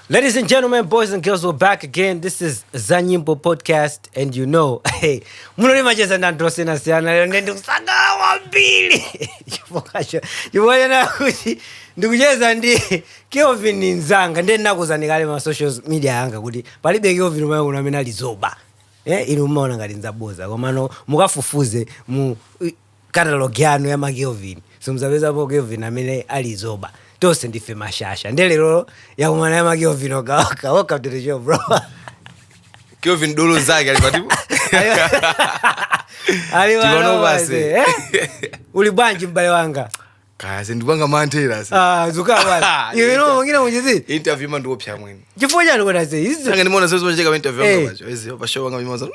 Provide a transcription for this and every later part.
Ladies and gentlemen, boys and girls, we're back again. This is Nyimbo podcast, and you know, hey, munolima cheza ndandrose na siana ndio kusanga wambili. Yubona na kuti ndikucheza ndi Kelvin Nzanga ndiye nakuzani kale ma social media yanga kuti palibe Kelvin mwe unamena lizoba. Inu umaona ngati nzaboza komano mukafufuze mu catalog yanu ya Kelvin. So mzabeza po Kelvin amene alizoba. Tose ndife mashasha ndelero yakumana ya Kelvin oka to the show bro. Kelvin dolo zake alipatipo. Tibono basi. Uli banji mbale wanga. Kazi ndibanga mantela sasa. Zuka basi. You know ngina mujezi. Interview mando opya mwini. Chifanya ndikona say. Sanga nimeona sasa unacheka interview wangu bacho. Ezi basho wanga mimoza.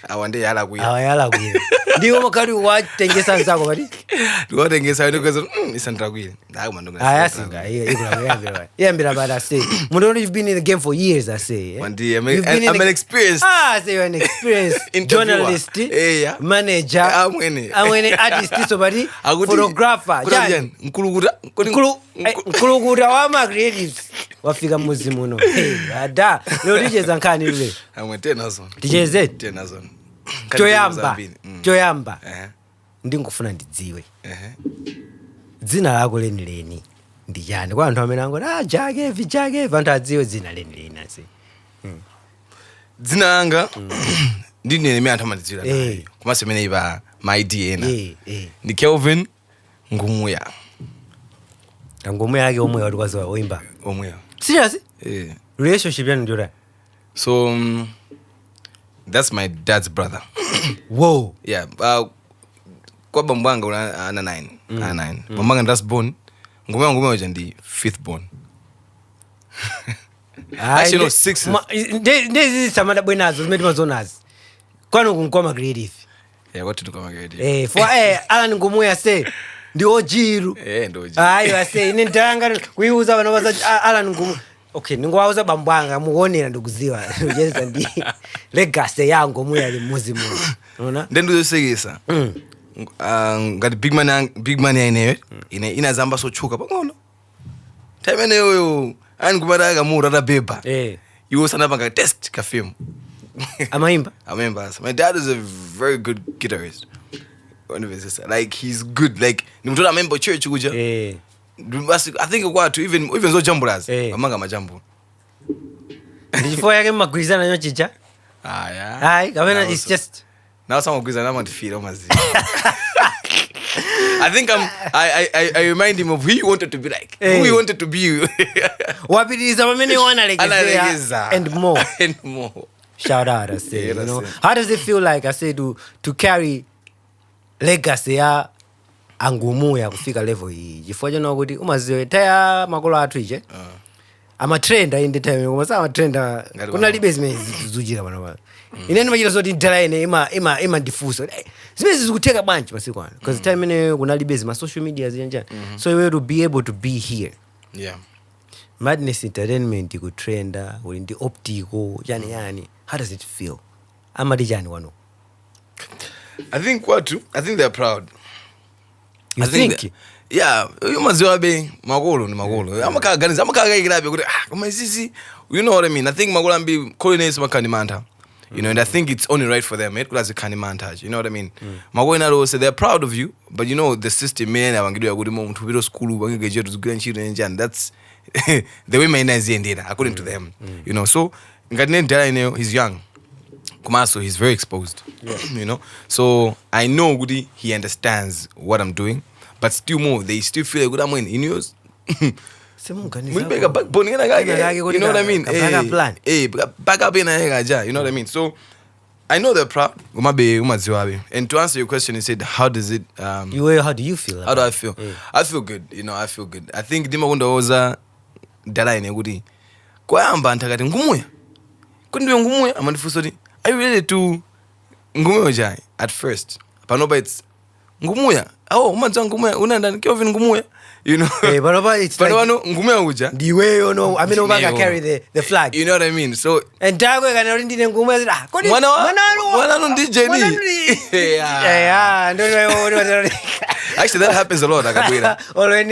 Awande yala kuya. Yala kuya. Ndiwo makali watengesa nzako bati. Ndiwatengesa ndikoza isandra kuya. Ndaku mandonga. Yasinga. Yambira bada say. Mundo you've been in the game for years I say. One day I'm an experienced. Say you're an experienced journalist, manager, amwene artist so bati photographer. Nkulukuta wa creatives. Wafika muzimu no. Ada. Leo ticheza nkani lule. Amwetena zone. Ticheze. Tena zone. Choyamba. Ndingofuna ndidziwe. Dzina lako leni ndiyani kwa anthu amene ango Jaa Kev anthu adziwe dzina leni asi. Dzina langa ndine me anthu amadzira nayo. Kuma semene iba my DNA. Ndi Kelvin Ngumuya. Ngumuya yake omwe watu kwazo oimba. Omwe. Serious? Relationship yanu ndio. So that's my dad's brother. Whoa. Yeah. Kwa bambanga ana 9. Ana 9. Bambanga that's born. Ngumuya ndi 5th born. Actually no 6th. This is samada bwenazo zimeti mazonazi. Kwani kunkoma creative. Yeah, what to do kama creative. For Alan Ngumuya say ndi ojiru. Ndi ojiru. Ayo say ine ndanga kuiuza bana baza Alan Ngumuya. Okay, ningwauza bambwanga muonera ndikuziwa. Yes ndi legacy yangu Ngumuya ali muzimu. Unaona? Ndendo sekesa. Ngati big man yaine inazamba sochuka pang'ono. Time eneyo angubaraga murata beba. You sana panga test ka film. Amaimba. My dad is a very good guitarist. Like he's good. Like nimtola member church kuja. I think kwatu even so jambulas. Amanga majambu. Before yake magwizana nyo chicha. Yeah. Ai, kamena it's just now some gwizana man feel omazi. I think I remind him of who he wanted to be like. Who he wanted to be. Wapitiza wamene wana legeza and more. And more. Shout out, I say, you know. How does it feel like, I say, to carry legacy ya Ngumuya kufika level hii? Jifoje no kuti umaziwe taya makolo athu ije. Ama trender in the time. Umasa ama trender. Kuna libezi zujira bana bana. Inene machira soti ndala ine ima difuso. Zimezi zikuteka bunch masiku ano. Because time ine kuna libezi ma social media zinja. So you have to be able to be here. Yeah. Madness Entertainment iko trender, uli ndi Optical, yani. How does it feel? Amadi jani wano. I think they're proud. You think? Yeah, you must be magolo ni magolo. Amaka igirabe kuti koma sisi, you know what I mean? I think magolo ambi colonies makani manta. You know, and I think it's only right for them. It was a kind of montage. You know what I mean? Magolo nalo say they're proud of you, but you know the system man abangidu agudi mu mutubiro school bangeje tuzugira and that's the way my nazi ended according to them. You know, so Ngadine Dara, you know, he's young. Kumaso, he's very exposed. You know, so I know Goody, he understands what I'm doing, but still more, they still feel like good I'm in yours. You know what I mean? Back up in a you know what I mean? So I know they're proud. And to answer your question, you said, how does it how do you feel? How do I feel? I feel good, you know, I feel good. I think Dima Wunda Oza Dara in Goody. Kwamba ntakati Ngumuya. Kundiwe Ngumuya amandifusori. Are you related to Ngumuya Jai at first? Panoba it's Ngumuya. Oh, umanza Ngumuya unanda Kelvin Ngumuya. You know. Panoba it's like Ngumuya uja. The way you know, I mean Obaga carry the flag. You know what I mean? So and Dago kana ndi Ngumuya ah. Wana DJ ni. Yeah, no. Actually that happens a lot akabwira. Always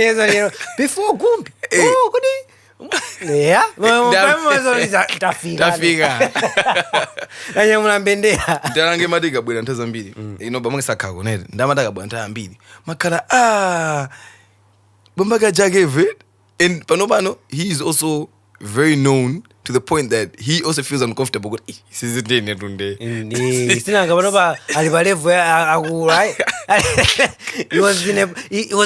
before Gumbi. Oh, kodi Yeah, tafika anya mulambendera ndalange madika bwera ntaza mbiri ino bamwe sakako nete ndamataka bwera ntaya mbiri makala bambaga Jaa Kev, and pano he is also very known to the point that he also feels uncomfortable with sizitene tunde sinanga banoba alibalevu right. He was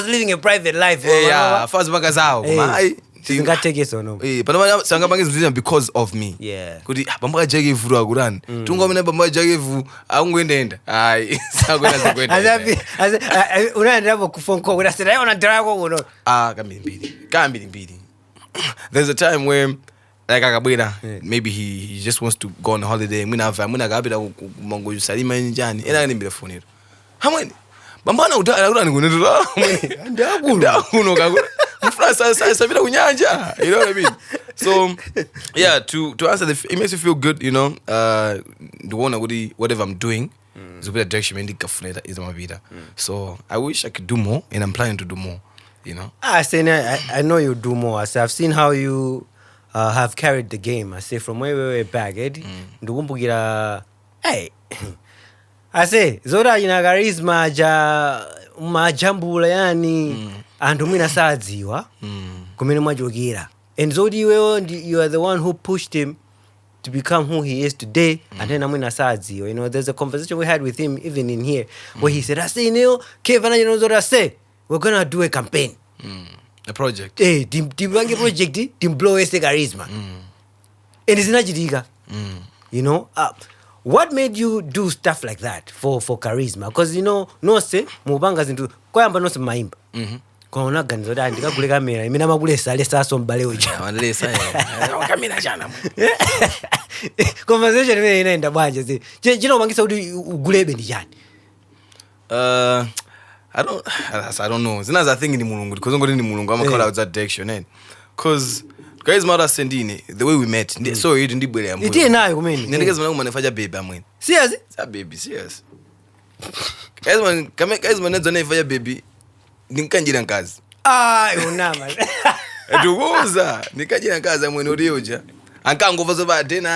living a private life. Yeah, first baka zao mai singateke sono pano sanga bange because of me. Yeah, kuti bambaga Jaa Kev akurani tungomene bambaga Jaa Kev akungoenda hayi sakwena zikwenda unaenda kufonko unasema una drago uno kambiri. There's a time where like akabwera maybe he just wants to go on a holiday muna kabira kumango yusalima njani ena nimbira fonero hamweni bambana urani kunetula ndakuno kakura mfrasa sabira kunyanja, you know what I mean? So yeah, to answer it makes you feel good, you know, the one whatever I'm doing is a bit of direction is my vida. So I wish I could do more, and I'm planning to do more, you know. I know you do more. I say I've seen how you have carried the game. I say from way back, ndukumbugira hey. I say zora ina charisma majambula yani andu mwina sadziwa kumene mwajogera, and zodi you are the one who pushed him to become who he is today, and then amwina sadziwa. You know, there's a conversation we had with him even in here where he said, I say Neo Kevin, you know what I say, we're gonna do a campaign, a project, timbange project timblow ese charisma, and it's not you know. What made you do stuff like that for charisma? Because you know, no say mubanga zintu koyamba no se maimba kona ganzo da ndika kule kamera imina magulesa lesa so mbale uja wanalesa kamera jana conversation me inaenda bwanje zi jino bangisa ugulebe ndi jani. I don't know. Zinaza thing ni mulungu because ngoti ni mulungu amakhala out that direction and cause guys mara sendine the way we met so you didn't bwele amwe iti nayo kumeni nendekeza mwana kumanefaja baby amwe serious sa baby serious guys man nedzone ifaya baby ninkanjira nkazi unama edukuza nikajira nkazi amwe noriyoja ankangova zo ba dena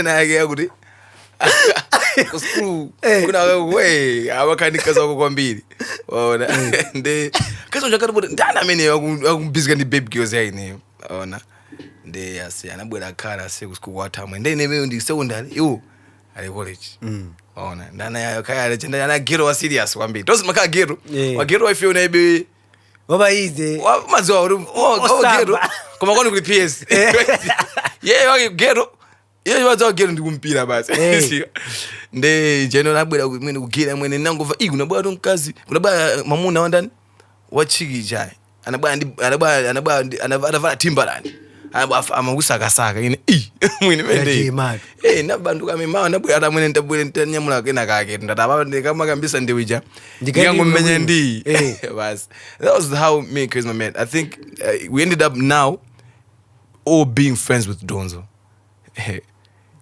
yake yakuti kusku kuna wewe abakanika zako kwambiri ona nde kazo njakati ndana mene akumbizika ndi baby girls yaine ona nde yasi anabwera khala sekusku kwathamwe nde neme ndi secondary yo ali college ona ndana yayo kaya legenda yana gero wa serious kwambiri tosi makha gero wa gero wa ifyo nebe baba ize mazo gero koma kwani kuli PS wa gero iyo wazo gero ndikumpira basi nde jeno nabwera kumene kugira mwene nangova kunabwera tonkazi kunabwera mamuna wandani wachiki chai anavala Timberland amakusakasaka ine mwini mende nabanduka memawa nabwera mwene ntabwere ntanyamula kena kake ndataba ndikamakambisa ndiwija ndikangomenya ndi basi. That was how me and Charisma met. I think we ended up now all being friends with Donzo.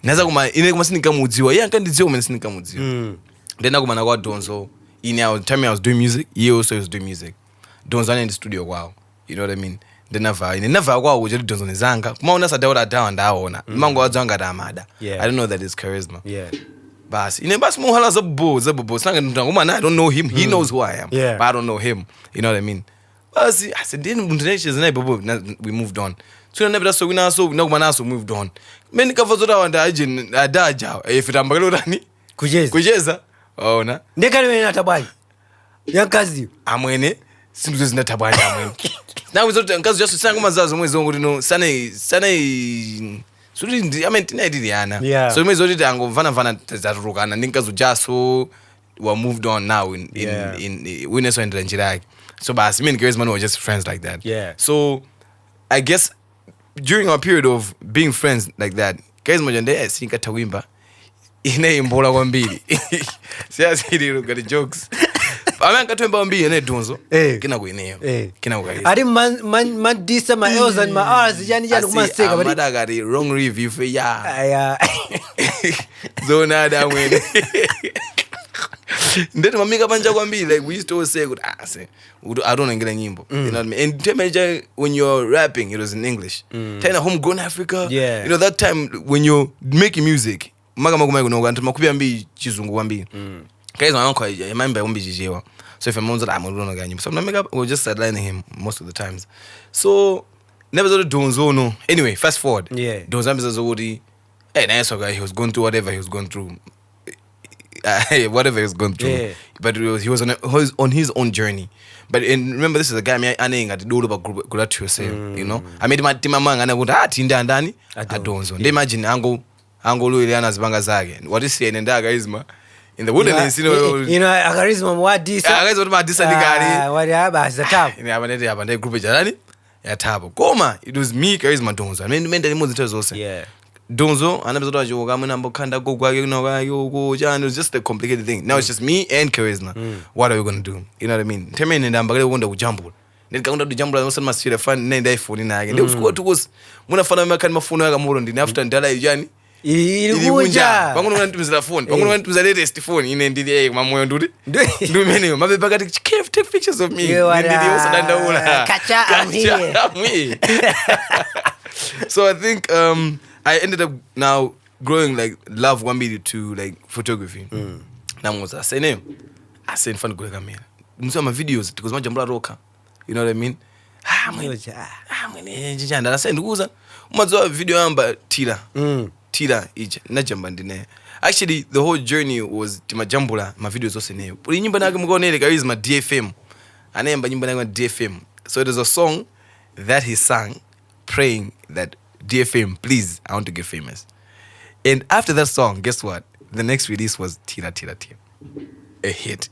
Naza kuma sinikamudziwa yankandidziwa umene sinikamudziwa ndenda kumana kwa Donzo in our time I was doing music, he also was doing music. Donzo in the studio wow, you know what I mean. Never kwa ujeli Donzo nizanga kumaona sadaura dawa ndaona mango wadzanga damada. I don't know that is charisma. Bas bas muhala zabubo sanga ndangoma I don't know him, he knows who I am, but I don't know him, you know what I mean. Bas I said didn't we moved on. So never so we now moved on. Many kavazora wanda ajin adaja ifitambagalo rani kujeza ona ndekali wena natabani yankazi amwene sindu zinatabani amwene now zote nkazi just sanga mazazo mwezi wangu no sana suri ndi tina diliana so mwezi zote angomvana tatarukana ndinkazo jaso we moved on now in we so endra njira so bas me and Charisma were just friends like that. So I guess during our period of being friends like that, Charisma jande sinka tawimba ine imbola kwambiri siyasiri got jokes amanga twemba mbiri ene Donzo kina kuineyo kina kukai ari man disa ma L's and ma R's yani kumaseka bari madagari wrong review for zona da mwene Then mamika panja kwambiri, like we used to always say, I don't ngela nyimbo. You know what I mean? And temeja when you're rapping, it was in English. Tena homegrown Africa. Yeah. You know that time when you're making music, maga no gantu makubia mbi chizungu kwambiri. Guys, my uncle, I remember when jijewa. So if I'm on that, I'm gonna go nyimbo. So we're just sidelining him most of the times. So never saw the Donzo no. Anyway, fast forward. Yeah. Donzo Zodi. Hey, nice guy. He was going through whatever he was going through. Whatever he was going through. Yeah. But he was on his own journey. But remember, this is a guy me aning at the door about gratitude. You know, I made my timamang and I would tinda andani. I don't so. Imagine ango Liliana's bangazage. What is saying in Dagaisma in the wilderness? You know, Agarism what this? I what about this? What is the tap? Yeah, but they have a group of Jarani. Yeah, tabo. Goma. It was me, charisma Donzo. I mean, the most also. Yeah. Donzo, and episode of Yogamana Kanda go it was just a complicated thing. Now it's just me and charisma. What are we gonna do? You know what I mean? Temen and Ambagale wonder with jumble. Then count up the jumble and also must see the fun name day for the night. They was to us when I found American Mafuna more on the after and Dala Jani. Iwunja. I'm going to use the phone. I'm going to the latest phone in NDA. Mamma do it. Do many. My baby Kev take pictures of me. Catch I'm here. So I think I ended up now growing like love one minute to like photography. Now was I say name? I say fun go come here. Some my videos because my jambla roka. You know what I mean? I'm gonna send uza. Umazo video amba Tila ije na jambandine. Actually the whole journey was timajambula my videos also name. Uri nyimba nage mugone guys my DFM. Anemba nyimba nage DFM. So there's a song that he sang praying that DFM, please, I want to get famous. And after that song, guess what? The next release was Tila. A hit.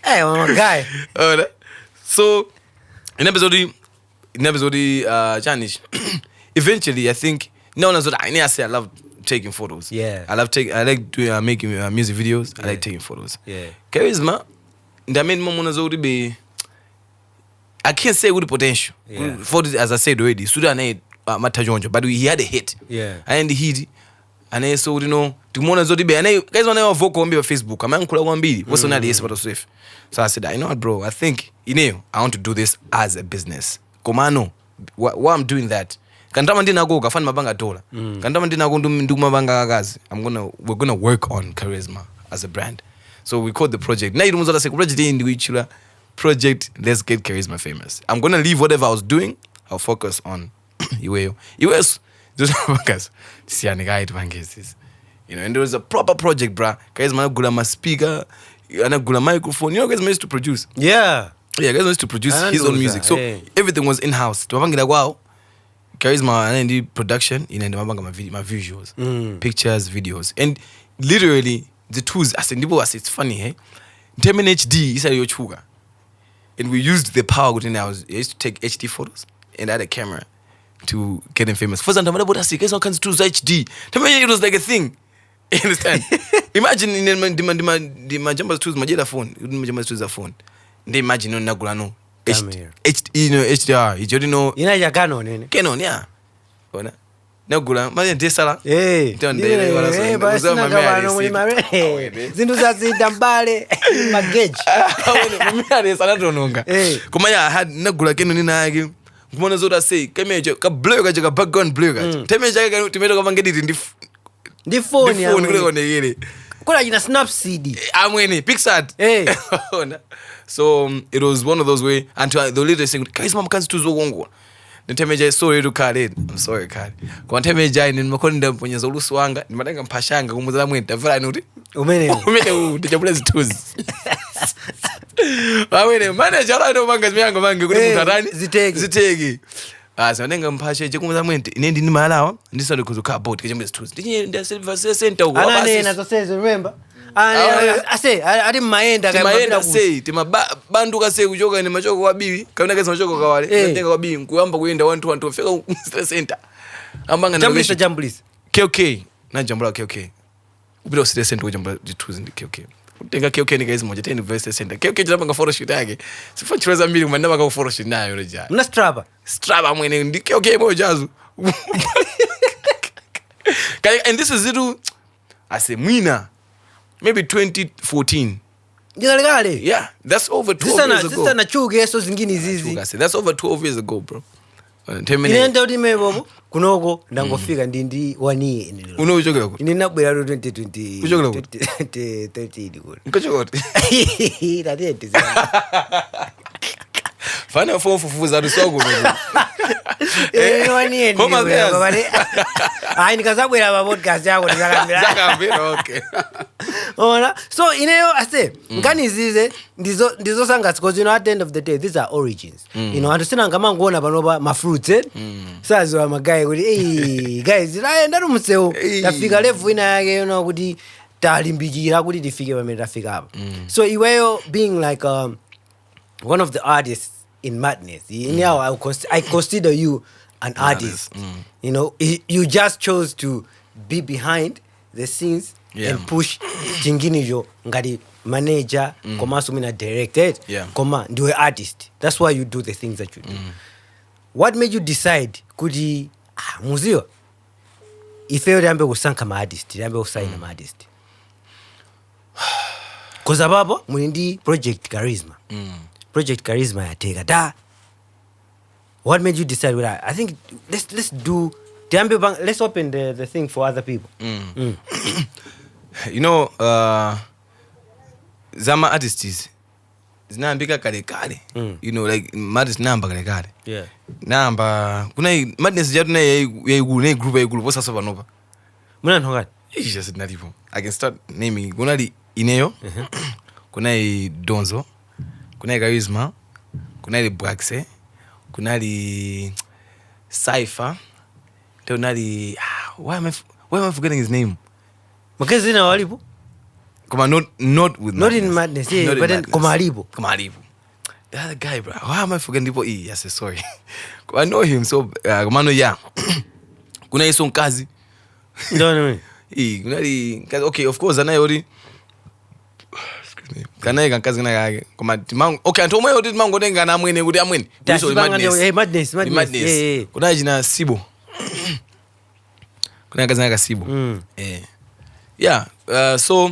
Hey, my guy. So, in episode Janish, eventually, I think, I say I love taking photos. Yeah. I like doing, making music videos. I like taking photos. Yeah. Charisma, that made Mamona be. I can't say with the potential. Yeah. For this, as I said already, Sudan matajonjo, but he had a hit. Yeah. And the hit, and I saw tomorrow Zodi and I guys want to vocal on Facebook. I'm uncle one be. What's on the but safe. So I said, I know what, bro. I think I want to do this as a business. Komano, why I'm doing that. Kantama ndina go kafanya mabanga dola. Kantama ndina go ndu mabanga gazi. We're gonna work on charisma as a brand. So we called the project. Na irumunza la project individual. Project, let's get charisma famous. I'm gonna leave whatever I was doing. I'll focus on US. Just focus. And there was a proper project, bruh. Charisma gula my speaker, and gula microphone. You know, guys used to produce. Yeah, guys used to produce his own music. So everything was in house. Wow. Charisma and the production, my visuals, pictures, videos, and literally the tools. I said, it's funny, hey. 10 HD is your chuga. And we used the power within ours. I used to take HD photos and I had a camera to get them famous. First time, I guess all kinds of tools HD. It was like a thing. You understand? Imagine in my jumper tools, my phone. My jumper tools a phone. They imagine no nagulano. HDR. You already know. You know Canon. Canon, yeah. Nagula, my desala. Hey, but Dambale, Kumaya had Nagula Kenon. Kumona Zoda say, Kameja, blur, background blur. Temeja to make a get it in the phone. Could I snap CD? I'm winning, Pixar. Hey. So it was one of those way until the leader saying, Kaisma comes to Zongo. The Temeja sorry to card it. I'm sorry, card. Go Temeja in Makondam when you're Zoluswanga, Madame Pashanga, who was I went, the Vranudi. Did you bless tools? I wait, manager, I don't want to Zitegi. As a name Pasha, Jacuma went in Indian Malawi, and this other could boat, get him the tools. Did you center? As I say, remember? I say, I didn't mind that I say, Tima Banduka say, we joke in the Majoko Wabi, come against Majoko, and think of being Kuamba window 1 to fill the center. Among the Jamblis. KK, not Jambra KK. We don't see the center with the tools in the KK. Think a KK is more than the center. KK is a photo shoot. So for sure, I'm meeting my never go photo shoot now. Not Strava. I'm winning the KK more jazz. And this is little, I say, Mina. Maybe 2014, Ndikalekale. Yeah, that's over 12 years ago. Sister na chuge so zingine zizi. That's over 12 years ago, bro. Inenda kuti mebobo kunoko ndangofika ndi 1 year inilo. Unochokera kuti? Ine nabwera 2020. Uchokera kuti? 2013 kuti. Nkochokera kuti? Tatete. Fana fufuza rusoko. Nikazabwera pa podcast yako ndakambira. Okay. Ona, so ineyo ase ngani zize ndizo sanga because at the end of the day these are origins. Antusina ngamangoona panopa ma fruits saziwa magayi kuti guys ndaenda rumseo tafika level ina yake kuti talimbikira kuti tifike pamene tafika apa. So iweyo being like one of the artists in madness, I consider you an artist. You just chose to be behind the scenes and push chinginijo ngati manager komanso mina directed koma ndiwe artist. That's why you do the things that you do. What made you decide kuti muziwa ifeyo yambe kusankha ma artist, yambe kusaina ma artist? Cause abapo muli ndi Project Charisma. Project Charisma yateka da. What made you decide with that? I think let's do let's open the thing for other people. Zama artists zinambika kale. Like madness namba kale. Yeah. Namba kuna madness jatu na yaigulu group yaigulu posa so panopa. Muna ntongati? Just nalipo. I can start naming. Kuna li Kineo. Kuna Donzo. Kuna Charisma. Kuna li Braxe. Kuna li Cypher. Kuna li why am I forgetting his name? Because zina walipo? Come on, not with not in madness, yeah, but then Komalibo. The other guy, bro. Why am I forgetting people? Yes, sorry. I know him, so Komano yeah. Kuna iso kazi. No. Okay, of course, anayori. Kana kankazi kana koma okay, antomo yodi mango denga na mwene kuti amwene. Madness. Yeah. Kuna jina Sibo. Kuna kazi na Sibo. Yeah, so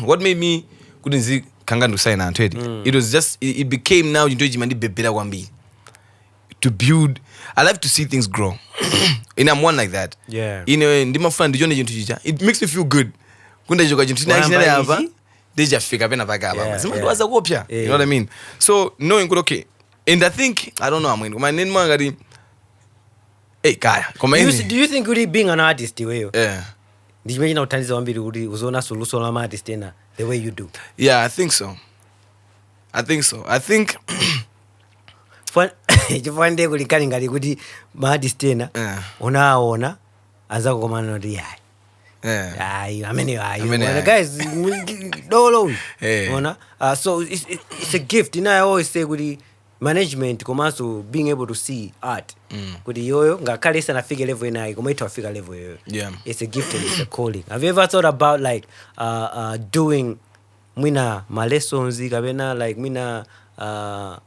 what made me couldn't kanga ndusaina antwedi. It was just it became now into jimandi bebera kwambi. To build, I like to see things grow. And I'm one like that. Yeah. Ndima fun ndione chintu chicha. It makes me feel good. Kunda joka chintu chinali hapa. Deja fika pena vagaba. Sima tuwaza kopya. You know what I mean? So knowing good okay. And I think I don't know I'm going. My name ngari hey guy. Do you think really being an artist way? Yeah. Did you imagine utandiza wambiri kuti uzona solution la artist tena the way you do? Yeah, I think so. I think chifande kulikali ngali kuti ma artist tena ona aza kukomana kuti amene guys dolo ona so it's a gift. I always say kuti management komanso being able to see art kuti yoyo ngakhale sanafike level inayi koma ito afika level yoyo. It's a gift and it's a calling. Have you ever thought about like doing mwina ma lessons kapena like mwina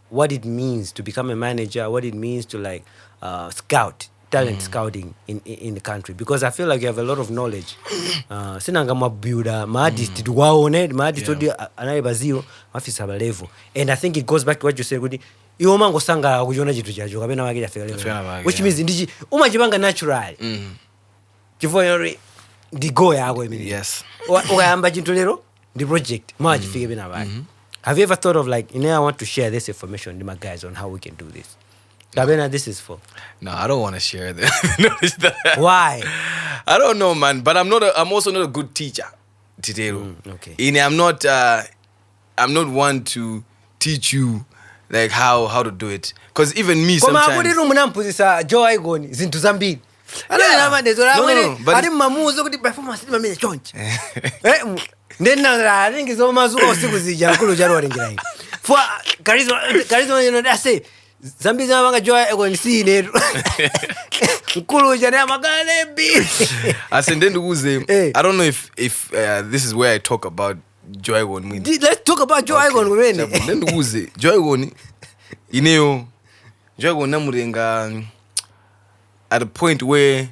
what it means to become a manager, what it means to like scout talent scouting in the country? Because I feel like you have a lot of knowledge. Sinanga mabuilder ma artist tuwaone ma artist odi anaiba zero afisa ba level. And I think it goes back to what you said kuti iwo mango sanga kujiona chitu chacho kapena wake afika level, which means ndiji umajibanga natural chifo yori ndi go yako imene. Yes. Ukayamba chintu lero the project machifike bena bake. Have you ever thought of like, I want to share this information with my guys on how we can do this? Kabena, this is for. No, I don't want to share that. Why? I don't know, man. But I'm also not a good teacher. Okay. I'm not one to teach you like how to do it. Because even me sometimes. Koma akudi munamphunzitsa Jaa iKon zinthu zambiri. No. But I'm mamuzo kuti performance imamene chonchi. Then I think it's almost all siku zija kulu jaro warengira hivi. For charisma I say Zambi zama Jaa iKon si neru. Kulu jana magale bi. I said then I don't know if this is where I talk about Jaa iKon. Let's talk about Jaa iKon when. Then Jaa iKon Kineo Jaa iKon namurenga at a point where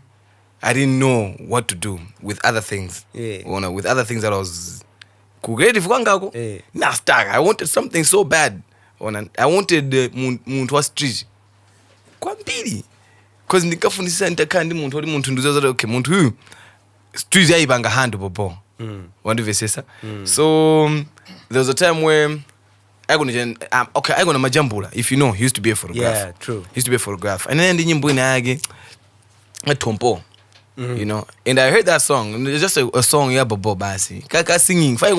I didn't know what to do with other things. With other things that I was Creative kwangako. Na stuck. I wanted something so bad. I wanted muntu wa street. Kwambiri. Because ndikafundisa nitakandi muntu ori muntu nduzoza okay muntu huyu street yaibanga hand popo. Wandivesesa. So there was a time where I gonna majambula. If you know, he used to be a photographer. Yeah, true. He used to be a photographer. And then nyimbo inage a tompo. You know, and I heard that song. It's just a song ya bobo basi. Kaka singing. I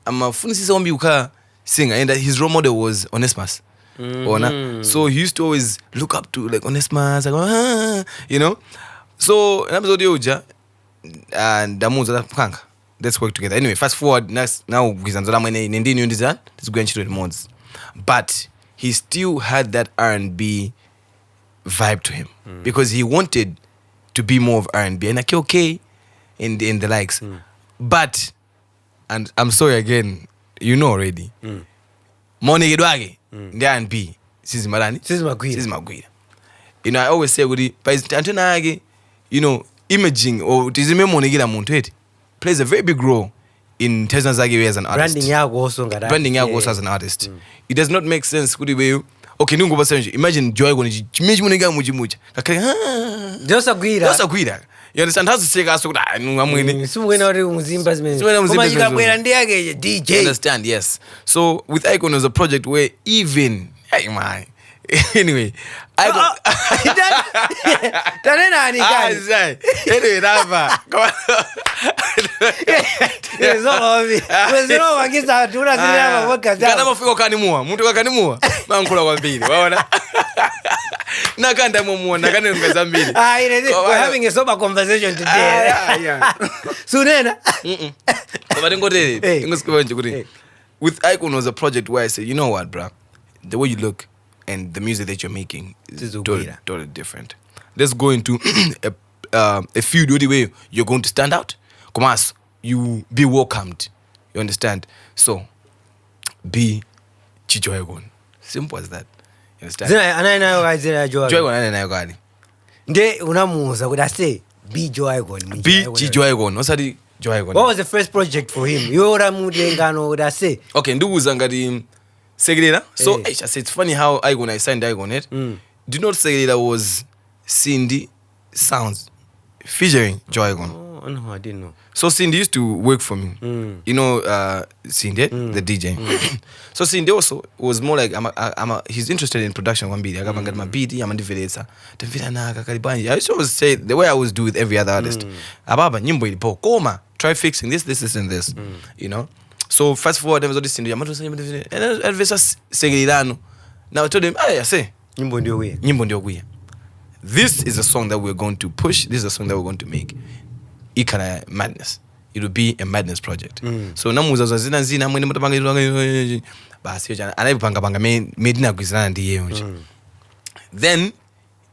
I'm a funny zombie uka singer, and his role model was Onesmus. So he used to always look up to like Onesmus. I go, you know. So and episode Oja and Damuza Kanka. Let's work together. Anyway, fast forward now Gizanzola Mane Nindini Undizan. Let's go into the mods. But he still had that R&B vibe to him because he wanted to be more of R&B and okay in the likes. But and I'm sorry again, you know already. Money Gedwage, the R&B. This is Magwira. You know, I always say with the imaging or money muntu plays a very big role in Tezanzage as an artist. Branding also as an artist. It does not make sense good way. Okay, imagine Joy going to much. Just agreed. You understand how to say DJ. You understand, yes. So with iKon was a project where even anyway, I anyway, come on. We're having a sober conversation today. With iKon was a project where I said, you know what, bro? The way you look and the music that you're making is totally different. Let's go into a field the way you're going to stand out. Come on, you be welcomed. You understand? So, be Chijoygon. Simple as that. You understand? Joygon. Nde unamuza would I say be Joygon. Be Chijoygon. What's that? Joygon. What was the first project for him? Yora Mudengano would I say? Okay, Ndu Zangadi Segreda. So I said it's funny how I signed iKon it. Do you know Segreda was Cindy Sounds featuring Joygon? Oh no, I didn't know. So Cindy used to work for me. You know Cindy, the DJ. So Cindy also was more like he's interested in production one beat. I got my beat, I'm a developer. I used to always say the way I always do with every other artist. Ababa Nyimbo Koma, try fixing this and this. You know? So fast forward, there was all this Cindy. And Elvis Segirano. Now I told him, I say Nyimbo ndio way. This is a song that we're going to push. This is a song that we're going to make. Ikana madness. It will be a madness project. So namuza zina mwene mutapanga basi jana anayipanga medina kwizana ndiye nje. Then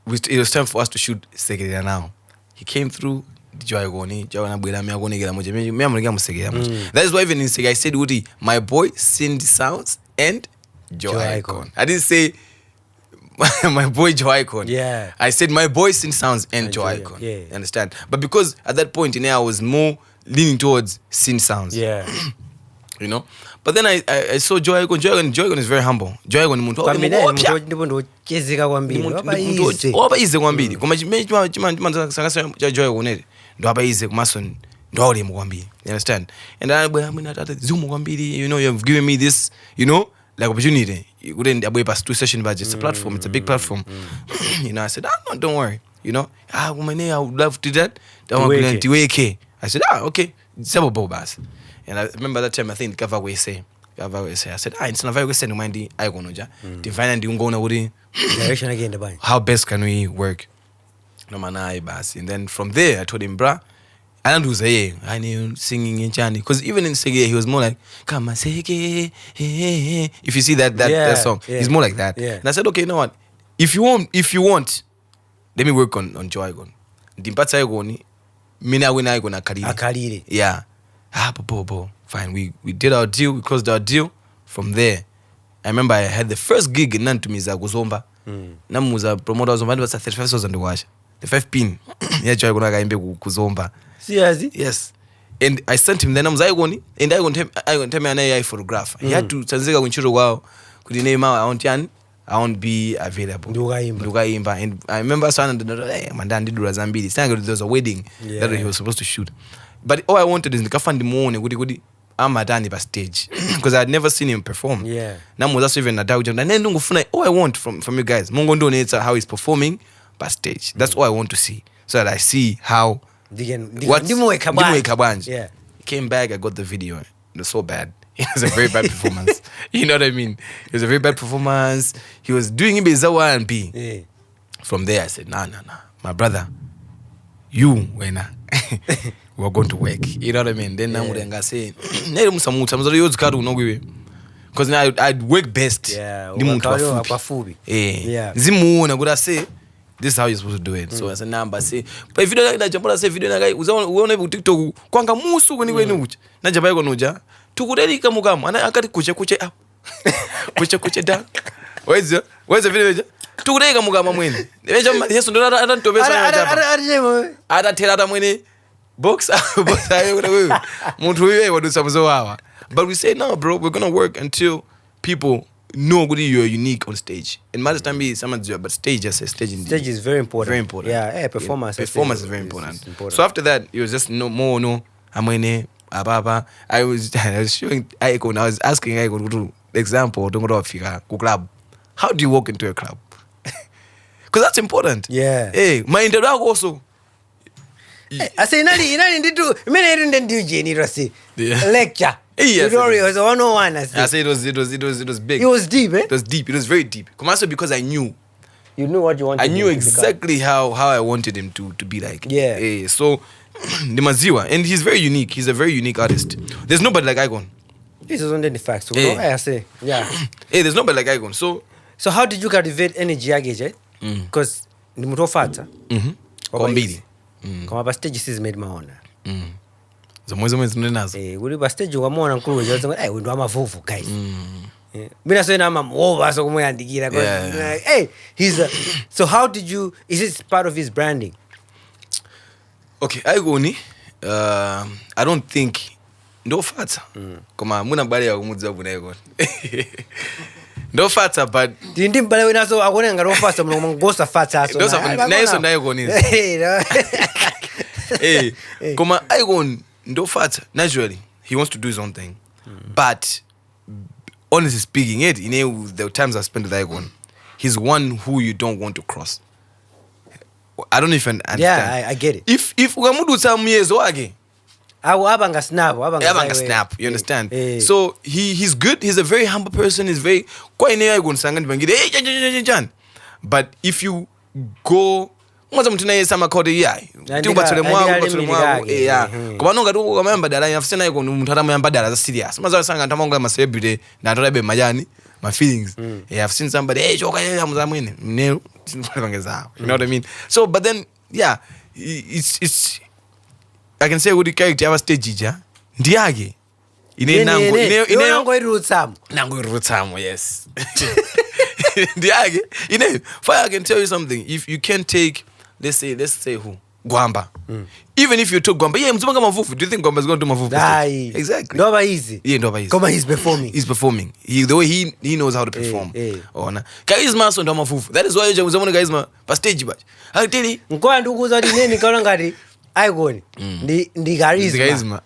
it was time for us to shoot Segera now. He came through Joygon na bwela me agonegera moje me amuriga musegera moje. That is why even in Segera I said Woody, my boy Cindy Sounds and Joygon. I didn't say my boy Joygon. Yeah. I said my boy Cindy Sounds and Joygon. Yeah. You understand? But because at that point in there I was more leaning towards Cindy Sounds. Yeah. You know? But then I saw Joygon. Joygon is very humble. Joygon muntu chezeka kwambiri waba ize kwambiri koma chimanja sakasa cha Joygon ndo aba ize kumason ndo ole kwambiri. You understand? And I mean zoom kwambiri, you know, you have given me this, you know, like opportunity. You couldn't abwe pass 2 session budget. It's a platform, it's a big platform. You know, I said, no, don't worry. You know, I would love to do that. I said, okay. Sabo bobas. And I remember that time I think Gavaway say. I said, it's not very good sending mind the iKon ja. Define the ungona wudi. Direction again the boy. How best can we work? No man I bas. And then from there I told him, bruh, I don't do say I knew singing in Chani. Because even in Sege he was more like, come on Sege. If you see that song, he's more like that. Yeah. And I said, okay, you know what? If you want, let me work on Joygon. Dimpatsa iKon, mina wina iKon akarire. Yeah. Fine. We did our deal. We closed our deal. From there, I remember I had the first gig in Nantumiza Guzomba. Namuza promoter Zomba was 35,000 wash. The 5 pin. Yeah, Joygon gaimbe Guzomba. Seriously? Yes. And I sent him then I was iKon and iKon tell me an AI photographer. He had to translate kunchiro kwao kuti name I won't be available. Ndukaimba. And I remember saying mandandi dura zambiri. Saying there was a wedding that he was supposed to shoot. But all I wanted is nikafandi muone kuti amadani pa stage because I had never seen him perform. Yeah. Namu that's even adauja. And then all I want from you guys, mungondonates how he's performing pa stage. That's all I want to see. So that I see how Yeah. Came back, I got the video. It was so bad. It was a very bad performance. You know what I mean? It was a very bad performance. He was doing Zawa and B. Yeah. From there, I said, nah. My brother, you, we're going to work. You know what I mean? Then I say, because I'd work best. Yeah. This is how you're supposed to do it. So I said, but say, but if you don't like that, jump say video nagai, uzaona bu TikTok, kwanga musu kweni uchi. Na jamba yako noja. Tukureli kamukamu, ana akati kuche up. Kuche down. Where's the video? Tukureli kamukamu mwene. Jamba yesu ndo atantobesa jamba. Atatera mwene. Box ayo muntu wewe wadusa mzowawa. But we say no, bro, we're going to work until people know you're unique on stage. And most of the time be someone's job, but stage is very important. Very important. Yeah, performance. Performance is very important. So after that, it was just amwene ababa. I was showing iKon. I was asking iKon to example to club. How do you walk into a club? Because that's important. Yeah. Hey, my interview also. I say inali nditu mimi ndio DJ ni rasi. Lecture. Yes, it was 101. I say it was big. It was deep, eh? It was deep. It was very deep. Because I knew. You knew what you wanted. I knew exactly how I wanted him to be like. Yeah. So, Nimaziwa, and he's very unique. He's a very unique artist. There's nobody like iKon. This is only the facts. So I say, yeah. Hey, there's nobody like iKon. So how did you cultivate energy again, eh? Because ni mtu fata. Kwa mbili. Kama ba stage is made maona. Zamwezo nazo. Uli ba stage ngamona nkulu wewe ndo amavuvu guys. Mina so na over so kumuyandikira hey, so how did you, is it part of his branding? Okay, iKon I don't think ndo fata. Kama muna bali ya kumudza buna iKon. Ndo fata but ndi mbale wina so akone ngaro fata ngosa fata so. Na yeso na iKon is. Hey, kama iKon ndo fata naturally he wants to do his own thing. But honestly speaking, the times I spent with iKon, he's one who you don't want to cross. I don't even understand. Yeah, I get it. If ukamudu some years wage, abanga snap, you understand? So he's good. He's a very humble person. He's very but if you go mwaza mtu naye sama kode yai tubatole mwangu yeah kuba nonga tu kama mbadala yafise naye ko mtu atamu mbadala za serious maza sanga ntamonga ma celebrity na ndorabe majani my feelings I've seen somebody choka ya mzamwini mnero sinfangeza you know what I mean. So but then yeah, it's I can say with the character have a stage ja ndiage ine nango irutsamo yes ndiage fire. I can tell you something. If you can take let's say who Gwamba. Even if you took Gwamba, mzumanga mavufu. Do you think Gwamba is going to do mavufu? Exactly. Ndoba easy. Yeah, ndoba easy. Kama he's performing. The way he knows how to perform. Oh na. Charisma so ndo mavufu. That is why you mzumanga charisma pa stage but. I tell you. Ngoa ndukuza di nini kaona ngati iKon. Ndi charisma.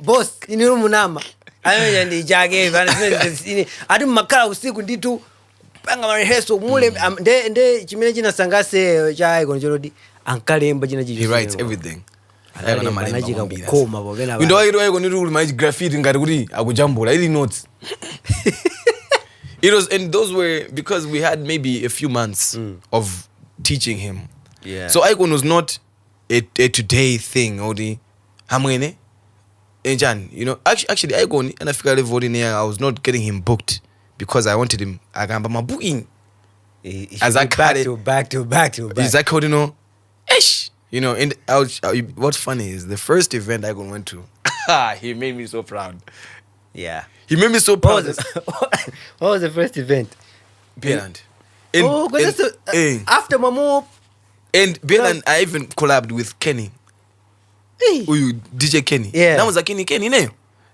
Boss ini room namba. Ayo ndi Jaa Kev ati makala usiku nditu panga mareheso mule nde chimene china sangase cha iKon chorodi ankalemba china chichi. He writes everything. Ayona malemba koma bo bena. Ndo ayiro iKon ndi my graffiti ngati kuti akujambula ili notes. It was, and those were because we had maybe a few months of teaching him. Yeah. So iKon was not a today thing odi hamwene. Jan, you know, actually iKon and I figure I was not getting him booked because I wanted him. I got my booking. As I back to back. Is that called, you know? Ish. You know, and what's funny is the first event iKon went to, he made me so proud. Yeah. He made me so proud. What was the first event? Beerland. After Mamo. And Beerland, I even collabed with Kenny. uyu DJ Kenny namuza Kenny neyo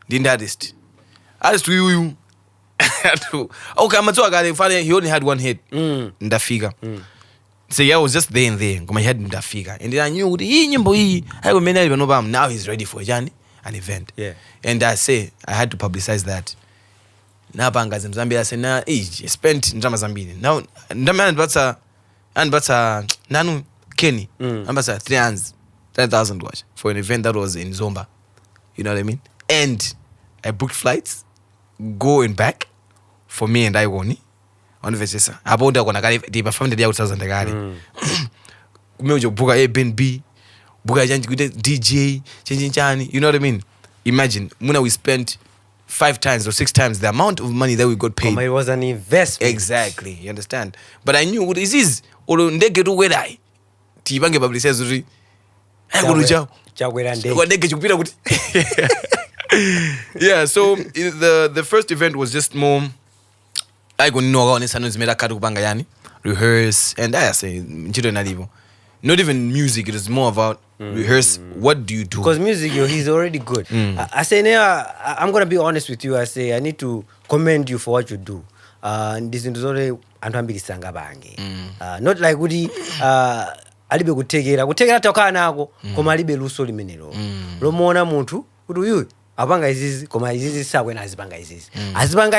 ndi artist uyu okay amatsoa kale fane he only had one hit ndafika so I was just there and there ngoma he had ndafika and I knew kuti hii nyimbo hii hayo mena vanobam now he's ready for an event and I had to publicize that napanga zinto zambiri ase na spent ndama zambiri now ndamana andipatsa nanu Kenny ambasa 300,000 watch for an event that was in Zomba, you know what I mean, and I booked flights go and back for me and iKon onvesesa hapo ndo kona kale di performance ya 2000 kale kumeje buka Airbnb buka janji kude DJ chani, you know what I mean. Imagine muna we spent 5 times or 6 times the amount of money that we got paid. It was an investment. Exactly, you understand. But I knew what this is olo ndege tu wedai tibange publicize uri ayikulu chao chagwera ndege kwa ndege chikupita kuti yeah, so the first event was just more iKon no on sanu zimera katu kupanga yani rehearse and I say nchito nalivo not even music, it was more about rehearse what do you do because music he's already good. I say now I'm going to be honest with you. I say I need to commend you for what you do. This is already antambikisanga bange not like kuti alibe kutegera toka nako koma alibe luso limenelo lomona muntu kuti uyu apanga izizi koma izizi sakwena azipanga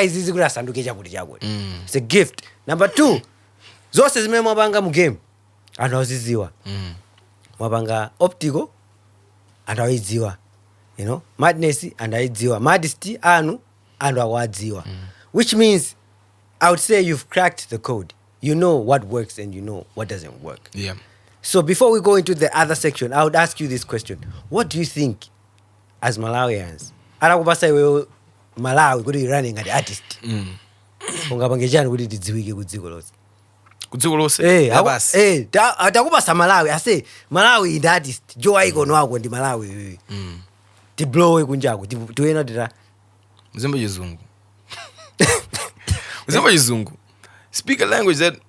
izizi kuti asanduke chakuti chakuti. It's a gift. Number 2, zose zimene mwapanga mu game anthu aziziwa. Mwapanga Optical anthu aziziwa, you know, madness anthu aziziwa, modesty anthu akwadziwa, which means I would say you've cracked the code. You know what works and you know what doesn't work. Yeah. So before we go into the other section, I would ask you this question. What do you think as Malawians? Arakubasa iwe Malawi kuti running at artist. Ungapange chani kuti tidziwike kudziko lonse. Kudziko lonse? Abasi. Atakubasa Malawi. I say Malawi ndi artist. Joe iKon wako ndi Malawi. Ti blow kunjako. Tiwena tira. Mzimba chizungu. Mzimba chizungu. Speak a language that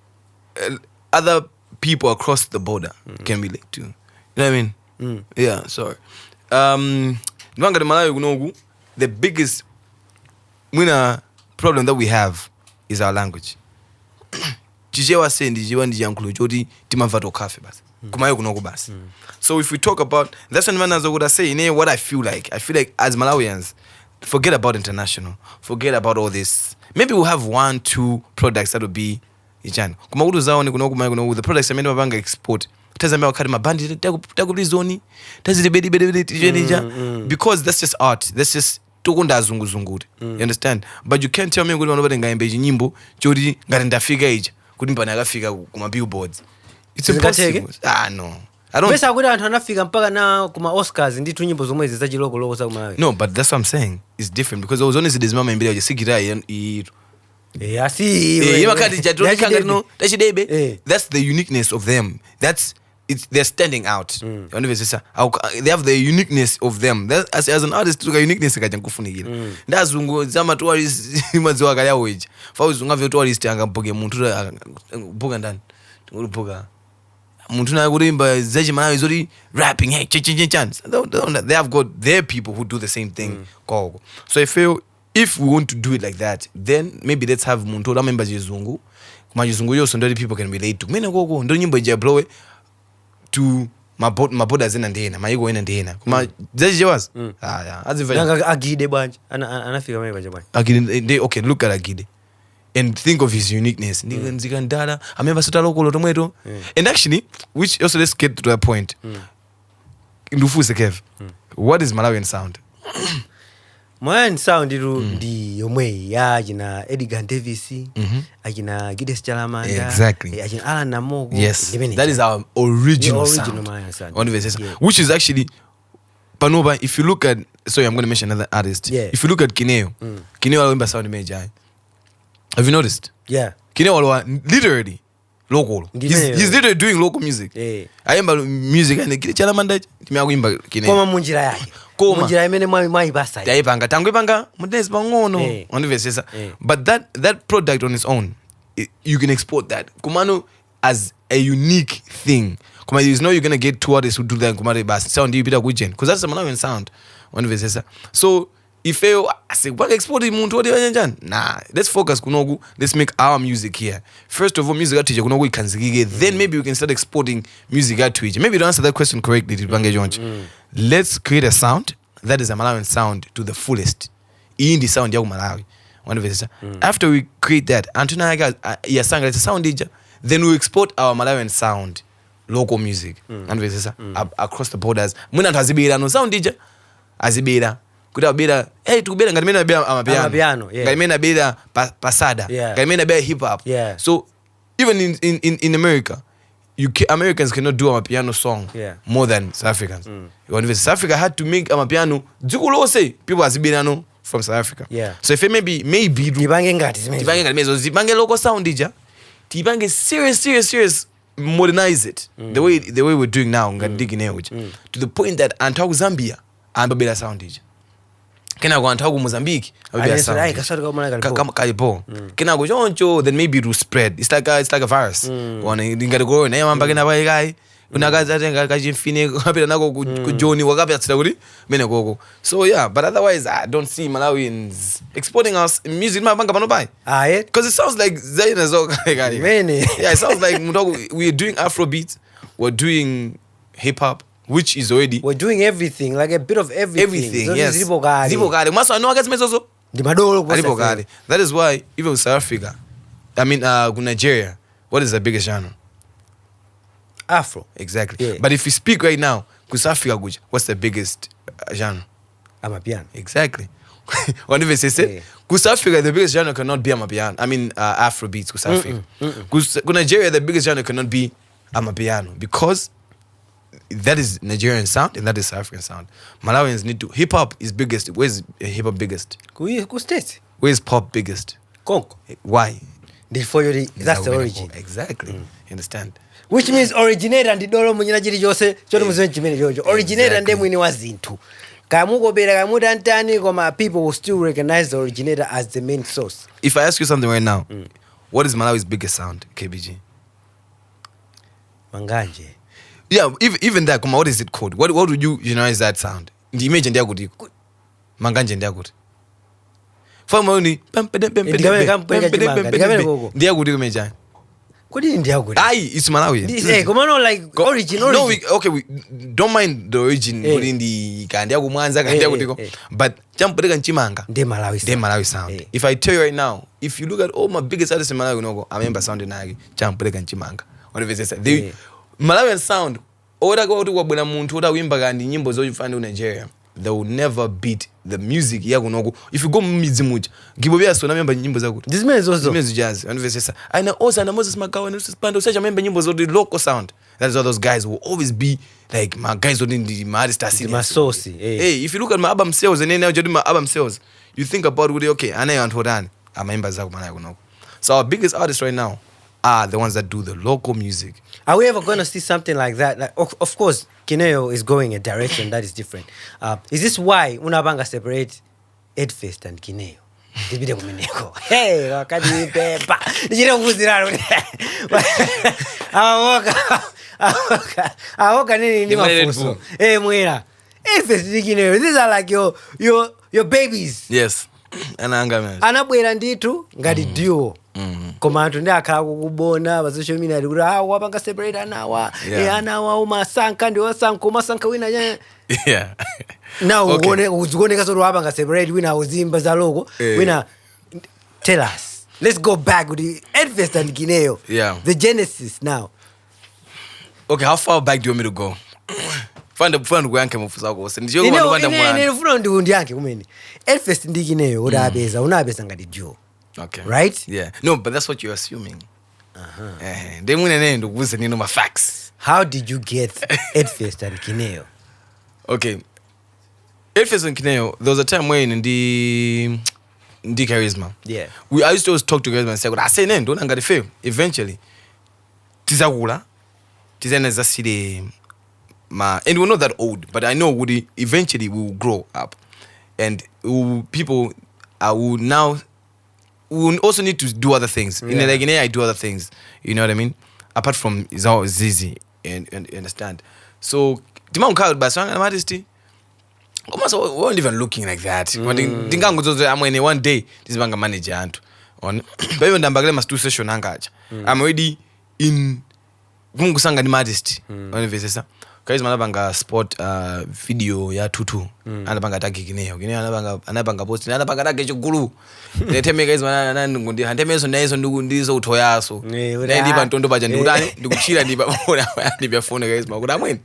other people across the border can relate to. You know what I mean? Yeah, sorry. Nwanga de Malawi kunoku, the biggest problem that we have is our language. Chichewa sendi jiwa ndi yankulu choti timamva to cafe basi. Kumayo kunoku basi. So if we talk about, that's when man would say, you know what I feel like as Malawians, forget about international, forget about all this. Maybe we'll have 1-2 products that will be ichano. Kuma kutu zaone kunoku the products amene mabanga export. Tazamia wakati mabandi takubizoni tazilibedi because that's just art. That's just tukunda zungu. You understand? But you can't tell me kuti vanobati ngaimbe nyimbo choti ngati ndafika ija kuti mpana akafika kuma billboards. It's impossible. No. I don't. Pesa kuti anthu anafika mpaka na kuma Oscars ndi tunyimbo zomwe zachiloko za Malawi. No, but that's what I'm saying. It's different because those only zidizima maimbira ujasikira I see. That's the uniqueness of them. They're standing out. They have the uniqueness of them. As an artist, look at uniqueness. That's zama tourist maziwa kaya wage. For us, unga tourist anga boge muntu boga ndani. Boga. Muntu na kurimba zaji Malawi zori rapping. Hey, chance. They have got their people who do the same thing. So I feel if we want to do it like that, then maybe let's have muntu la members yezungu. Kuma yezungu yo so people can relate to. Mena gogo ndo nyimbo ija blow to maboda zina ndena mayigo ena ndena kuma zaje was azivela agide banje anafika mwe banje agide okay, look at agide and think of his uniqueness nzikandala amemba sota lokolo tomweto and actually which also let's get to that point ndufuse Kev what is Malawian sound? Malawian sound ndi yomwe ya ajina Edgar Davis ajina Gides Chalamanda exactly ajina Alan Namogo. Yes, that is our original sound. Which is actually Panoba. If you look at, sorry, I'm going to mention another artist. If you look at Kineo, Kineo alwimba sound major. Have you noticed? Yeah, Kineo alwa literally local. He's literally doing local music. Ayimba music and Gides Chalamanda timyakuyimba Kineo koma munjira yake munjira imene mai basa yaipanga tangu ipanga mudesi bangono ondivesesa. But that product on its own, you can export that kumano as a unique thing Kuma you know you're gonna get 2 artists who do that kumare bas sound you bita kujen because that's a Malawian sound one vs. So if you say what export muntu odi wanjani, nah, let's focus kunoku, let's make our music here. First of all, music at kunoku ikanzikike, then maybe we can start exporting music at Twitch. Maybe you don't answer that question correctly, let's create a sound that is a Malawian sound to the fullest. In the sound ya Malawi one vs. After we create that antuna ya sanga let's sound ija, then we export our Malawian sound, local music one vs. Across the borders. Muna tazibira no sound ija azibira kuda bira tukubira ngati mena bira amapiano ngati mena bira pasada ngati mena bira hip hop. So even in America Americans cannot do amapiano song more than South Africans. South Africa had to make amapiano dzikulose people azibira no from South Africa. So if it maybe tibange ngati mezo zibange local sound ija tibange serious modernize it the way we're doing now ngati Kineo to the point that antaku Zambia ambabela sound ija kena kwa antaku Mozambique ambabela sound kama kalipo kena go choncho, then maybe it will spread. It's like a virus wana ingati go na yamba kena bai kai unakaza tenga kachimfine kapita nako kujoni wakapita tsira kuti mene koko. So yeah, but otherwise I don't see Malawians exporting us music mabanga pano bai because it sounds like Zaina zo many. Yeah, it sounds like we're doing Afrobeat, we're doing hip hop, which is already we're doing everything, like a bit of everything. So yes. Zibogari maso no against mesozo di madolo kwa. That is why even with South Africa, I mean Nigeria, what is the biggest genre? Afro. Exactly. But if you speak right now, South Africa, what's the biggest genre? Amapiano. Exactly. One of say South Africa, the biggest genre cannot be Amapiano. I mean Afrobeats. South Africa. Nigeria, the biggest genre cannot be Amapiano because that is Nigerian sound and that is South African sound. Malawians need to. Hip hop is biggest. Where's hip hop biggest? Ku state. Where's pop biggest? Congo. Why? That's the origin. Exactly. You understand? Which means originator and dolo munyina chiri chose choto muzwe chimene jojo. Originator ndemwe mwini wa zinthu. Kamuko bera kamuda ntani koma people will still recognize the originator as the main source. If I ask you something right now, what is Malawi's biggest sound, KBG? Manganje. Yeah, even that, what is it called? What would you generalize that sound? The image and good. Manganje and good. For money, it's Malawi. Come on, like origin. No, we don't mind the origin within the Kandiago Mwanza, but de Malawi sound. If I tell you right now, if you look at all my biggest artists in Malawi, I remember sounding like Champureka and Chimanga. Whatever they say. Malawian sound, oda go to wabuna muntu oda wimba gandi nyimbo zo you find in Nigeria, they will never beat the music ya kunogo. If you go mizimuja, gibobia so na memba nyimbo za kuti. This man is also jazz. I know also na Moses Makawa na Spando such a memba nyimbo zo the local sound. That's why those guys will always be like my guys within the Maristar city. My sauce. Hey, if you look at my album sales and then now my album sales, you think about what okay, anayo antodan, amemba za kumana kunogo. So our biggest artists right now are the ones that do the local music. Are we ever going to see something like that? Like, of course, Kineo is going a direction that is different. Is this why unabanga separate Aidfest and Kineo? Hey, wakati pepa. Nijira kuziraro. Awoka nini mafuso. Hey, mwira. Aidfest and Kineo. These are like your babies. Yes. Anabwera nditu ngati duo. Koma anthu ndi akhala kukubona pa social media kuti wapanga separate anawa anawa umasankha ndi wasankha umasankha wina now uzikuoneka soti wapanga separate wina uzimba za logo wina. Tell us, let's go back with the Aidfest and Kineo, the genesis now. Okay, how far back do you want me to go? Fanda kuyanke mufuza kose ndiyo ndifuna ndiyanke kumene Aidfest ndi Kineo unabeza ngati duo. Okay. Right? Yeah. No, but that's what you're assuming. My facts. How did you get Aidfest and Kineo? Okay. Aidfest and Kineo, there was a time when in the charisma. Yeah. I used to always talk to charisma and say, I say, don't angry fail. Eventually, Tizagula, Tizana city, and we're not that old, but I know eventually we will grow up. And people will now. We also need to do other things. In I do other things. You know what I mean? Apart from Zizi. and understand. So Timon called by song artist. Almost weren't even looking like that. I'm when one day this banga manager and on but even Dambagale must do session angacha. I'm already in Kusanga ni artist. On the Kaiz manabanga sport video ya tutu. Anabanga taki Kineo. Kineo anabanga post. Anabanga taki chukulu. Neteme kaiz manana ngundi. Hanteme so naiso ndizo utoyaso. Ndiba ntondo baja ndudani. Ndikuchira ndiba phone kaiz makuda mweni.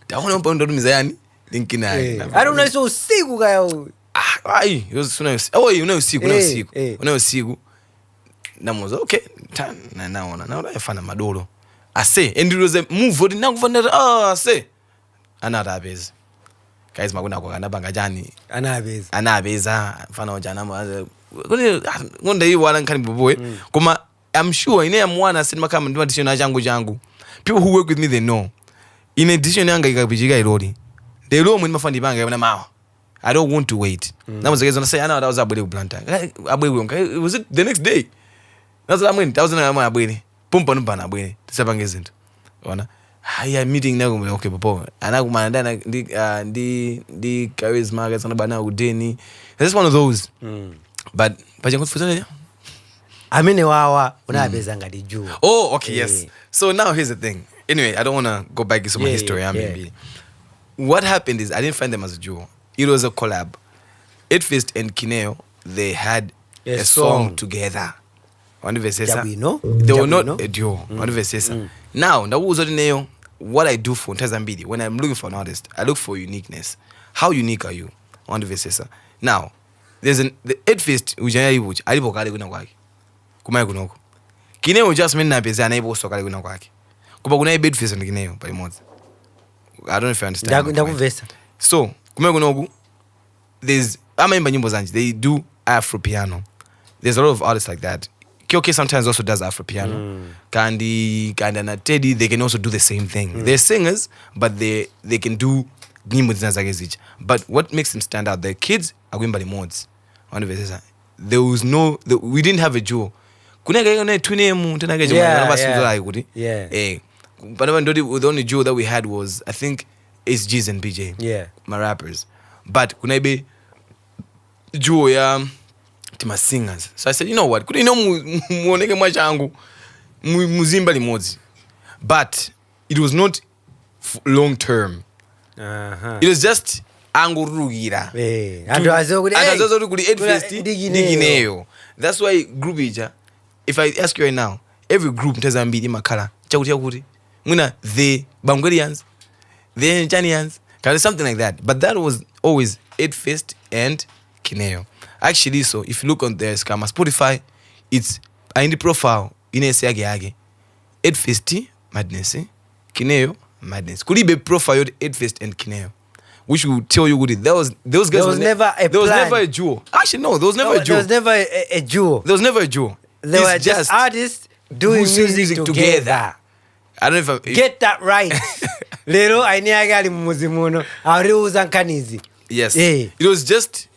Taona mpondo mizayani. Linkina. I don't know so usiku kaya. Ai, una usiku. Namoza okay. Naona yafana madolo. I say, and it was a move for the now for I say. Another base. Guys, Maguna Nabanga Jani. Anabeza, Fano Janama. One day you want can be boy. Come, I'm sure in one I said Macam and Dition Jangu. People who work with me, they know. In addition, Yanga Bijiga Rodi. They roam with my funny bang every now. I don't want to wait. That was the reason I say, I know that was a bit of blanter. It was it the next day. That's what I mean. 1,000 Pumpanubana bwini tisabangezint ona haya meeting na okay popo anakumana ndi charisma gasana bana udeni. That's one of those but pajango futana amene wawa unabeza ngati juu. Oh okay yes. So now here's the thing. Anyway, I don't want to go back into my history. Maybe what happened is I didn't find them as a duo. It was a collab. Aidfest and Kineo, they had a song together. They were not a duo. Now, what I do for Ntazambidi, when I'm looking for an artist, I look for uniqueness. How unique are you? Now, there's the Aidfest which I live kale kuna kwake. Kumaya kunoko. Kineo just mean na pesa anaibo so kale kuna kwake. Kuba kuna Aidfest and Kineo by months. I don't know if you understand. So, kumaya kunoko, there's amaimba nyimbo zanji, they do Afro piano. There's a lot of artists like that. Kyoke sometimes also does Afro piano. Kandi and Teddy, they can also do the same thing. They're singers, but they can do nyimbo zinazagezich. But what makes them stand out? The kids are going by the mods. There was we didn't have a duo. But the only duo that we had was, I think, SGs and BJ. Yeah. My rappers. But kunaibe duo ya my singers. So I said, you know what? Could you know muoneke mwachangu muzimba limodzi. But it was not long term. It was just angurugira. Andazo kuli Aidfest Kineo. That's why group ija, if I ask you right now, every group ntazambidi makala chakutia kuti muna the Bangorians, the Chanians, something like that. But that was always Aidfest and Kineo. Actually, so if you look on the Spotify, it's in the profile in a Yage Aidfest madness, Kineo madness. Could it be profiled Aidfest and Kineo? Which will tell you what it. Those guys there was never a duo. Actually, no, there was never a duo. There was never a duo. There was never a duo. They were just artists doing music together. I don't know if get that right. Lero ainiagali muzimuno ariuza nkanizi. Yes. It was just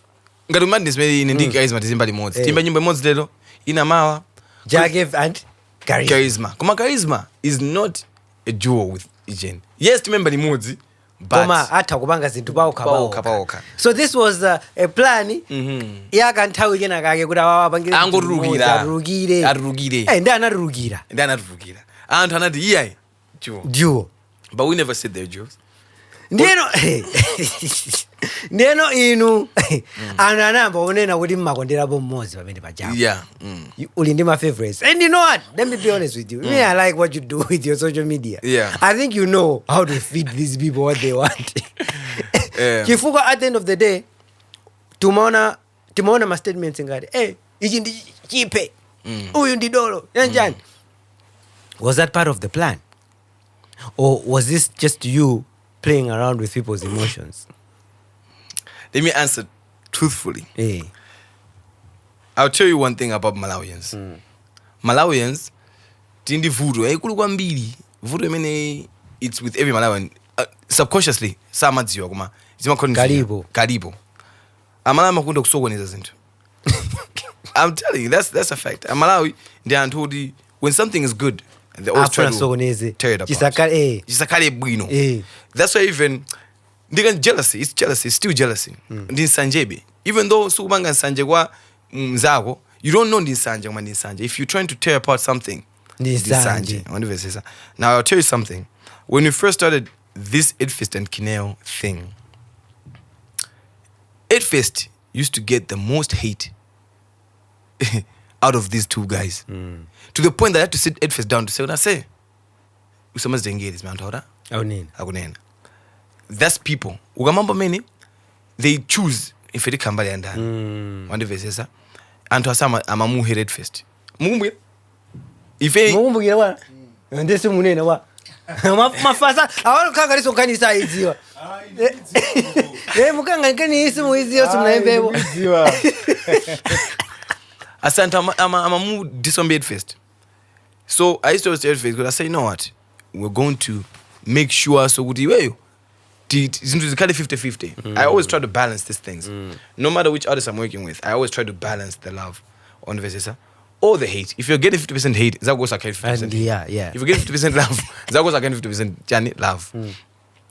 ngati madness maybe in ndiki charisma tizimba limodzi. Timba nyimbo imodzi lero ina mawa Jaa Kev and charisma. Kuma charisma is not a duo with Ijen. Yes, timemba limodzi. Koma hata kubanga zintu bawo. So this was a plan yaka nthawi kena kake kuti awapangire arugire. Ndana rugira. Anthu anati iyai duo. But we never said they're duos. Ndeno inu ananamba unena kuti mmakondera bommozi pamene pajapo. Yeah. Uli ndi my favorites. And you know what? Let me be honest with you. Me, I like what you do with your social media. Yeah. I think you know how to feed these people what they want. Kifuka at the end of the day, tumaona ma statements ngati, "Hey, ichi ndi chipe. Uyu ndi dolo." Yanjani? Was that part of the plan? Or was this just you playing around with people's emotions? Let me answer truthfully. I'll tell you one thing about Malawians. Malawians, tindi vudo ekulu kwambiri. Vudo imene it's with every Malawian. Subconsciously, samadziwa kuma. Karibo. Amalawi makunda kusokoneza zinthu. I'm telling you, that's a fact. Malawi, they are told when something is good, And they always try to sokoneze tear it apart. Chisakale bwino. That's why even jealousy, it's jealousy, it's still jealousy. Ndinsanjebe. Even though sukubanga nsanje kwa mzako, you don't know ndinsanje kwa ndinsanje. If you're trying to tear apart something, ndinsanje. Now I'll tell you something. When we first started this Aidfest and Kineo thing, Aidfest used to get the most hate out of these two guys. To the point that I had to sit Aidfest down to say, what I say, Usamas Dengeris, man, Agunena. That's people. Ugamamba many, they choose if it come by and one of the and to asama amamu hated Aidfest. Mumbi. If a Mumbi, and this Munena, what? Mafasa, I want to conquer this one size you. Mukanga can eat some with you. Asanta, I'm a mood disobeyed first. So I used to say Aidfest because I say, you know what? We're going to make sure so good you. It's into the kind of 50-50. I always try to balance these things. No matter which artist I'm working with, I always try to balance the love on the verses or the hate. If you're getting 50% hate, that goes against 50%. Yeah. If you get 50% love, that goes against 50% love.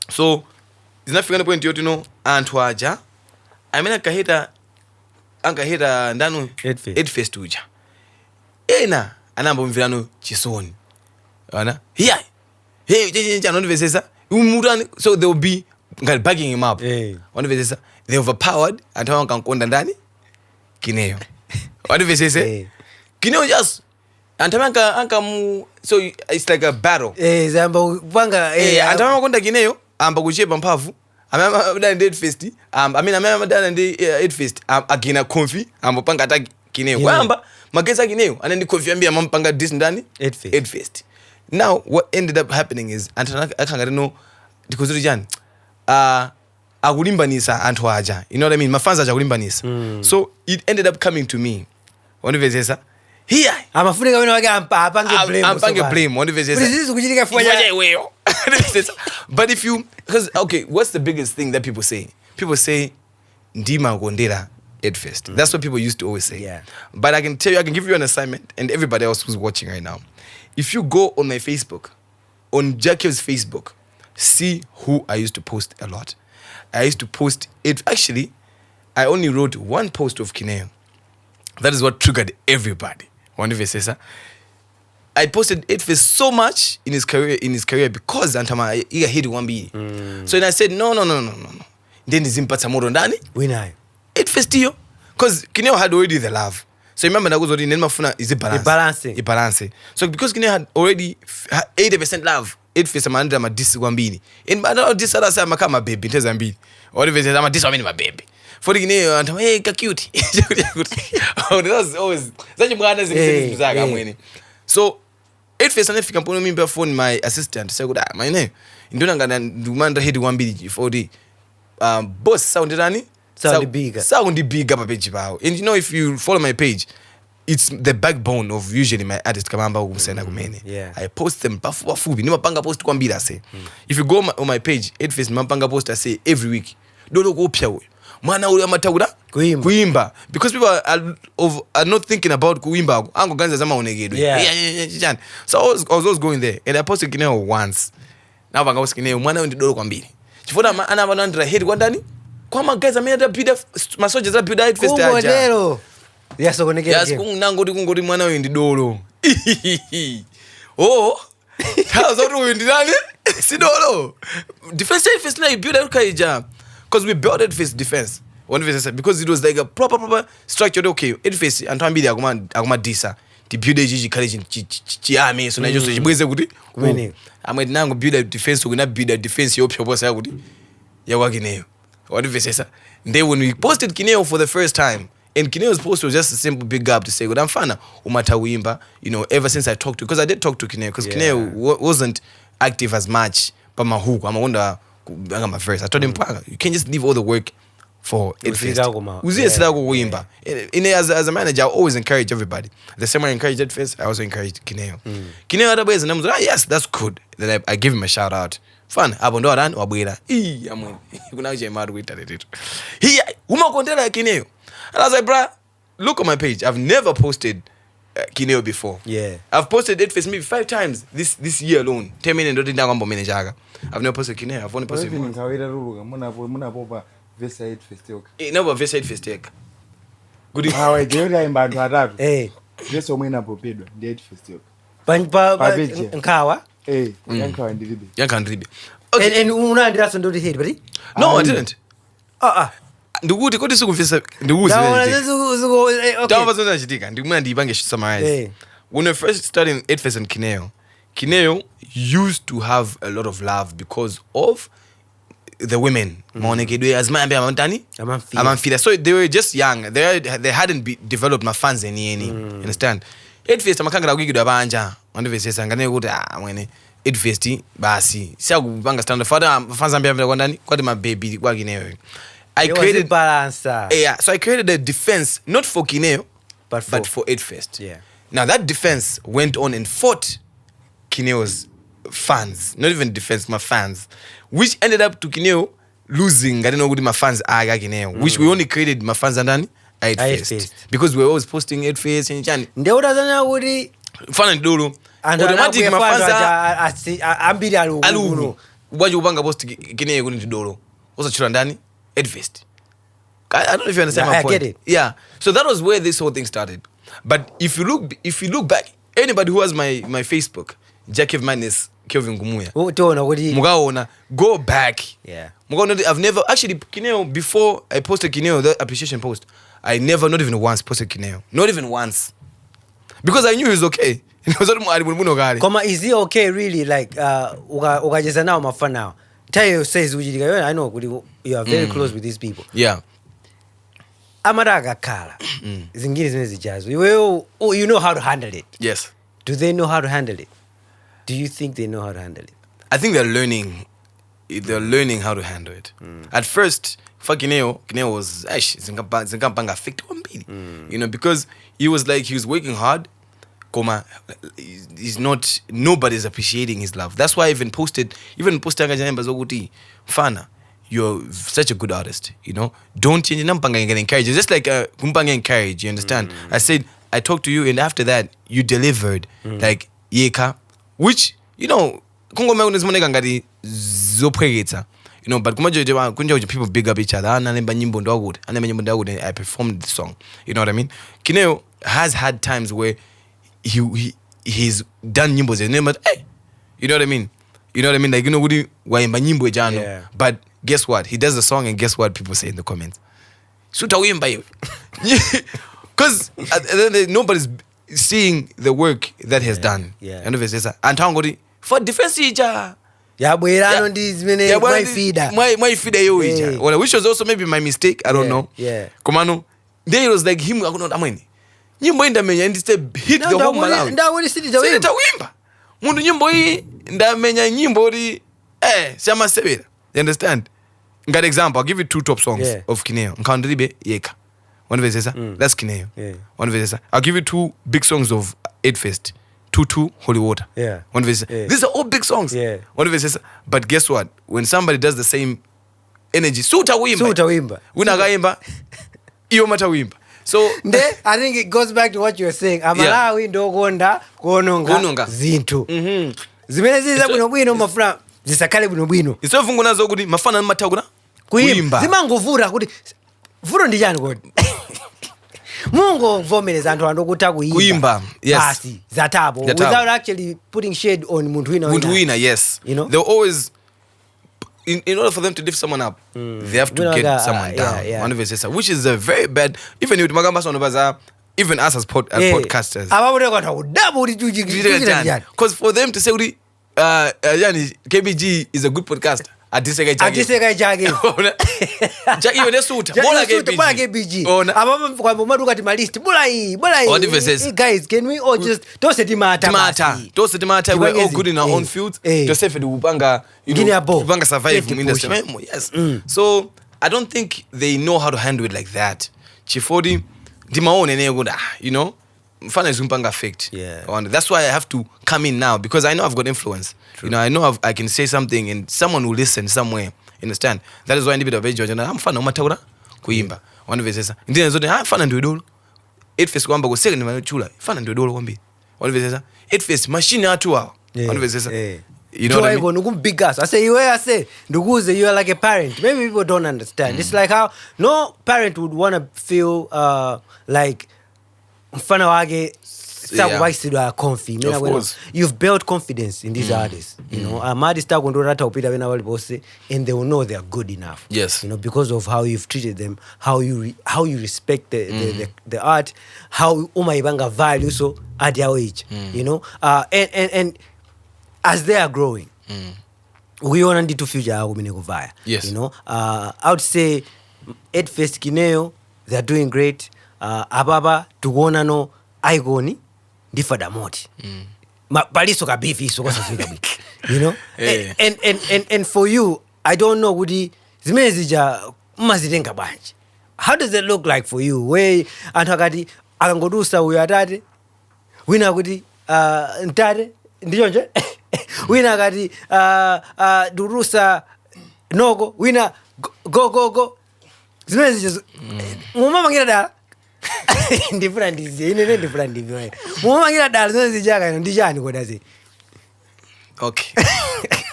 So it's not going to point you know Antwaja. I mean Ankahita Ndanu Aidfest uja. Ena anambo mvilano chisoni. Ana? Here. Hey, so they'll be bagging him up. They overpowered and how can konda ndani Kineo. What do they say? Kineo just and anka so it's like a battle. Zambo banga and how konda Kineo amba kuchepa mpavu. Amema done Aidfest. Amema done Aidfest. Agina comfy ambopanga ata Kineo. Kwamba mageza Kineo and then the comfy ambia mampanga this ndani Aidfest. Now, what ended up happening is, I don't know, because agulimbanisa antwaja. You know what I mean? My fans are agulimbanisa. So it ended up coming to me. One of the says, here. I'm a funny blame. I'm blame. One of the says, but if you, because, okay, what's the biggest thing that people say? People say, Ndima Gondera Aidfest. That's what people used to always say. Yeah. But I can tell you, I can give you an assignment, and everybody else who's watching right now. If you go on my Facebook, on Jaa Kev's Facebook, see who I used to post a lot. I used to post it. Actually, I only wrote one post of Kineo. That is what triggered everybody. One of says, I posted Aidfest so much in his career because Antama he hit one B. So then I said, no. Then he's in Patsamorondani. Winai. Aidfest yo. Because Kineo had already the love. So remember that was already Nenmafuna is a balance. So because Kineo had already 80% love, Aidfest amanda ma this wambini. In this other side makama baby tezambi. Or if I'm this one my baby. For the Kineo and hey cute. Oh, that was always such a brother in So Aidfest and if you can put me phone my assistant say good my name. In Dunanga Dumanda hit 1 BG for the boss sounded any Sound big up page. And you know, if you follow my page, it's the backbone of usually my artists Kamamba Usena Gumene. Yeah. I post them Fubi. Nima Panga post Kwambira say. If you go on my page, Aidfest Mampanga post I say every week. Don't go pia. Mana uri amatawuda kuimba. Because people are not thinking about kuimba. Ango ganza zama onegedu. Yeah. So I was always going there. And I posted Kineo once. Now Panga was Kineo. Mana undi dolo kwambiri. Chifoda ana wanandra hate kwandani. Kwama guys amenda build masoja za build Aidfest aja. Modelo. Yes, so gonna get. Yes, kungori mwana wendi dolo. Oh. How's all wendi nani? Si dolo. Defense Aidfest na build Aidfest because we built Aidfest defense. One defense because it was like a proper structured okay. Aidfest and tambili aguma disa. The build Gigi college chiame so na just chibweze kuti. Winning. Amwe nango build a defense so gonna build a defense yo pyo boss ya kuti. Ya wagineyo. What if say then when we posted Kineo for the first time, and Kineo's post was just a simple big up to say, good, I'm fine. Umata Wimba, you know, ever since I talked to, because I did talk to Kineo, because Kineo wasn't active as much, but my hook, I'm wonder, my first. I told him, you can't just leave all the work for Aidfest. As a manager, I always encourage everybody. The same way I encouraged Aidfest, I also encouraged Kineo. Kineo other ways, and I was like, yes, that's good. Then I give him a shout out. Fun. Abondo aran wabwira. Amwe. Kuna je mad with it. He uma kontela Kineo. And I was like, bruh, look on my page. I've never posted Kineo before. Yeah. I've posted Aidfest maybe 5 times this year alone. 10 minutes don't think I'm manager. I've never posted Kineo. I've only posted once. Munapopa vesa Aidfest yoka. Never vesa Aidfest yeka. Good. Hawa ndio imbantu atatu. Vesa omwena popedwa ndi Aidfest yoka. Pa nkawa? Yankawa ndiribe. Okay. And unaandira so ndoti hate, buddy? No, I didn't. Ndikuti kodi sikuvisa ndikuzi. Tava zona chitika. Ndimuna ndibange summarize. When I first started Aidfest and Kineo used to have a lot of love because of the women. So they were just young. They hadn't developed my fans any. Understand? Aidfest amakangala kugidwa banja. Wandivesesa ngane kuti mwene Aidfest basi. Siakubanga stand Fada fans ambia kwa ndani kwa my baby kwa Kineo. I created balance. Yeah, so I created a defense not for Kineo but for Aidfest. Yeah. Now that defense went on and fought Kineo's fans, not even defense, my fans, which ended up to Kineo losing. I don't know what my fans are Kineo, which we only created my fans and then Aidfest because we were always posting Aidfest and Chan. Ndio utazana uri fan ndulu. Automatic my fans ambiri alu. Waje ubanga post Kineo kuni ndolo. Osa chura ndani Aidfest. I don't know if you understand my point. I get it. Yeah. So that was where this whole thing started. But if you look back, anybody who has my Facebook, Jaa Kev minus Kelvin Ngumuya. Mugaona, go back. Yeah. Mugaona, I've never actually Kineo before I posted Kineo the appreciation post. I never, not even once, posted Kineo. Not even once, because I knew he was okay. Koma, is he okay really? Like ukajeza nao mafana nao. Tayo says I know you are very close with these people. Yeah. Amaraga kala. Zingine zimezi jazz. You know how to handle it. Yes. Do they know how to handle it? Do you think they know how to handle it? I think they're learning. They're learning how to handle it. At first, for Kineo was zingampanga affect wambili. You know, because he was working hard. Nobody's appreciating his love. That's why I even posted Fana, you're such a good artist, you know. Don't change nampanga and get encouraged. Just like kumpanga encourage, you understand? I said I talked to you and after that you delivered like yeka, which, you know, Kongo meunizmoneka ngati zopwegeta. You know, but kunja people big up each other. Nyimbo and I performed the song. You know what I mean? Kineo has had times where he's done nyimbo but hey, you know what I mean? Like, you know, waimba nyimbo jano. But guess what? He does the song and guess what people say in the comments? Suta wimba yo. Because nobody's seeing the work that he has done. Yeah. And ngoti for defense ija. My feeder yo ija. Well, which was also maybe my mistake. I don't know. Yeah. Komano, then it was like him amweni. Nyimbo ndamenya and hit the whole Malawi. Ndawuli sita wimba. Mundu nyimbo hii ndamenya nyimbo ri siama sebera. You understand? Got example, I'll give you 2 top songs of Kineo. Nkandribe yeka. One verse that's Kineo. Yeah. One verse. I'll give you 2 big songs of Aidfest. 2 Holy Water. Yeah. One verse. Yeah. These are all big songs. Yeah. One verse. But guess what? When somebody does the same energy, suta wimba. Unagaimba. Iyo mata wimba. So I think it goes back to what you were saying. Amalawi ndogonda kuononga zintu. Zimene ziza bwino mafuna zisakale bwino. Iso fungu nazo kuti mafana mataguna kuimba. Zimangovura kuti vuro ndi chani kodi. Mungu vomereza anthu andokuta kuimba. Yes. Basi zatabo without actually putting shade on muntu wina. Yes. You know? They'll always in order for them to lift someone up, they have to get someone down. Yeah. Which is a very bad. Even with Magamba even us as podcasters. Because for them to say, KBG is a good podcaster. Atiseka Jaa Kev. Jackie wenesuta. Bola KBG. Ababa kwamba madukati malist. Bola hii. Hey guys, can we all just tose timata. We're all good in our own fields. Joseph Upanga, Upanga survive in industry. Yes. So I don't think they know how to handle it like that. Chifodi dimaone you know. Fana is Upanga effect. Yeah. And that's why I have to come in now because I know I've got influence. True. You know, I know I can say something and someone will listen somewhere. Understand? That is why I need a bit of age. I'm fana umataura kuimba. One of sasa. Ndine zote fana ndio idolo. Aidfest kwamba ku second machula fana ndio dolo kwambiri wanivezesa Aidfest machine atu wao wanivezesa you know what I mean? Big ass. I say, Nduguze, you are like a parent. Maybe people don't understand. It's like how no parent would want to feel like mfana wage comfy. You've built confidence in these artists. You know, artists and they will know they are good enough. Yes. You know, because of how you've treated them, how you respect the art, how umaibanga value so at your age. You know, and as they are growing, we want to future via. Yes. You know, I would say Aidfest Kineo, they are doing great. Ababa tuona no iKon di Fada Moti. Baliso ka beef so you know? And for you, I don't know Woody zimezija mazitenga banje. How does it look like for you? Where antakati akangodusa uyo Atate wina kuti ntare ndiyo nje wina kati durusa nogo wina go zimezija mumama ngira dala different mumama ngira dala zimezija kana ndijani kodazi okay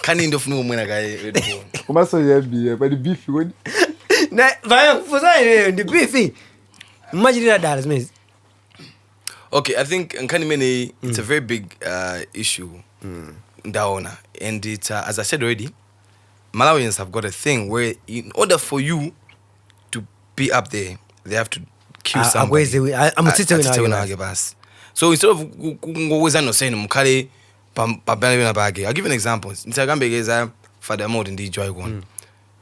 kani ndo funu mwena kae kumaso yabi but beef wodi na vaya kufuza ndi beef imagine dala zimezi. Okay, I think Nkanimene, it's a very big issue ndaona, and it's as I said already, Malawians have got a thing where in order for you to be up there, they have to kill somebody. So instead of mukale I'll give an example. Fada Moti and Jaa Kev.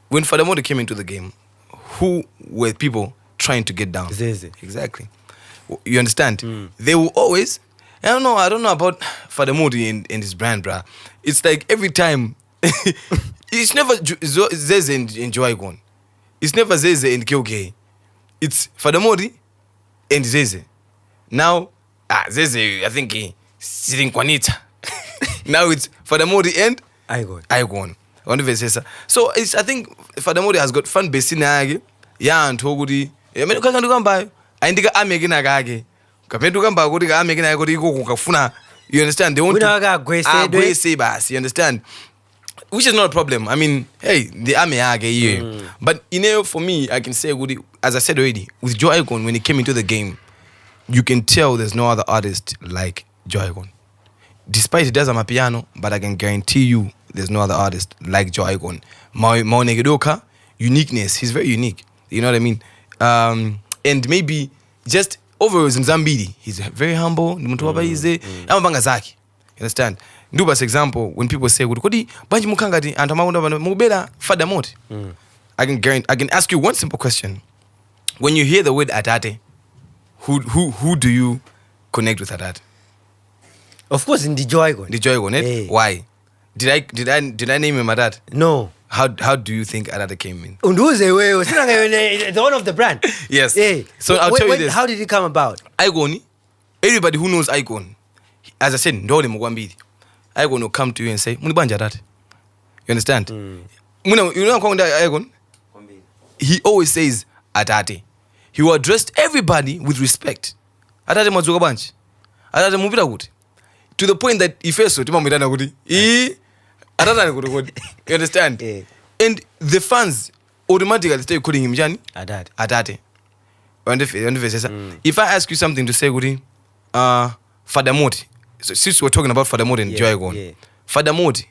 When Fada Moti came into the game, who were people trying to get down? Exactly. You understand? They will always. I don't know about Fada Moti and his brand, bruh. It's like every time, it's never Zeze and Jaa Kev. It's never Zeze and KOK. It's Fada Moti and Zeze. Now, Zeze, I think sitting Kwanita. Now it's Fada Moti and iKon. So it's, I think Fada Moti has got fan base in Age. Yeah, and Togudi. Aindika amegina kage kapendu kamba kuti ka amegina kuti iko kukafuna, you understand, they want to say bas, you understand, which is not a problem. I mean, hey, the ame here. But for me, I can say as I said already, with Jaa Kev, when he came into the game, you can tell there's no other artist like Jaa Kev. Despite he does a piano, but I can guarantee you there's no other artist like Jaa Kev. Maonegedoka, uniqueness, he's very unique, you know what I mean? And maybe just over in Zambidi, he's very humble. You understand? Nduba's example, when people say Kodi banji mukangati antamawunda mubela Fada Moti. I can ask you one simple question. When you hear the word Atate, who do you connect with Atate? Of course in the Jaa Kev. Hey. Why? Did I name him Atate? No. How do you think Atate came in? The one of the brand. Yes. Hey. So I'll tell you this. How did it come about? iKon, everybody who knows iKon, as I said, ndole mugwambiri. iKon will come to you and say, "Munibanja Atate." You understand? You know iKon? He always says Atate. He will address everybody with respect. Atate mazuka banchi. Atate mubira kuti. To the point that if so timamwitana kuti you understand? Yeah. And the fans automatically start calling him Jani Atate. If I ask you something to say, Fada Moti, so since we're talking about Fada Moti and Jaa Kev, Fada Moti,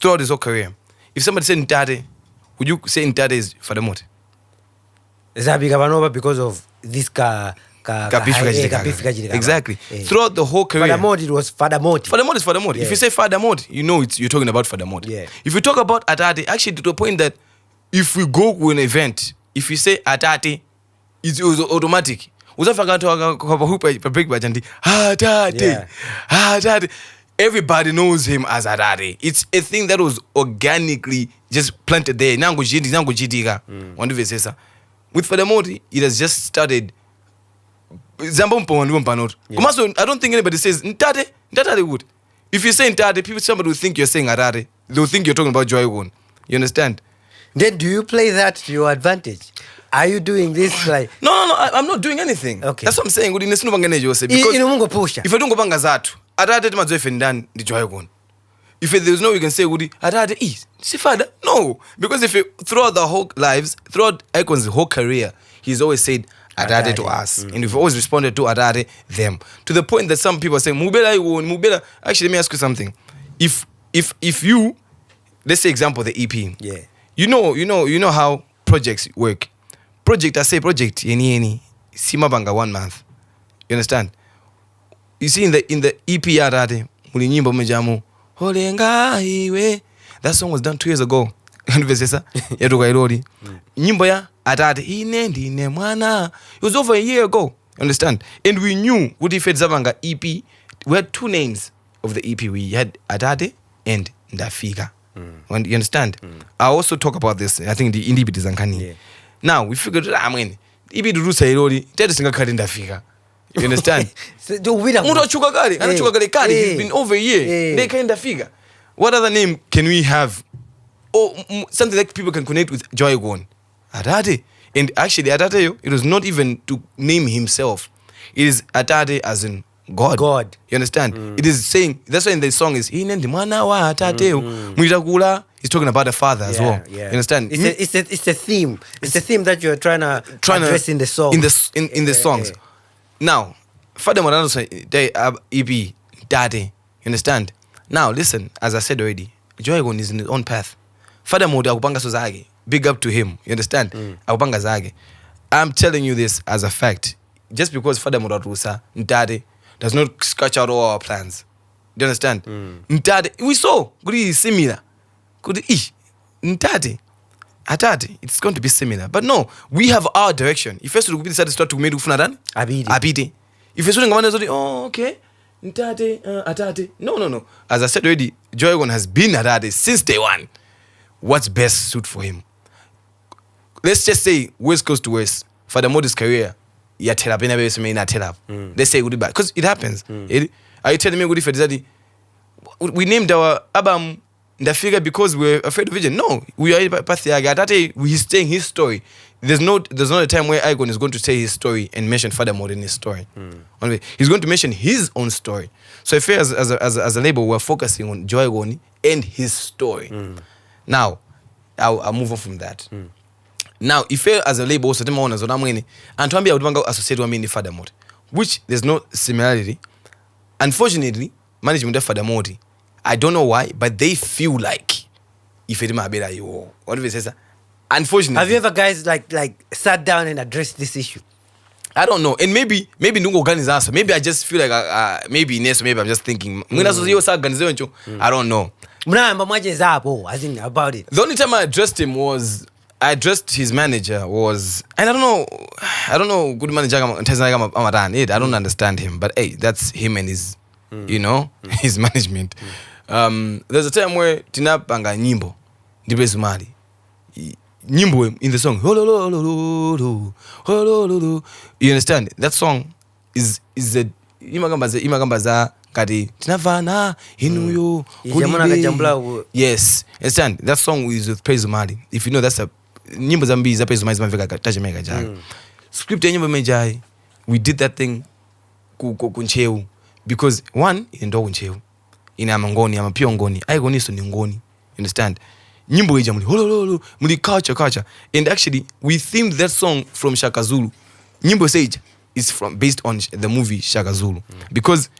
throughout his whole career, if somebody said Ntate, would you say Ntate is Fada Moti? Because of this exactly. Throughout the whole career, Fada Moti was Fada Moti. Fada Moti is Fada Moti. Yeah. If you say Fada Moti, you know you're talking about Fada Moti. Yeah. If you talk about Atate, actually to the point that if we go to an event, if you say Atate, it's automatic. Atate. Everybody knows him as Atate. It's a thing that was organically just planted there. With Fada Moti, it has just started. I don't think anybody says Ntate would. If you say Ntate, somebody will think you're saying Atate. They'll think you're talking about Jaa Kev. You understand? Then do you play that to your advantage? Are you doing this like? No, I'm not doing anything. Okay. That's what I'm saying. Because Mungo pusha. if I don't go banga zatu, Atate mazoefe ndani ndi Jaa Kev. If there's no, we can say Atate si Fada. No, because if throughout the whole lives, throughout iKon's whole career, he's always said Atate to us, and we've always responded to Atate them. To the point that some people are saying Mubela. Actually, let me ask you something. If you, let's say example the EP. Yeah. You know how projects work. Project yeni simabanga 1 month. You understand? You see in the EP Atate muli nyimbo mejamu Holenga iwe. That song was done 2 years ago. Yatuka irodi. Nyimbo ya Atate inendine mwana. It was over a year ago. You understand? And we knew Kuti Fedzabanga EP. We had 2 names of the EP. We had Atate and Ndafika. When you understand? I also talk about this. I think the indie bit is uncanny. Yeah. Now we figured the EP durusa irodi. Tete singa kadi Ndafika. You understand? He's been over a year. They kind of figure. What other name can we have? Or something that people can connect with Jaa Kev. Atate. And actually, Atate, it was not even to name himself. It is Atate as in God. God. You understand? It is saying, that's why in the song is, he's talking about the father as well. Yeah. You understand? It's a theme. It's a theme that you're trying to address in the song. In the songs. Now, Fada Morano say EP Daddy. You understand? Now listen, as I said already, Jaa Kev is in his own path. Fada Moti akupanga sozage. Big up to him. You understand? Akupanga zage. I'm telling you this as a fact. Just because Fada Moti rusa Daddy does not scratch out all our plans. Do you understand? Daddy, we saw good is similar. Good Daddy. Atate, it's going to be similar. But no, we have our direction. If you decide to start to make Ufunadan, Abidi. If you're shooting okay, Atate. No. As I said already, Jaa Kev has been Atate since day one. What's best suit for him? Let's just say West Coast to West. For the Moti's career, you tell up in a way, tell up. Let's say goodbye. Because it happens. Are you telling me good for we named our album Ndafika because we're afraid of vision? No, we are Atate. He's saying his story. There's not a time where iKon is going to say his story and mention Fada Moti in his story. He's going to mention his own story. So if as a label, we're focusing on Jaa Kev and his story. Now, I'll move on from that. Now, if as a label, also and Tuambia would associate with Fada Moti, which there's no similarity. Unfortunately, management of Fada Moti, I don't know why, but they feel like if it might be like you, what do we say? Unfortunately, have you ever guys like sat down and addressed this issue? I don't know, and maybe Nungo Gun is answer. Maybe I just feel like maybe I'm just thinking. I don't know. About it. The only time I addressed him was I addressed his manager was, and I don't know. Good manager, I don't understand him, but hey, that's him and his, his management. There's a time where tinapanga nyimbo ndipeza mali nyimbo in the song you understand that song is a imagamba za kati tinavana inuyo yes understand that song is with praise mali if you know that's a nyimbo za mbi za praise mali zimafika taje mega jaga script ya nyimbo mejai we did that thing kuncheu because one ndo kuncheu ina mangoni ama pia ngoni aigoniso ni ngoni you understand nyimbo ija muli culture and actually we themed that song from Shaka Zulu. Nyimbo Sage is based on the movie Shaka Zulu because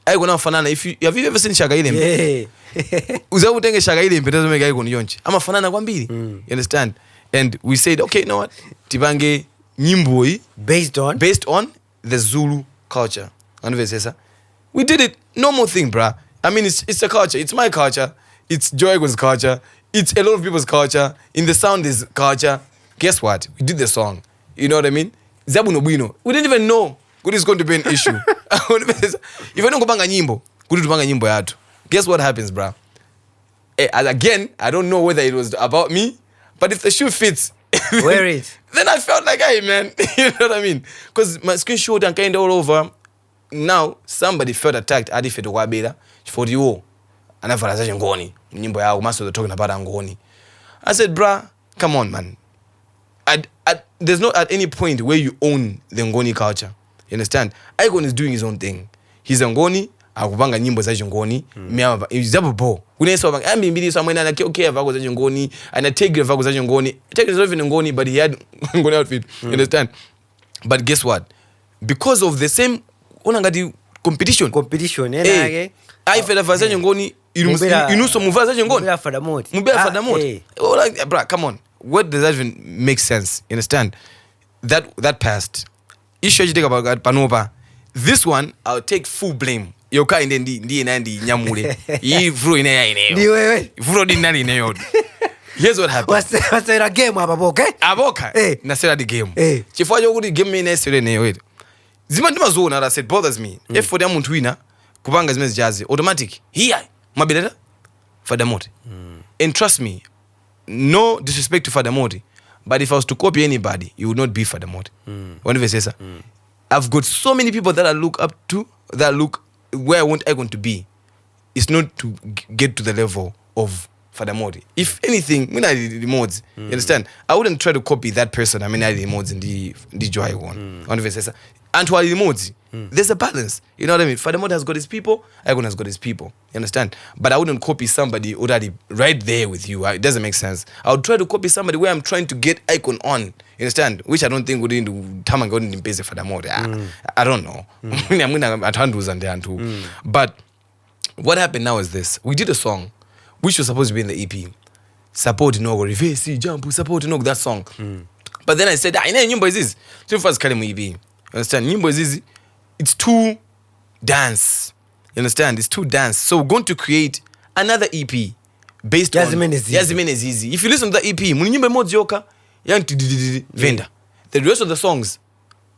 aigona fanana have you ever seen Shaka Ilembe? Uzabutenge Shaka Ilembe ndio mega aigoni yonche ama fanana kwa mbili you understand and we said okay you know what tibange nyimbo based on the Zulu culture we did it normal thing bruh. I mean, it's a culture. It's my culture. It's Jaa Kev's culture. It's a lot of people's culture. In the sound is culture. Guess what? We did the song. You know what I mean? Zabu Nobuino. We didn't even know good is going to be an issue. If I don't go banga nyimbo, good to banga nyimbo yatu. Guess what happens, bruh? Again, I don't know whether it was about me, but if the shoe fits, wear it. Then I felt like, hey, man, you know what I mean? Because my screen showed and kind of all over. Now somebody felt attacked. Adi fetu wabela for you. And I felt like ngoni. Nyimbo ya master talking about ngoni. I said, bruh, come on, man. there's not at any point where you own the Ngoni culture. You understand? iKon is doing his own thing. He's a Ngoni, akupanga nyimbo za Ngoni, miyama izabo. Kunesa wabanga ambimbili samwena na okay vako za Ngoni, and Tegre vako za Ngoni. Tegre is not even Ngoni, but he had Ngoni outfit. You understand? But guess what? Because of the same unangati competition, yeah. I feel like Fada Ngoni, you so move as Ngoni. Fada Moti. Oh, like, bruh, come on. What does that even make sense? You understand? That passed. Issue take about Panopa. This one, I'll take full blame. Yoka in the Nandi Nyamure. He flew in a flew in a Here's what happened. What's the game, Aboka? Aboka. Nasera the game. Chifa Yogudi give me necessary. Wait. Zimandima zone, I said, bothers me. If for them Muntwina, Kubanga's Miss Jazzy, automatic. Here, Mabeleta, Fada Moti. And trust me, no disrespect to Fada Moti, but if I was to copy anybody, you would not be Fada Moti. One of the says, I've got so many people that I look up to, that look where I want iKon to be. It's not to get to the level of Fada Moti. If anything, when I did the mods, you understand? I wouldn't try to copy that person. I mean, I did the mods in the Joy one. One of the says, and to the mods, there's a balance. You know what I mean? Fada Moti has got his people, iKon has got his people. You understand? But I wouldn't copy somebody already right there with you. It doesn't make sense. I would try to copy somebody where I'm trying to get iKon on. You understand? Which I don't think would into Taman going in base Fada Moti. I don't know. I'm gonna handles and there too. But what happened now is this. We did a song which was supposed to be in the EP. Support no reverse jump, support no that song. But then I said, I know Nyimbo is this. So first call EP. You understand? Nyimbo is easy. It's too dance. You understand? It's too dance. So we're going to create another EP based on Yazimene is easy. If you listen to the EP, Nyimbo Mojoka, Venda. The rest of the songs,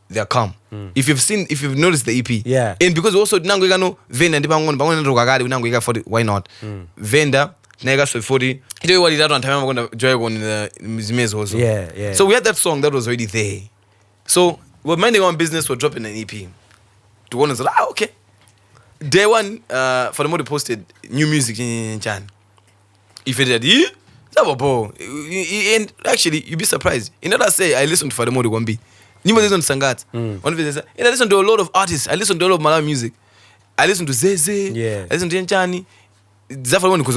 they are calm. If you've noticed the EP, and because also Nangano Venda Dibangon 40, why not? Venda, Nega so 40. You know what that one time I'm gonna joy one in the Mizimez also. Yeah. So we had that song that was already there. So we're minding our own business, we're dropping an EP. To one is like, okay. Day one, Fada Moti posted new music in Chan. If it did, and actually, you'd be surprised. You know that I say I listen to Fada Moti 1B. Nyimbo listen to Sangat. And I listen to a lot of artists. I listen to a lot of Malawi music. I listen to Zeze. I listen to Nchani. Zafar one because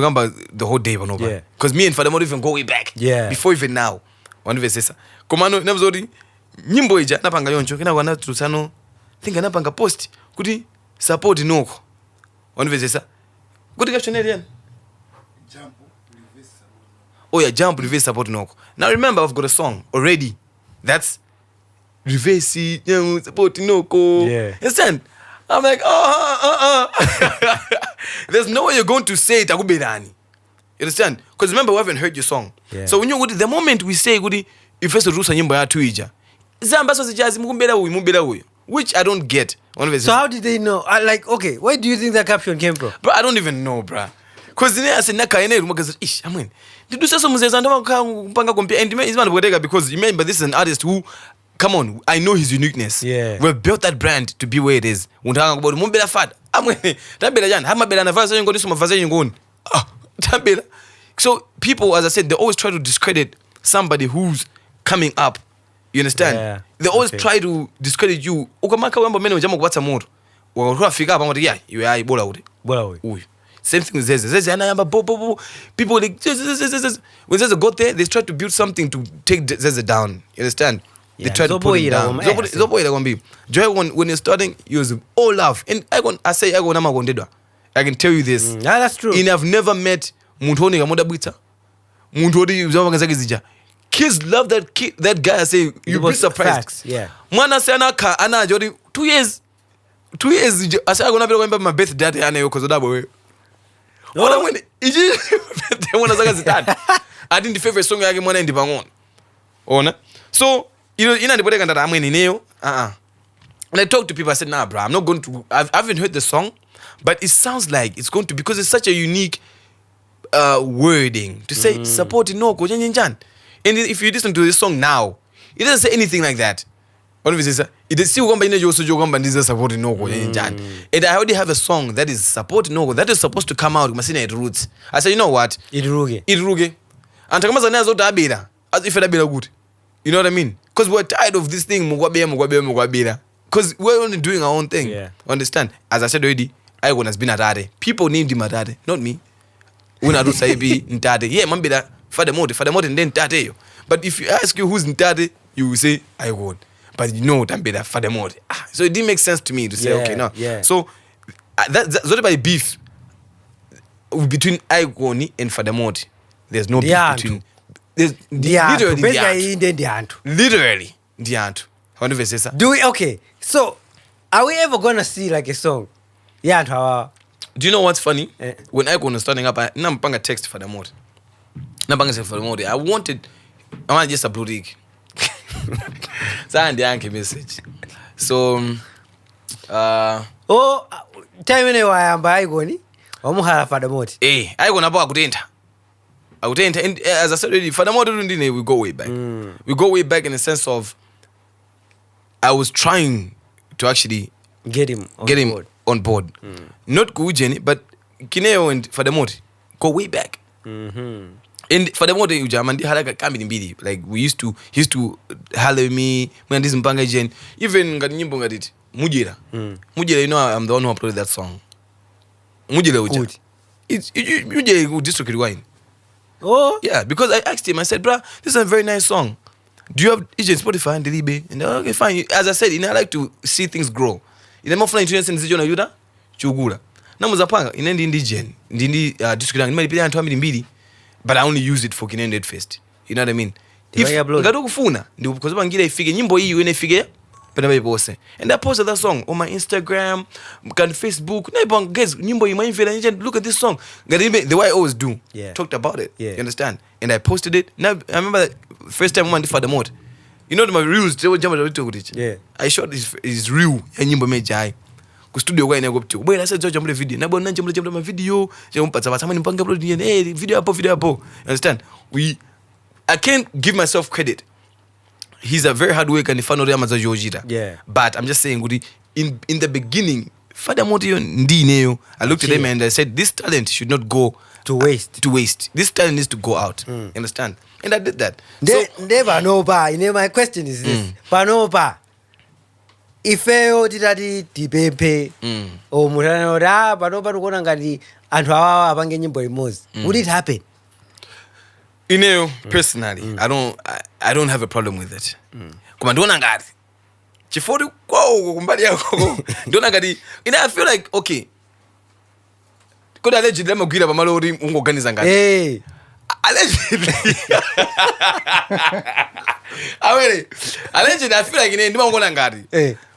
the whole day, because me and Fada Moti even go way back. Before even now. One of the says, Komano Namzodi, Nyimbo ija napanga yoncho kina wana tusano. Think napanga post. Kuti support noko. One of the says, kuti caption again. Jump, reverse, support noko. Now remember, I've got a song already. That's reverse, support noko. Understand? I'm like, There's no way you're going to say it. You understand? Because remember, we haven't heard your song. So when you the moment we say, if it's a rusa nyimbo ya tuija, which I don't get. So how did they know? Okay, where do you think that caption came from? Bro, I don't even know, bro. Because I said, because remember, this is an artist who, come on, I know his uniqueness. We've built that brand to be where it is. So people, as I said, they always try to discredit somebody who's coming up. You understand? They always try to discredit you. Same thing with Zeze. People like when Zeze got there, they tried to build something to take Zeze down. You understand? They tried to put him down. Joy when you're starting, he was all love. And I can tell you this. That's true. And I've never met Muntoni Gamoda Bita. Kids love that guy. I say you'll be surprised. Mwana say ana jodi 2 years. 2 years. I say I'm gonna remember my birthday ana yoko zodabo. What when I think the favorite song yake mwana ndi bangon. Ona. So ina ndipode kanda amweni neyo. And I talk to people, I said, nah, bro, I'm not going to. I haven't heard the song, but it sounds like it's going to, because it's such a unique wording to say support no ko jan. And if you listen to this song now, it doesn't say anything like that. What if it says it is still gonna be support no ko jan. And I already have a song that is support no that is supposed to come out masina at roots. I said, you know what? Iruge. And takamaza nazo tabira. As if it good. You know what I mean? Because we're tired of this thing. Because we're only doing our own thing. Yeah. Understand? As I said already, iKon has been Atate. People named him Atate, not me. Una do saibi Ntate. Yeah, man be that Fada Moti and then Tate yo. But if you ask you who's Ntate, you will say iKon. But you know that be that Fada Moti. So it didn't make sense to me to say okay now. Yeah. So that's what about beef between iKon and Fada Moti. There's no beef between. There's literally the antu. Do we okay? So are we ever gonna see like a song? Yeah, do you know what's funny? When iKon was starting up, I nampanga text for the mode. Nampanga say for the mode. I want just upload it. Send the message. So time when I am by iKon, omuhala for the mode. iKon abo akutenta. And as I said already, for the mode we go way back. We go way back in the sense of I was trying to actually get him on board. Not Kujeni, but Kineo and Fada go way back. And Fada Moti ujamandi halaka kambi mbili. Like he used to halle me when this mpanga jen. Even ngati nyimbo ngati Mujira. Mujira, you know I'm the one who uploaded that song. Mujira uja. It's Mujira district wine. Oh yeah, because I asked him, I said, bruh, this is a very nice song. Do you have Spotify and Delibe? And okay, fine. As I said, I like to see things grow. In the mafuna internet nzijona yuda chugula. Namuzapanga inendi indigen, ndindi district yangu nimalipilia antu mbili, but I only use it for Kineo Aidfest. You know what I mean? If ngado kufuna ndio because bangira ifike nyimbo hii yene ifike pena bose. And I posted that song on my Instagram, on Facebook. Na guys nyimbo hii mwaimfela look at this song. The way I always do. Yeah. Talked about it. Yeah. You understand? And I posted it. Now I remember the first time I went for the mode. You know my reels, they were jumping to it. Yeah. I shot his reel and nyimbo meja. Ku studio kwa ina go to. Boy, I said jump the video. Na bona jump my video. Jump patsa patsa mani mpanga upload hey video hapo. You understand? I can't give myself credit. He's a very hard worker and fan of Jojita. Yeah. But I'm just saying in the beginning, Fada Moti Ndineo, I looked at him and I said this talent should not go to waste. This talent needs to go out. Understand? And I did that. Never know ba. My question is this. Panoba. Ifeo titati tipepe. O mutano da panoba tukona ngati anthu awawa apange nyimbo imozi. Would it happen? Personally, I don't have a problem with it. Kuma ndona ngati. Chifori kwao kumbali yako. Ndona ngati. I feel like okay. Could allegedly let me gwira pamalori ungoganiza ngati. Hey. Allegedly. Allegedly, I feel like ndima ngona ngati.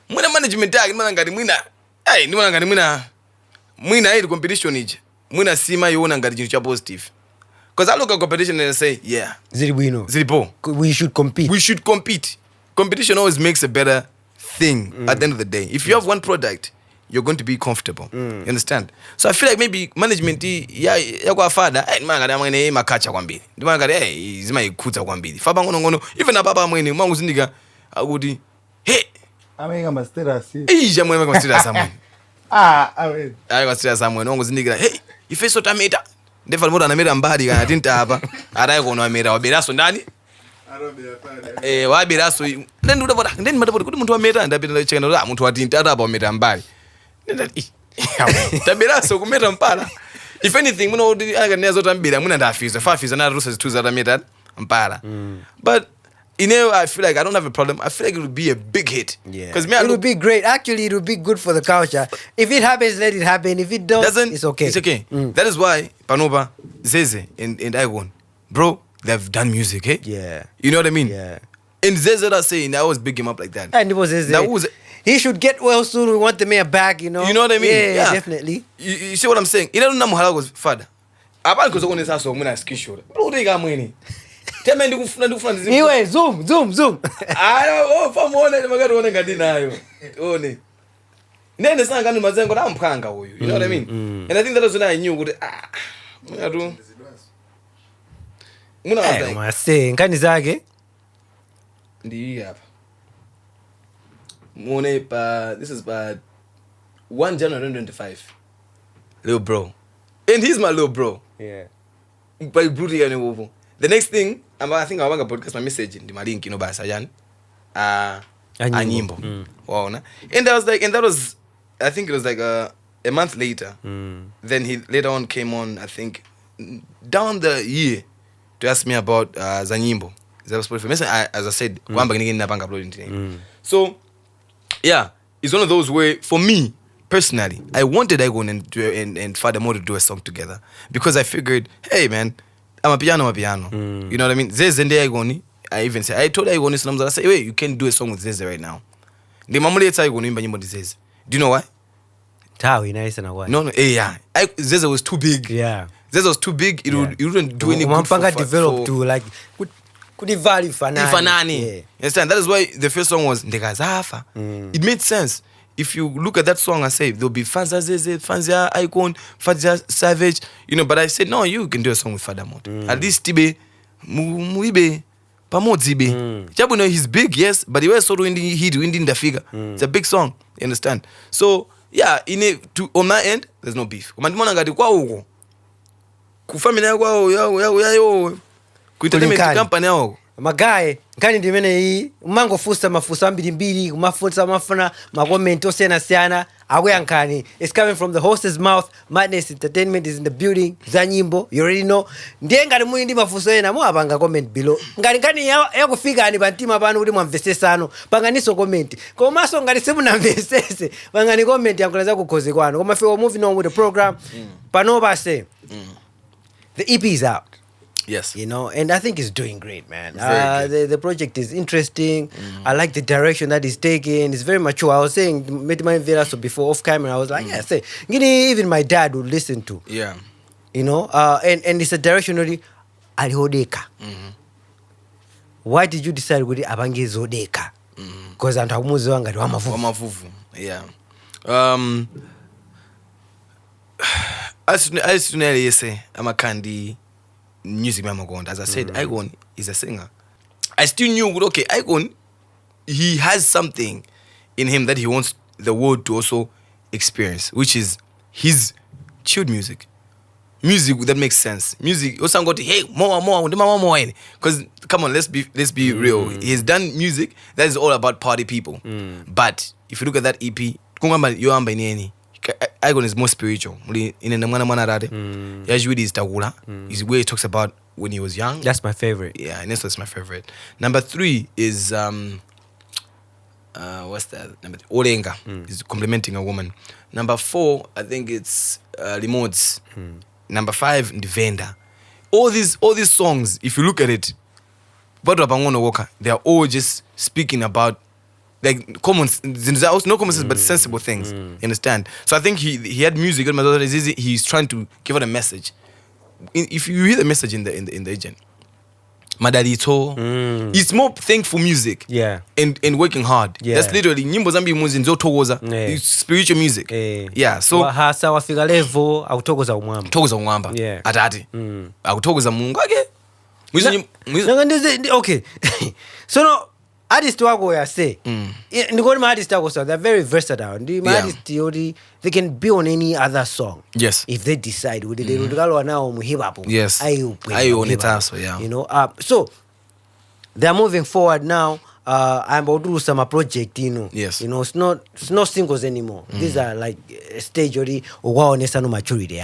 Mwina management yake ndima ngati mwina hii competition ije. Mwina sima yona ngati chintu cha positive. Because I look at competition and I say, yeah. Ziripo. We should compete. Competition always makes a better thing at the end of the day. If you have one product, you're going to be comfortable. You understand? So I feel like maybe management ya kwa Fada, manga mwene makacha kwambili. Manga zima ikuta kwambili. Faba ngono even na baba mwene mwangu zindika agudi. Hey. Amenga mastera si. Ija mwene mastera samwe. Awe. Ayo mastera samwe mwangu zindika. Hey, ifeso tameta. Ndefa moto anamera mbali kana tinta hapa. Araye kono amera wabiraso ndani? Wabiraso. Then udabona. Then madabona kuti muntu amera ndapita chekana la muntu watinta hapa amera mbali. Tabiraso kumera mpala. If anything, muno akanezo tambira muna ndafiza. Fafiza na rusa zituza tameta mpala. But I feel like I don't have a problem. I feel like it would be a big hit. Yeah. Because it would be great. Actually, it would be good for the culture. If it happens, let it happen. If it doesn't, it's okay. It's okay. That is why Panoba, Zeze, and iKon, bro, they've done music, eh? Yeah. You know what I mean? Yeah. And Zeze that's saying, I always big him up like that. And it was Zeze. He should get well soon. We want the mayor back, you know? You know what I mean? Yeah. Definitely. You see what I'm saying? You don't know how was Fada. About because on this house, I'm going to screenshot. Bro, they got money. Tell me, anyway, zoom. Famone magari one ngati nayo. One. Nene sanga ngani mazengo na mpanga huyu. You know what I mean? And I think that was when I knew kuti muna mase ngani zake ndi hapa. Mone pa this is by 1 January 2025. Little bro. And he's my little bro. Yeah. By Bruty and Wovo. The next thing, I think I podcast my message in the link, basa yani. Nyimbo. Wow, na. And that was I think it was like a month later. Then he later on came on, I think down the year to ask me about Nyimbo. As I said, so yeah, it's one of those where for me personally, I wanted iKon and Fada Moti to do a song together because I figured, hey man, I'm a piano. You know what I mean? Zeze and iKon. I even said, I told iKon, I said, wait, you can't do a song with Zeze right now. The mamuli iKon nyimbo Zeze. Do you know why? No, yeah. Zeze was too big. Yeah. Zeze was too big. It wouldn't do any good for develop to like could value Fanani. Yeah. Understand? That is why the first song was Ndega Zafa. It made sense. If you look at that song, I say there'll be fans Zeze, fans iKon, fans Savage, but I said no, you can do a song with Fada Moti. At least Tibe Muibe Pamodzibe. Jabu he's big, yes, but he was sort of in the figure. It's a big song, you understand? So yeah, on my end, there's no beef. Magaye nkani ndimene iyi mangofusa mafusa mbili kumafusa mafuna makomenti osiyana akuyankhani. It's coming from the host's mouth. Madness Entertainment is in the building. Nyimbo, you already know. Ndiye ngati muli ndi mafuso ena muapanga comment below. Ngati yakufika ani pantima pano kuti mwamvesesano panganiso comment. Komanso ngati simunamvesese pangani comment yankhulaza kukhozi kwanu. Koma fika moving on with the program. Panopa say the EP is out. Yes. And I think it's doing great, man. The project is interesting. I like the direction that it's taking. It's very mature. I was saying, so before off camera, I was like, even my dad would listen to. Yeah. And it's a direction really alihodeka. Why did you decide with abange zodeka? Because I'm talking about wamavuvu. Yeah. As soon as you say, I'm a candy music man. As I said, iKon is a singer. I still knew, okay, iKon, he has something in him that he wants the world to also experience, which is his chilled music that makes sense. Music also got hey more because come on, let's be real. He's done music that is all about party people. But if you look at that EP, iKon is more spiritual. Usually is Tagula. Is where he talks about when he was young. That's my favorite. Yeah, and that's my favorite. Number 3 is what's that? Olenga is complimenting a woman. Number 4, I think it's Limods. Number 5, Ndivenda. All these songs, if you look at it, they are all just speaking about like common, there's also no common sense, but sensible things. You understand? So I think he had music. He's trying to give out a message. If you hear the message in the agent, Madalito, it's more thankful music. Yeah. And working hard. Yeah. That's literally Nyimbo Zambi Muzinzo Togoza. It's spiritual music. Yeah. So hasa wafika level autogoza umwamba. Togoza umwamba. Yeah. Atate. Autogoza Mungu. Okay. So no. Artists wako ya say, artists wako so they're very versatile. Artists they can be on any other song. Yes. If they decide, they yes. So they're moving forward now. I'm about to do some project, Yes. It's not singles anymore. These are like stage or maturity.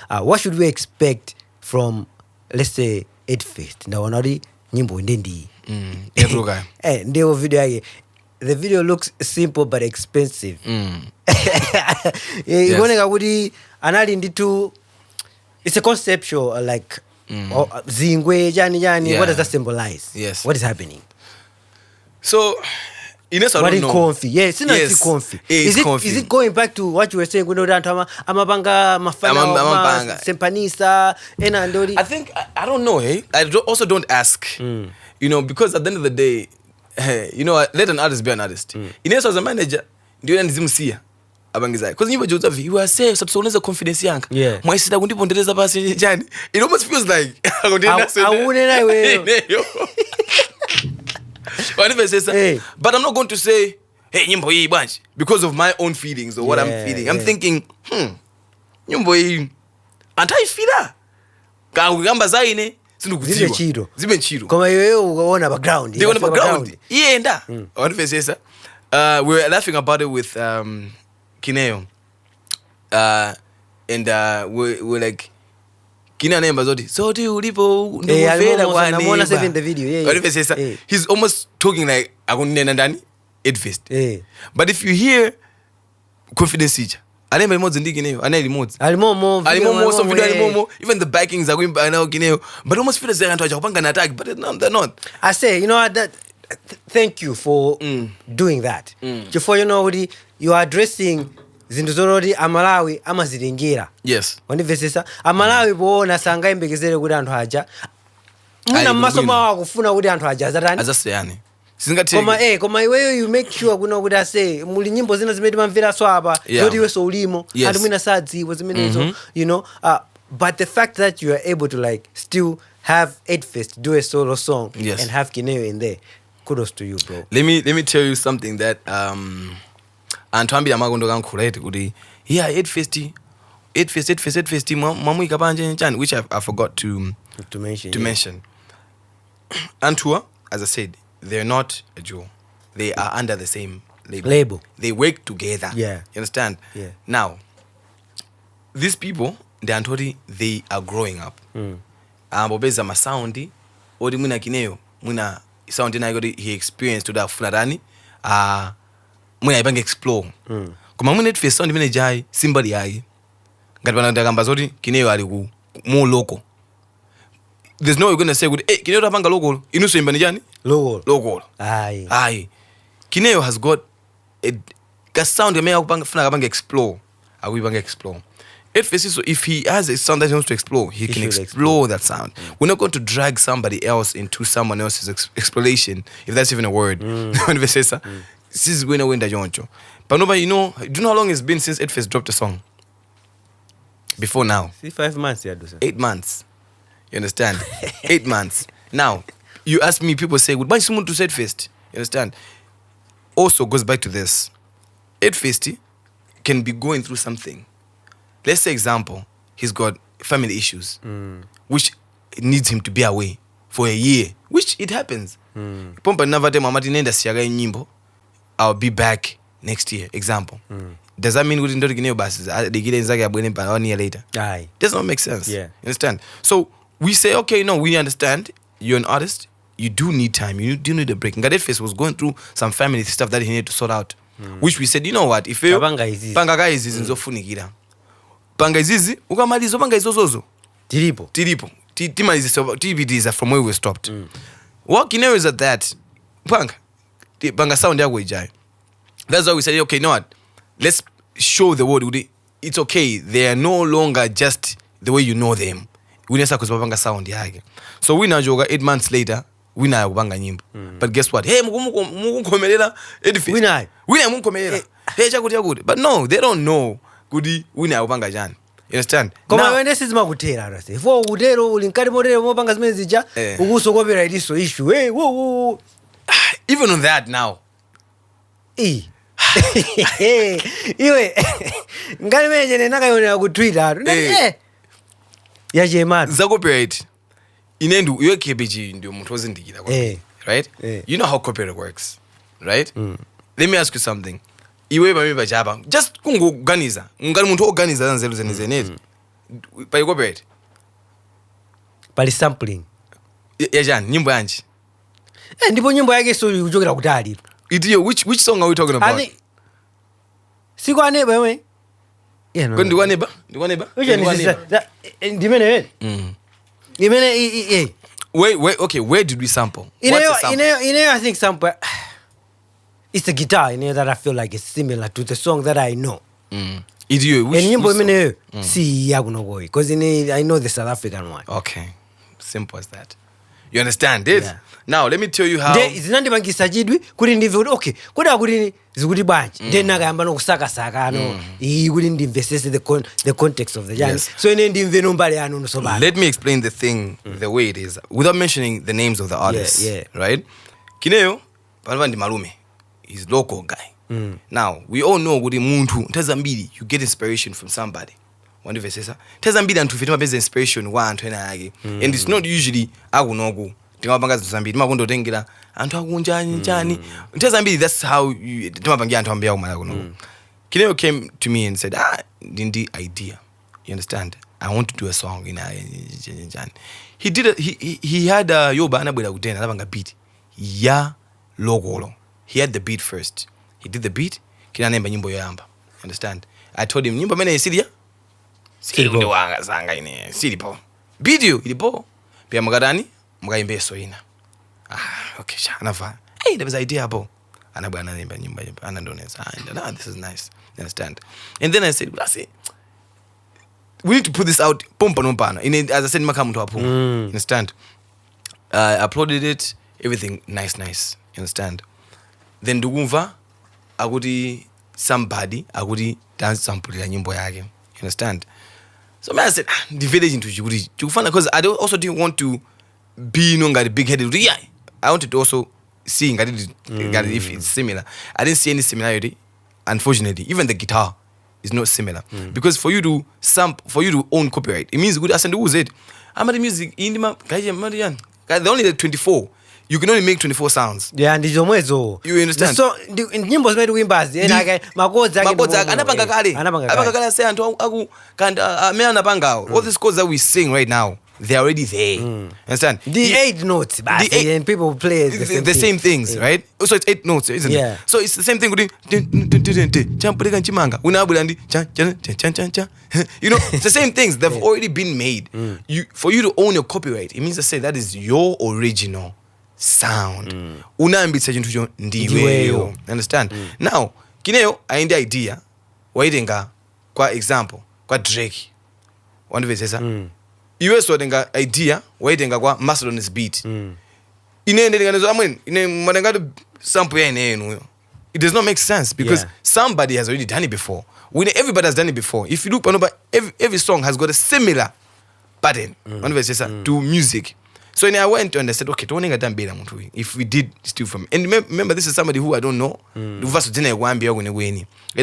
What should we expect from, let's say, Aidfest? Now, Nyimbo Ndendi. The video looks simple but expensive. It's a conceptual like zingwe jani. What does that symbolize? Yes. What is happening? So Ines, I don't know. Comfy. Yes, it's comfy. Is it going back to what you were saying? Amabanga mafana sempanisa enandori. I think I don't know. I also don't ask. Because at the end of the day, let an artist be an artist. Ines was a manager. Do you understand? Because you are safe, so confidence young. Yeah. My sister won't even tell us it almost feels like I wouldn't. But I'm not going to say, hey, Nyimbo hii bunch, because of my own feelings or what I'm feeling. I'm thinking, Nyimbo hii, antai fila. Kagamba zaine. sindikudziwa zibe ntchito koma iweyo ukaona background they on the background iyenda wanifesesa we were laughing about it with Kineo and we're like Kineo naimba zoti ulipo ndikuvela kwa namuona save in the video wanifesesa he's almost talking like akunena ndani Aidfest but if you hear confidence teacher alemba imodzi ndi Kineo anali imodzi alimomo so video alimomo even the backings are going by now Kineo but almost feel as anthu acha kupanga attack but they're not. I say you know what that thank you for doing that before you know you are addressing zinthu zonoti amalawi amazilingira yes wanivesesa amalawi poona sangayembekezere kuti anthu aja mwina mmaso mwawo akufuna kuti anthu aja azasiyani koma iweyo you make sure kuno kuti ase muli nyimbo zina zimene timamveranso apa zoti iwe so ulimo anthu mwina sadziwa zimenezo you know but the fact that you are able to like still have Aidfest do a solo song and have Kineo in there, kudos to you, bro. Let me tell you something that anthu ambiri amakondo kankhula kuti Aidfest mamuika panje chani which I forgot to mention. Antua, as I said, they're not a Jew. They are under the same label. They work together. Yeah. You understand? Yeah. Now, these people, they are growing up. Bobeza masaundi, odi mwina Kineo, mwina sound na he experienced to that funarani, mwina ibange explore. Kuma mwina Aidfest sound mwina jai, simbali yagi. Ngati banagamba zoti Kineo ali more local. There's no way you're going to say, hey, Kineo tapanga local, inuso imbani jani? Local. Aye. Kineo has got a sound yamea kupanga funa explore. Awi banga explore. Aidfest, so if he has a sound that he wants to explore, he can explore that sound. We're not going to drag somebody else into someone else's exploration, if that's even a word. This is going to win the joncho. But nobody, do you know how long it's been since Aidfest dropped a song? Before now. 5 months, 8 months. You understand? 8 months. Now, you ask me, people say, goodbye, someone to Aidfest. You understand? Also goes back to this. Aidfest can be going through something. Let's say, example, he's got family issues, which needs him to be away for a year, which it happens. I'll be back next year, example. Does that mean we didn't get buses? They get 1 year later. Aye. Does not make sense. Yeah. You understand? So we say, okay, no, we understand. You're an artist. You do need time. You do need a break. And Aidfest was going through some family stuff that he needed to sort out. Which we said, you know what? If you panga izizi nzofunikira. Panga izizi ukamalizo panga izozozo. Tiripo. Timalizi TBDs are from where we stopped. What Kineo is at that. Panga sound yako ijai. That's why we said, okay, you know what? Let's show the world it's okay. They are no longer just the way you know them. We nesa kuzipanga sound yake. So we now joga 8 months later. We na kubanga nyimbo. But guess what? Hey, mukukomelela Aidfest. We na mukukomelela. Hey, chakuti. But no, they don't know. Kudi we na kubanga jani. You understand? Koma wende sizima kutera rase. Fo utero ulinkali modelo mopanga zimene zija. Ukuso copyright iso issue. Hey, whoa. Even on that now. Iwe ngani meje nenaka yona ku Twitter. Yajema. Za copyright. Inendu iwe KBG ndio mtu ozindikira kwa. Right? You know how copyright works, right? Let me ask you something. Iwe bami bajaba. Just kungoganiza. Ngani muntu organiza zanzelu zenizene. Pali copyright. Pali sampling. Yajan, nyimbo yanji. Ndipo nyimbo yake so ujogera kutali. Idiyo, which song are we talking about? I think Sikwa neba we. Yeah, no. Ndikwa neba? Ndimene. Ndimene okay, where did we sample? What's the sample? I think sample it's the guitar that I feel like it's similar to the song that I know. Idiyo, which song? See yakuno because I know the South African one. Okay. Simple as that. You understand it? Yeah. Now let me tell you how. Zinandibangisa chidwi kuti ndimve okay. Kuda kuti zikuti banje. Then nakayamba nokusaka no. Kuti ndimvesese the context of the genre. So ine ndimve nombale yanu no sobala. Let me explain the thing the way it is without mentioning the names of the artists. Right? Kineo, panva ndi malume. He's local guy. Now, we all know kuti muntu ntazambiri you get inspiration from somebody. wandivesesa tezambiri anthu ife timapeza inspiration wa anthu ena ake and it's not usually akunoku tingapanga zinthu zambiri timakondotengera anthu akunjani njani tezambiri that's how timapangira anthu ambiri akumala kunoku Kineo came to me and said ndindi idea, you understand, I want to do a song in he had yoba anabwera kutena anapanga beat ya logolo. He had the beat first, he did the beat kina nemba nyimbo yoyamba, you understand. I told him nyimbo mene isidia sili wanga zanga ine silipo video ilipo pia magadani mgaimbe so ina okay sha anafa there was idea hapo anabwana nemba nyimbo anandoneza this is nice, you understand. And then I said we need to put this out in as I said makamuntu hapo, you understand. I uploaded it, everything nice, you understand. Then ndugumva akuti somebody akuti dance sample ya nyimbo yake, you understand. So I said the village into chikuti chikufana, because I also didn't want to be the big headed. Yeah, I wanted to also see if it's similar. I didn't see any similarity, unfortunately. Even the guitar is not similar, because for you to own copyright, it means good as and who's it. I'm at the music in the only 24. You can only make 24 sounds. Yeah, and mwezo. You understand? So nyimbo zimene wimbazi makoza anapanga kale say antu akukanda me anapanga all these chords that we sing right now, they're already there. Understand? The 8 notes, and people play the same things, right? So it's 8 notes, isn't it? So it's the same thing with you know, it's the same things. They've already been made. For you to own your copyright, it means to say that is your original sound. Unaambitsa chintu cho ndiweyo. Understand? Now, Kineo aindi idea waitenga kwa example kwa Drake. Wandivesesa. US waitenga idea waitenga kwa Macedon's beat. Inendelekanizo amweni matenga sample ya ineyo. It does not make sense because somebody has already done it before. Everybody has done it before. If you look every song has got a similar pattern to music. So I went and I said, okay, if we did steal from, and remember this is somebody who I don't know. And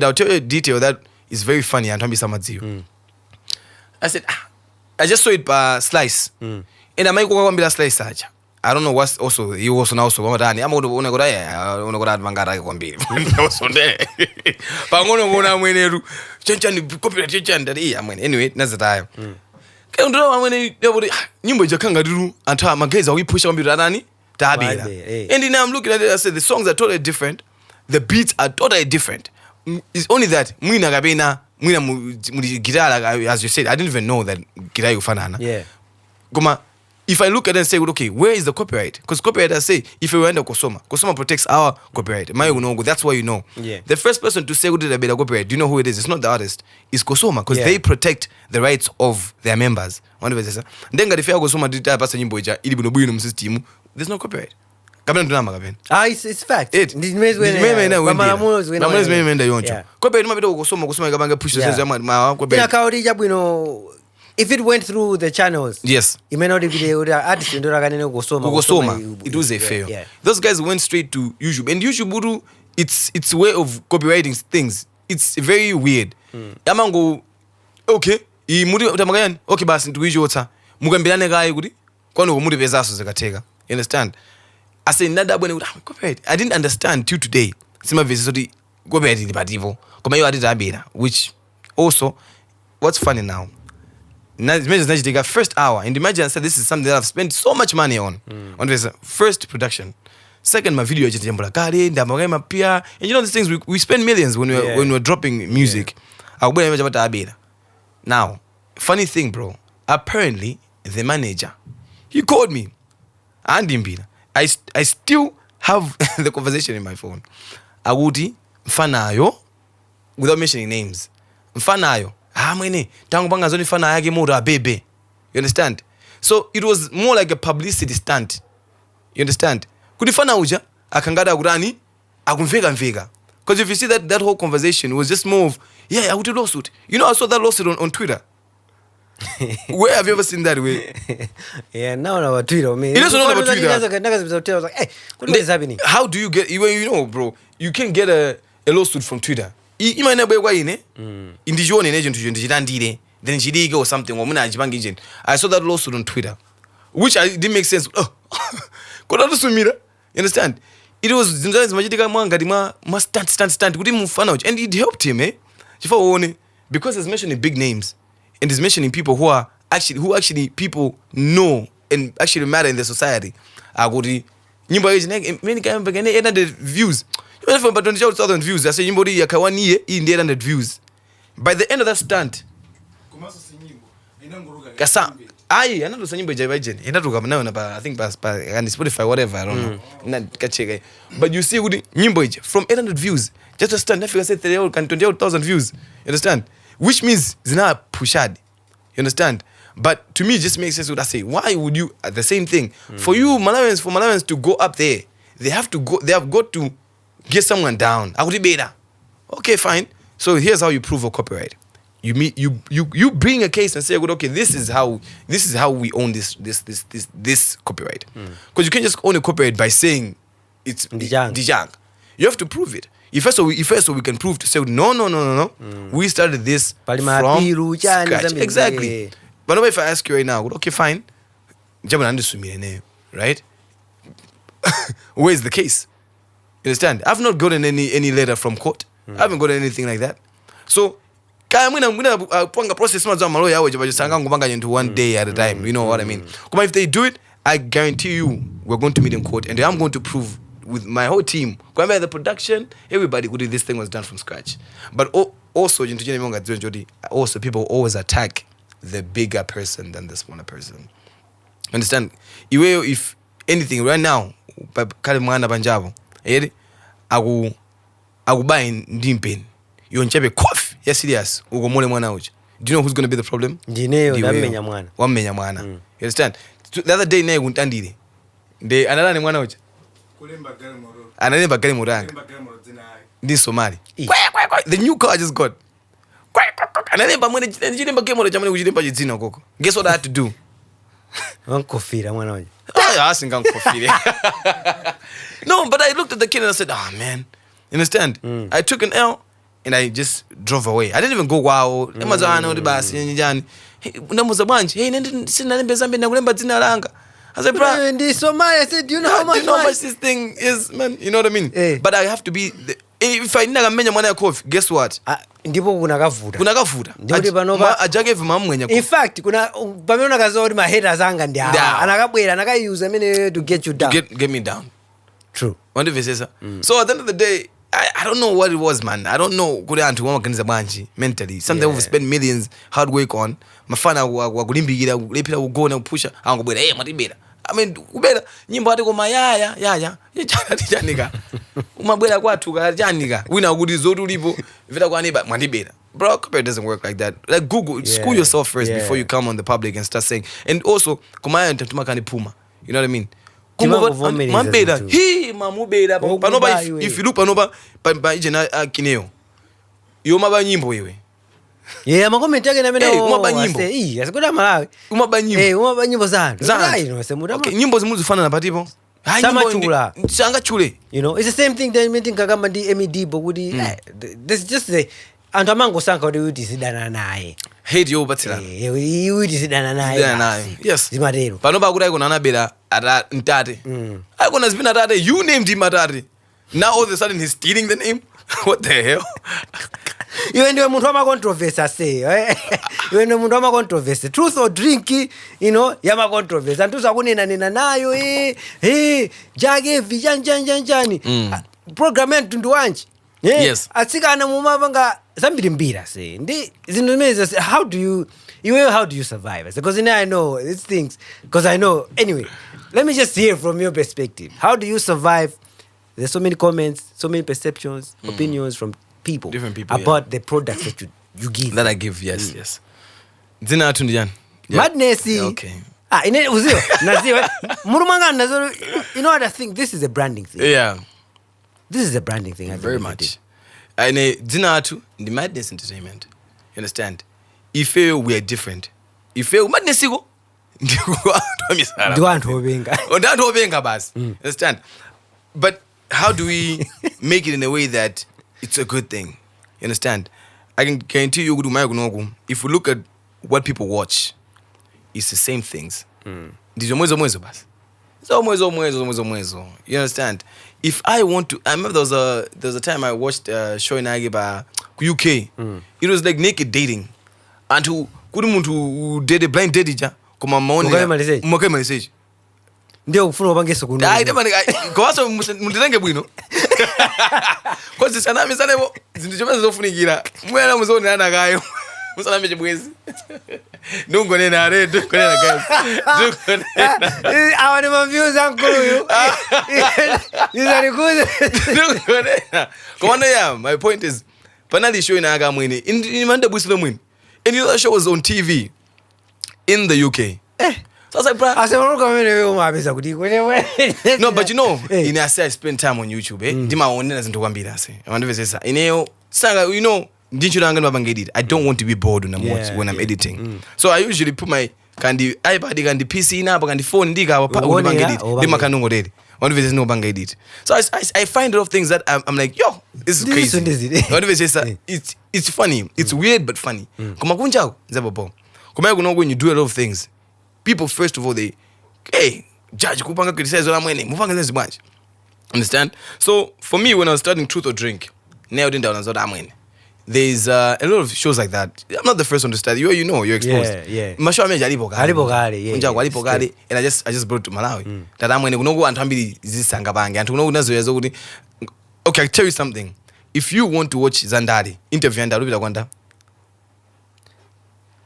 I'll tell you a detail that is very funny and I said, I just saw it by Slice. And I might go and Slice. I don't know what's also you also now so I'm going to go Mangara Kombi. But I'm going to copyright anyway, that's the time. Nyimbo jakanga duru anta mageza we push on nani tabira. And now I'm looking at it, I said the songs are totally different, the beats are totally different. It's only that mwina gabena mwina guitar, as you said, I didn't even know that guitar ufanana. Goma, if I look at it and say, okay, where is the copyright? Because copyright, I say, if you enter Kosoma protects our copyright. That's why you know. The first person to say who did a better copyright, do you know who it is? It's not the artist. It's Kosoma, because they protect the rights of their members. Then the fair Kosoma did that person in there's no copyright. It's fact. If it went through the channels, it may not be the artist in Kugosoma. It was a fail. Those guys went straight to YouTube, and YouTube, its way of copywriting things. It's very weird. Yamango, okay, okay, bas into Ijota. Mugambilane guy gudi. Kono mude bezaso zakatega. You understand? I say nada when copyright. I didn't understand till today. Sima visiti copyright in the badivo. Koma yo adida abira. Which also, what's funny now? First hour, and imagine I said this is something that I've spent so much money on this first production. Second, my video and you know these things we spend millions when we're dropping music. Now, funny thing, bro. Apparently, the manager, he called me. I still have the conversation in my phone. Awudi Mfanayo, without mentioning names. Mfanayo. You understand? So it was more like a publicity stunt. You understand? Kudifana uja akangada urani akumvega. Because if you see that whole conversation was just more of I would lawsuit. You know, I saw that lawsuit on Twitter. Where have you ever seen that way? Now on Twitter, man. It is not about Twitter. I was like, hey, what is happening? How do you get? You know, bro, you can get a lawsuit from Twitter. Imana bwe kwa ine indijuone neje ntujandire then chidike or something I saw that lawsuit on Twitter, which I didn't make sense. Koda tusumira, you understand? It was zinzanzi machitika ngati ma stand kuti mufana uchi, and it helped him, because he's mentioning big names and he's mentioning people who actually people know and actually matter in the society. Agudi nyimbo hizi mimi kama 800 views. You know, but 20,000 views. I say nyimbo hii yakawani hii ndi 800 views. By the end of that stunt, kasa ai anatusa nyimbo jaibajen inatuka nayo na I think pa Spotify whatever, I don't know na kacheka. But you see good nyimbo hii from 800 views just a stunt nafika say 28,000 views, you understand, which means zina pushad, you understand. But to me it just makes sense what I say. Why would you the same thing for Malawians to go up there, they have got to get someone down. Okay, fine. So here's how you prove a copyright. You bring a case and say, okay, this is how we own this copyright. Because you can't just own a copyright by saying it's Dijang. You have to prove it. If first we can prove to say no. We started this from scratch. Exactly. But if I ask you right now, okay, fine. Right? Where's the case? You understand? I've not gotten any letter from court. I haven't gotten anything like that. So I'm gonna process into 1 day at a time. You know what I mean? If they do it, I guarantee you we're going to meet in court, and I'm going to prove with my whole team, the production, everybody who did this thing was done from scratch. But also people always attack the bigger person than the smaller person. Understand? If anything right now, akubai ndimpeni yonchebe cough ya serious ugomole mwana uchi. Do you know who's going to be the problem? Jineo ndamenya mwana. Wamenya mwana. You understand? The other day naye kuntandire. Nde analani mwana uchi. Kulemba gari moro. Analemba gari moranga. Ndi Somali. The new car I just got. Analemba mwana jilemba gari moro jamani kujilemba jizina koko. Guess what I had to do? Wankofira mwana uchi. I think I'm confident. No, but I looked at the kid and I said, oh man, you understand? I took an L and I just drove away. I didn't even go wow. Hey, I said, bro, I said, do you know how much this thing is, man? You know what I mean? Hey. But I have to be if I never menya mwana coffee, guess what? Ndipo kunakavuta. Jaa Kev mamwenya. In fact, pamena kazori ma haters anga ndi awa. Anakabwera anakayuza mene to get you down. To get me down. True. So at the end of the day, I don't know what it was, man. I don't know kuri antu wamakaniza banji mentally. Something we've spent millions hard work on. Mafana wakulimbigira lepira ugona upusha angobwera matibera. I mean, ubera nyimbo ati koma yaya janika. Umabwera kwathu ka janika. Wina kudi zotu lipo vita kwaniba mwandibera. Bro, copyright doesn't work like that. Like Google, school yourself first before you come on the public and start saying. And also, kumaya ntatumaka puma. You know what I mean? Mambeda mamubeda panoba if you look panoba pa ijena Kineo yomaba nyimbo iwe makomenti yake na mena umaba nyimbo asikuda Malawi umaba nyimbo umaba nyimbo zanu okay nyimbo zimuzi fana na patipo samachula changa chule, you know, it's the same thing that meeting kagamba ndi MED bokudi this just the antu amango sanka odi uti sidana naye hate yo batila uti sidana naye yes zimadero panoba kudai kuna nabela ata ntate akona zipina tate, you named him Atate. Now all of a sudden he's stealing the name. What the hell? Iwe ndiwe muntu wa controversy say iwe ndiwe muntu wa controversy, truth or drink, you know, yama controversy antu sakunena nayo Jaa Kev janjani program yetu ndu wanji yes atsikana mumavanga zambiri mbira say ndi zinthu zimene how do you survive? Because now I know these things, because I know. Anyway, let me just hear from your perspective. How do you survive? There's so many comments, so many perceptions, opinions from different people about the products that you give. That I give, yes. Zina tundijan. Madness. Okay. Ine uzio. Naziwe. Murumanga nazo. You know what I think? This is a branding thing. Yeah. This is a branding thing. Very much. Ine zina tu the Madness Entertainment. You understand? If we are different, if madness go, understand? But how do we make it in a way that it's a good thing? You understand? I can guarantee you, if we look at what people watch is the same things. Ndizo mwezo basi. So mwezo. You understand? If I want to, I remember there was a time I watched a show in Agiba, UK. It was like naked dating. And who couldn't to date a blind dating ja kuma maoni mwakai message. Ndio ufuna upange sokuni. Kwa waso mundilenge bwino. Kwa sisana misane zindichomeza zofunikira. Mwena muzoni ana kayo. Musana meje bwezi. Nungo nena red, nungo nena guys. Nungo nena. Awani maviews ankulu yu. Nizari kuze. Nungo nena. Komanda ya, my point is, panali show ina aga mwini. In manda bwisilo mwini. And the other show was on TV in the UK. So I was like, bro. No, but you know, in I say I spend time on YouTube. Dima onena zintukwambira say. Amandivese sa. Ineo sanga, you know, I don't want to be bored when I'm editing. So I usually put my iPad kandi PC na kandi phone ndika pa edit. Dima kanungo dedi. Amandivese no banga edit. So I find a lot of things that I'm like, yo, this is crazy. Amandivese sa. It's funny. It's weird but funny. Kuma kunjao nzabobo. Kuma you know when you do a lot of things, people first of all they, hey, judge kupanga criticize ola mwene. Mupanga zenzi bunch. Understand? So for me when I was starting Truth or Drink, nailed in down as ola mwene. There's a lot of shows like that. I'm not the first one to start. You know, you're exposed. Yeah. Masho ameja alipogale. Yeah. Kunja alipogale and I just brought to Malawi. That I'm when kunogo antambili zisanga bange. Antu kunogo nazo yazo kuti. Okay, I'll tell you something. If you want to watch Zandari, interview Zandari, ubita kwanda.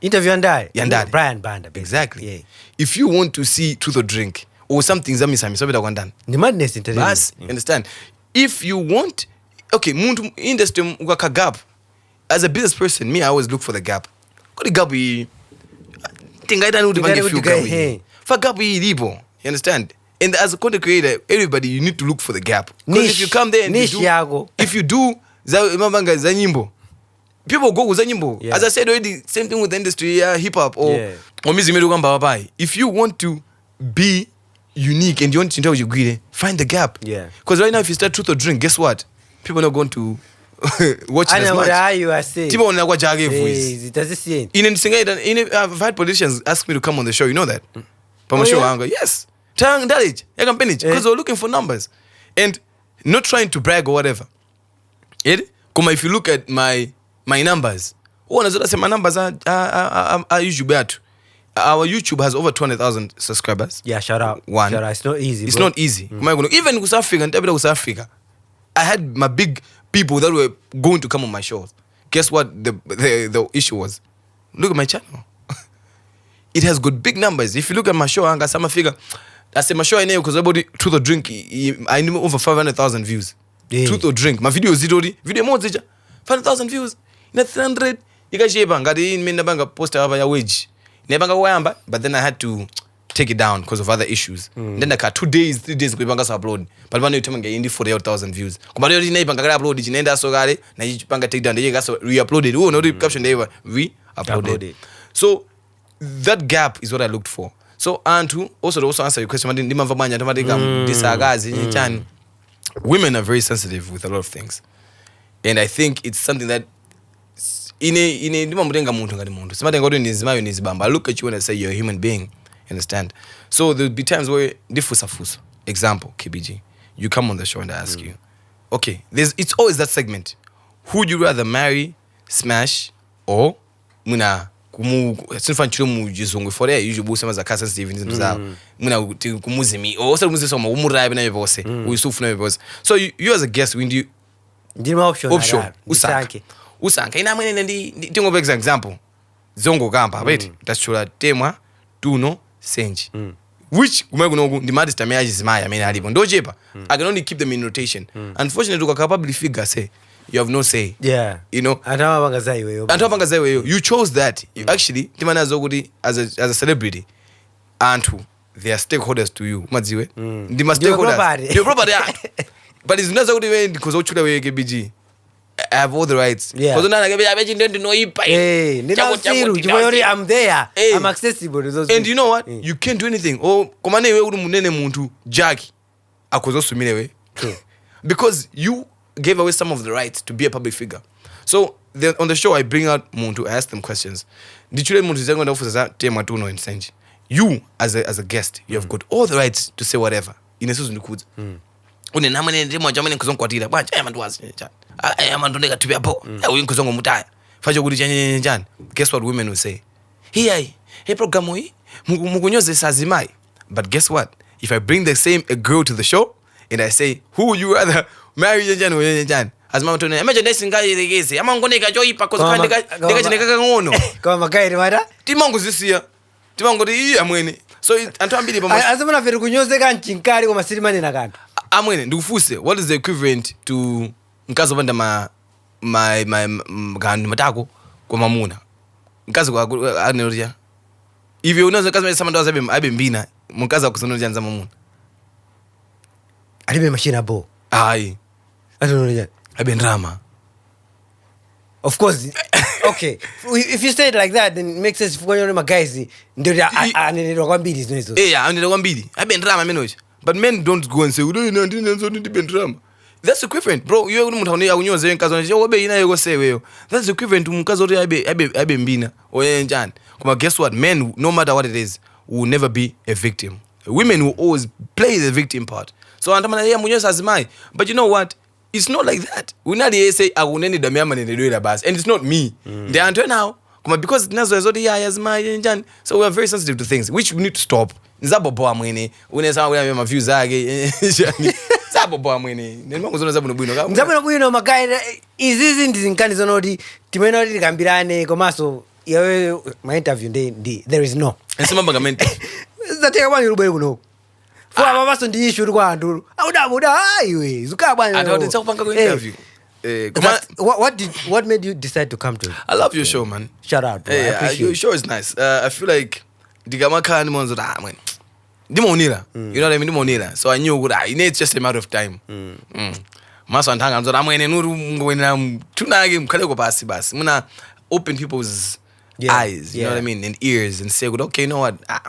Interview Yandari. Brian Banda. Exactly. Yeah. If you want to see Truth or Drink or something zamisami, so ubita kwanda. The madness entertainment. Understand? If you want, okay, muntu industry ukaka gap. As a business person, me, I always look for the gap. What the gap we think I don't know for gap we libo. You understand? And as a content creator, everybody you need to look for the gap. Because if you come there and if you do Nyimbo, people go with Nyimbo. Yeah. As I said already, same thing with the industry, hip hop or if you want to be unique and you want to know you greedy, find the gap. Yeah. Because right now, if you start Truth or Drink, guess what? People are not going to watch it as much. People are not Jaa Kev. I've had politicians ask me to come on the show. You know that? Yes. Because we're looking for numbers and not trying to brag or whatever. If you look at my numbers, my numbers are usually bad. Our YouTube has over 200,000 subscribers. Yeah, shout out. One. It's not easy. It's not easy. Even with Africa, I had my big people that were going to come on my shows. Guess what the issue was? Look at my channel. It has got big numbers. If you look at my show, I figure, I say my show I know because about Truth or Drink, I know over 500,000 views. Yeah. Truth or Drink. My video is video more 500,000 views. In 300, you guys post a wage. But then I had to take it down because of other issues. Then I got 2 days, 3 days to upload. But when you tell me I 48,000 views. But you didn't upload it. You didn't take down. You re-uploaded. Oh, no, the caption they were re-uploaded. So that gap is what I looked for. So Antu also answer your question. Women are very sensitive with a lot of things, and I think it's something that I look at you and I say you're a human being. Understand? So there'll be times where example, KBG, you come on the show and I ask you, okay, it's always that segment. Who would you rather marry, smash, or muna sinfa nchilo mujizungu for there usually both as a cousin Steven muna kumuzimi or also muzi soma umurabe na yebose uyisufu na yebose. So you as a guest when you option usanke ina mwene ndi ngobe example zongo gamba right tachula temwa tuno senji which kumekuno ndi madist amayaji zimaya amene alipo ndochepa I can only keep them in rotation. Unfortunately ukaka public figure say you have no say. Yeah. You know. You chose that. You actually, as a celebrity, and they are stakeholders to you. Madziwe. They must stakeholders. Your property. But it's not so good because KBG. I have all the rights. Yeah. Because I'm there. I'm accessible to those. And you know what? You can't do anything. Oh, komane we munene muntu Jackie. Akozo sumilewe. Because you gave away some of the rights to be a public figure. So on the show I bring out muntu, I ask them questions. Ndichule muntu zengo ndafuza tema tuno insenji. You as a guest, you have got all the rights to say whatever. Inesuzu ndikuza. Une namane ndimo jamane nkuzonkwatira. Bwa chaya mandu wazi njani. Aya mandu ndeka tupi hapo. Uyu nkuzongo mutaya. Fajo kuti njani. Guess what women will say? Hey programu hii mukunyoze sazimai. But guess what? If I bring a girl to the show and I say, who would you rather marry njani or njani? Azima mtone imagine nesingaye regeze. Ama ngoneka joipa koza ndeka chineka ngono. Kama magairi mara? Timangu zisia. Timangu di amwene. So antambili pamoja. Azima na feru kunyoze kanchinkari kwa masirimani na kantu. Amwene ndikufuse what is the equivalent to nkazo banda my gandu matako kwa mamuna. Nkazo kwa aneroja. If you know the kazo sama ndo abe mbina, munkaza kusonoja nza mamuna. Alibe machine abo. Ai. Aneroja. Abe drama. Of course. Okay. If you say it like that, then it makes sense for you guys. Ndio anenero kwa mbili zinezo. Anenero kwa mbili. Abe drama menoja. But men don't go and say, "Udo ina ndine nzo ndi drama." That's equivalent, bro. You muntu hone akunyoze nkazo nje obe ina yego seweyo. That's equivalent to mukazo ri abe mbina oye njani. Kuma guess what? Men, no matter what it is, will never be a victim. Women will always play the victim part. So andamana ya munyoza azimai. But you know what? It's not like that. We not say akuneni damiama nendedwela basi. And it's not me. They are now. Kuma because nazo ezodi ya azimai njani. So we are very sensitive to things which we need to stop. Nzabobo amwene unesa we ma views ake nzabobo amwene ndimango zona zabuno bwino magai izizi ndizinkani zonodi timeno likambirane komaso yawe my interview ndi there is no esimamba ngamenti zateka bani rubwe kuno for ababaso ndi issue kwa antulu audabuda iwe zuka bani ati tsakupanga ku interview what made you decide to come to it? I love your show, man. Shout out, bro. I appreciate your show is nice. I feel like digamaka ni monzo man. Dimonira. You know what I mean? Dimonira. So I knew it's just a matter of time. Maso antanga mzo amwene nuru ngwena tunage mkale ko basi. Muna open people's eyes, you know what I mean, and ears and say, okay, you know what? I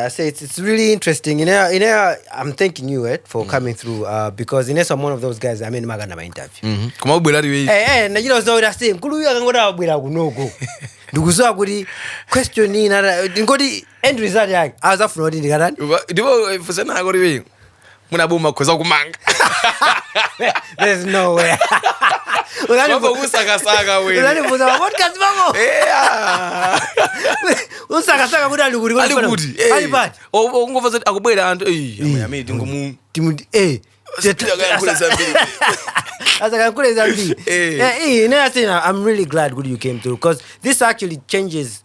say it's really interesting. I'm thanking you for coming through because I'm one of those guys. I mean, magana my interview. Come on, na jina uzaura say nkulu yakangora bwira kunoko. Ndukuzoa kuti question ni na ngoti end result yake. Azafu nodi ndikarani. Ndibo fusana ngori we. Muna boma koza kumanga. There's no way. Baba usaka we. Unani buza podcast babo. Usaka kuda luguri ali bad. Ngovaza akubwera antu yami tingumu. Timu I'm really glad you came through because this actually changes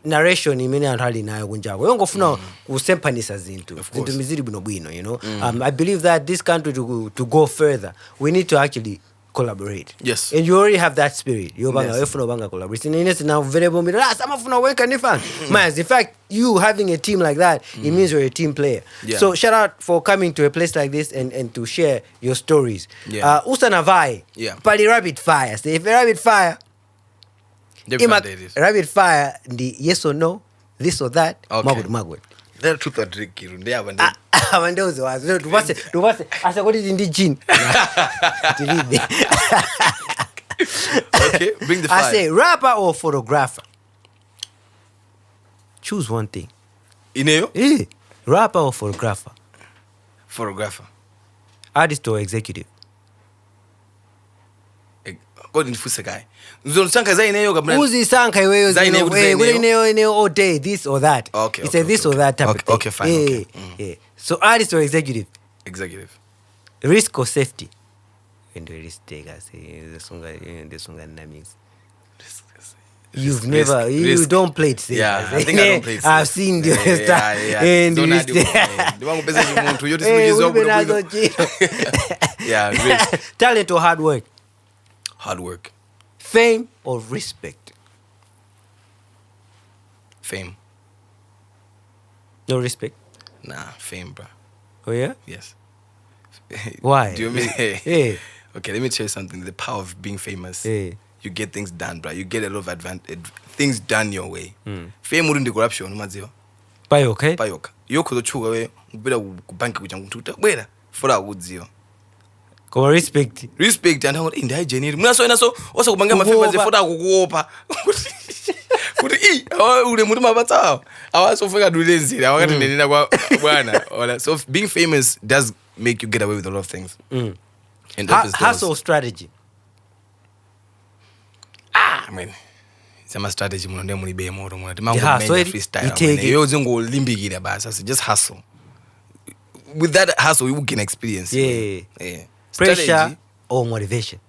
narration imene anthu ali nayo kunjako yongofuna kusempanisa zinthu miziri bwino you know. I believe that this country to go further we need to actually collaborate. Yes. And you already have that spirit. You banga collaborate. And it's now available. In fact, you having a team like that, it means you're a team player. Yeah. So shout out for coming to a place like this and to share your stories. Yeah. Usana vai. Yeah. Pali rapid fire. So if a rapid fire, rapid fire, the yes or no, this or that, okay. Magud. They're truth or tricky. They have Amandozo was tubase asa kodi ndi gene. Okay, bring the fire. I say rapper or photographer. Choose one thing. Ineo? Rapper or photographer? Photographer. Artist or executive? God in fuse guy. Sanka za Ineo kabla. Uzi sanka iweyo Ineo all day this or that. Okay. It's a this or that type of thing. Okay, fine. Yeah. So artist or executive? Executive. Risk or safety? When do risk takers the sunga dynamics. You've never you don't play it safe. Yeah, I think I don't play it safe. I've seen the stuff. And risk. Talent or hard work? Hard work. Fame or respect? Fame. No respect? Nah, fame, bro. Oh yeah? Yes. Why? Do you mean? Hey. Okay, let me tell you something. The power of being famous. Hey. You get things done, bro. You get a lot of things done your way. Fame wouldn't be corruption, mazio. Payoka. Payoka. Yoko the chuga we bela kubanki kuchangututa. Wera. Fora udzio. Koma respect and how indai genuine munaso also kubanga mafavors efota akukuopa kuti ule mutu mabata awasofika dulenzira awakati nenena kwa bwana. So being famous does make you get away with a lot of things. And hustle strategy. I mean, some strategy munonde muli be moto munati mango freestyle. You zingo limbikira basa, so just hustle. With that hustle you gain experience. Yeah. Pressure strategy or motivation?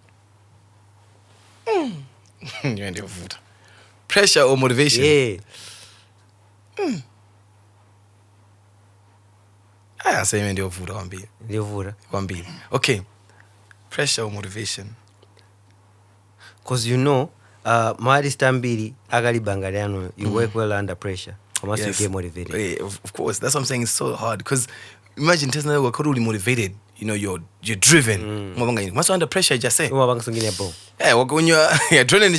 Pressure or motivation? Yeah. I say ndio vuta kwambie. Okay. Pressure or motivation? Because Maadi Stambiri agali bangaliano, you work well under pressure. Once you get motivated. Yeah, of course. That's what I'm saying. It's so hard because imagine Tesla were really motivated. You're driven. Once under pressure, just say. Yeah, when you're adrenaline,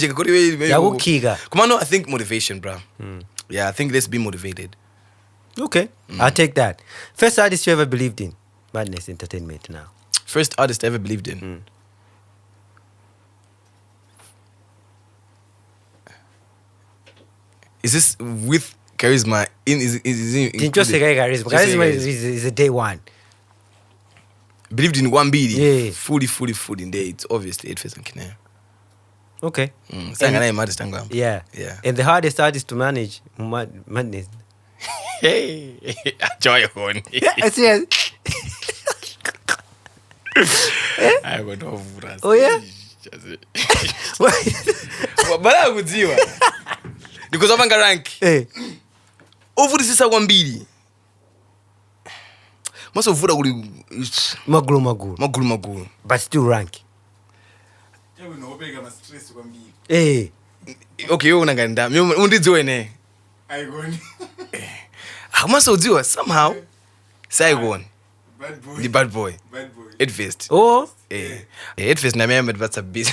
I think motivation, bro. Yeah, I think let's be motivated. Okay, I'll take that. First artist you ever believed in? Madness Entertainment now. First artist I ever believed in. Is this with charisma? Didn't just say charisma. Charisma is a day one. Believed in one beat. Yeah. Fully in there. It's obviously Aidfest and Kineo. Okay. Yeah. And the hardest artist to manage, Madness. Hey, Joy on. Serious. I would know. Oh yeah. But I would see because of Anga rank. Hey. Over this is a 1 BD. Most of Magulu. But still rank. Hey. Okay, you wanna get down. You did do any. iKon. I must do it somehow. Saigon. The bad boy. Aidfest. Oh. Aidfest na member that's a bit.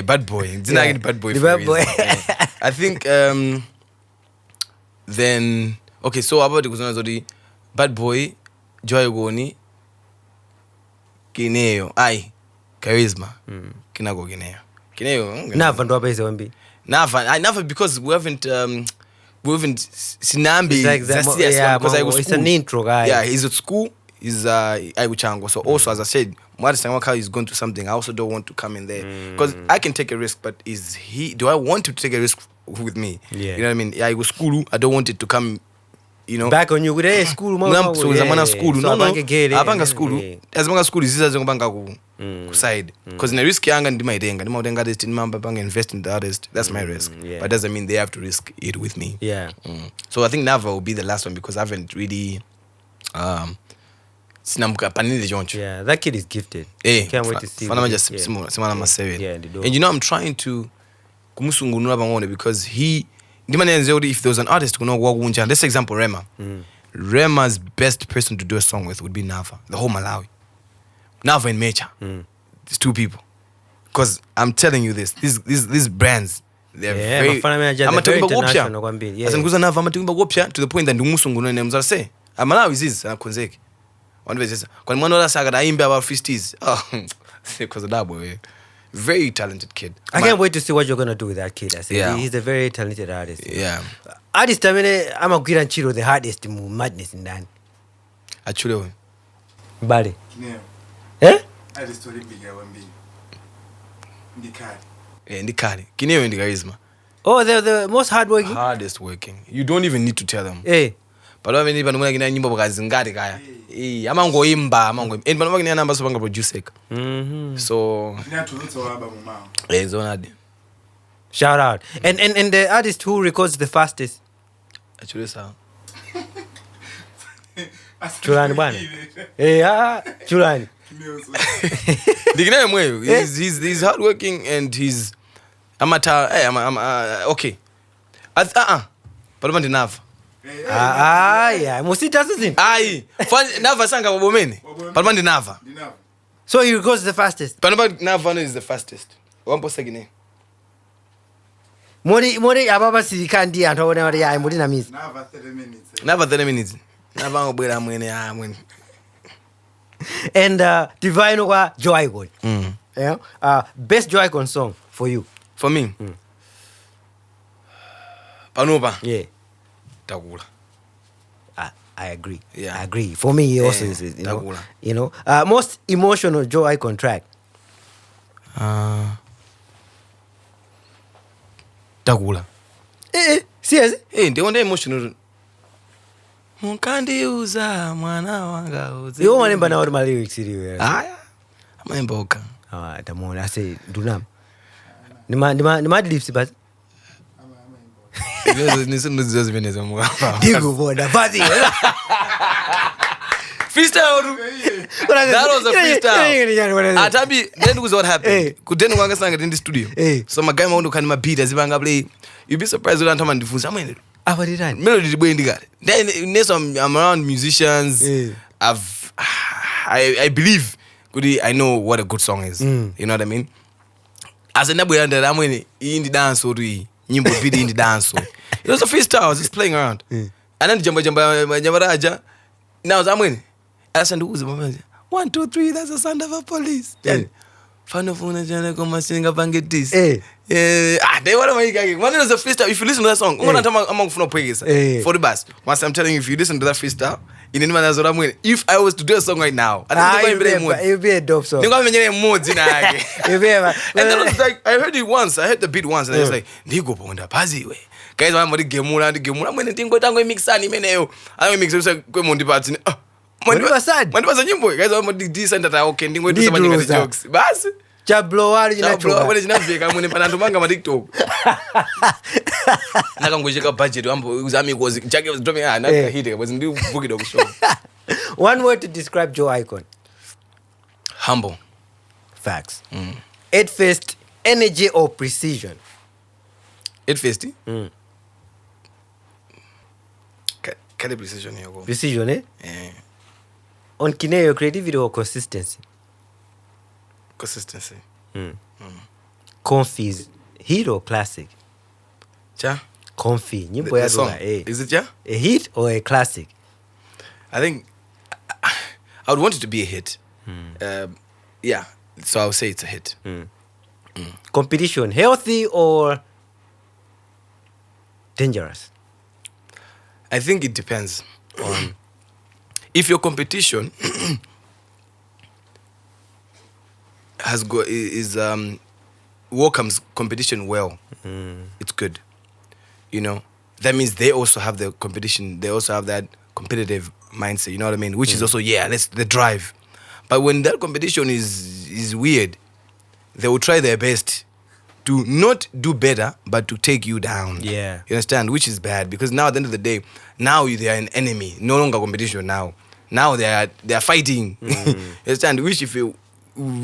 Bad boy. It's not bad boy. The bad boy. I think then okay, so about the already bad boy, Joy Goni, Kineo, charisma. Kinago Kineo. Never ndo hapa hizo wambi. Never because we haven't sinambi it's an intro guy. Yeah, he's at school. He's Aiguchango. So also as I said, Mwadi is going to something. I also don't want to come in there because I can take a risk, but do I want to take a risk with me? Yeah. You know what I mean? Yeah, I go school. I don't want it to come, back on you with a school mama. So zamana school. No. Abanga school. Yeah. As long as school is zongobanga ku side. Because in a risk yanga ndi maidenga. Ndi maudenga artist ndi mamba banga invest in the artist. That's my risk. Yeah. But doesn't mean they have to risk it with me. Yeah. So I think Nava will be the last one because I haven't really yeah, that kid is gifted. Can't wait to see. And I'm trying to because if there was an artist who know let's example Rema. Rema's best person to do a song with would be Nava, the whole Malawi. Nava and Mecha. These two people. Because I'm telling you this, these brands, they're very international. To the point that Ndumusungu say, Malawi is this Konzeki. When one other saga I about 50s. Because of that boy. Very talented kid. I can't wait to see what you're gonna do with that kid. I said he's a very talented artist. Yeah. Artist I'm a good and chiro the hardest madness in that. Actually. Bali. Kineo. Eh? I just told him bigger one big. Ndikali. Kineo and charisma. Oh, they're the most hardworking. Hardest working. You don't even need to tell them. Hey. But I mean, when I get Nyimbo ngati kaya. Amango imba. And when I get number so produce. So shout out. And the artist who records the fastest. Actually, sir. Chulani bwana. Chulani. He's hardworking and he's amateur. Okay. But I'm enough. Yeah. Musita sisi. Nava sanga wabomeni. Palmandi Nava. So he goes the fastest. Palmandi Nava is the fastest. Wampo segine. Mori ababa sirikandi antu wone wari ya muri na miss. Nava 30 minutes. Nava 30 minutes. Nava ngobwera mwene mwene. And divine kwa Jaa Kev. Yeah. Best Jaa Kev song for you. For me. Panopa. Yeah. Takula. I agree. Yeah. I agree. For me, he also is. Most emotional Jaa Kev track. Takula. Serious? Ndiwonde emotional. Mukandiuza mwana wanga uze. You want to know my lyrics here? Aya. Amaimboka. Tamona. I say dunam. Ni mad lips but. Nisindizoziveneza mukapa. Digo boda. Fadi. Freestyle. That was a freestyle. Atabi, then was what happened. Kudeni kwanga sanga in the studio. So my guy maundo kani mabita zibanga play. You'd be surprised when I'm difunza. I'm in melody bwendigale. Then next I'm around musicians. I believe I know what a good song is. You know what I mean? As a nabuyanda I'm in the dance or Nyimbo TV in the dance. It was a freestyle. I was just playing around. And then jamba raja. Now I'm winning. I said, 1, 2, 3, that's the sound of a police. Fanofuna jana kama singa pangetis. They want to make one is a freestyle. If you listen to that song, I'm for the bass. Once I'm telling you, if you listen to that freestyle, in any manner, I'm winning. If I was to do a song right now, I think it would be a dope song. And then I was like, I heard it once. I heard the beat once, and I was like, Nigo ponda pazi we. Guys, I'm going to gemura. I'm going to think what I'm going to mix. I'm going to mix. I'm going to party. Mandibaza nyimbo guys I'm decent that okay ndingo tu samanyika the jokes basi chablo wali jinachoka wali jinavika mwene pana ndomanga ma TikTok nakangojeka budget ambo uzami kozi chake was dropping na hit was ndi book dog show. One word to describe Jaa Kev. Humble. Facts. Aidfest, energy or precision? Aidfest? Kale precision here go. Precision, eh? Yeah. On Kineo, creativity or consistency? Consistency. Comfy's hit or classic? Jaa? Comfy. The song. Is it Jaa? A hit or a classic? I think I would want it to be a hit. Yeah. So I would say it's a hit. Competition, healthy or dangerous? I think it depends on if your competition welcomes competition well, it's good. You know, that means they also have the competition. They also have that competitive mindset. You know what I mean? Which is also the drive. But when that competition is weird, they will try their best to not do better, but to take you down. Yeah. You understand? Which is bad because now at the end of the day, now they are an enemy. No longer competition now. Now they are fighting. You understand? Which we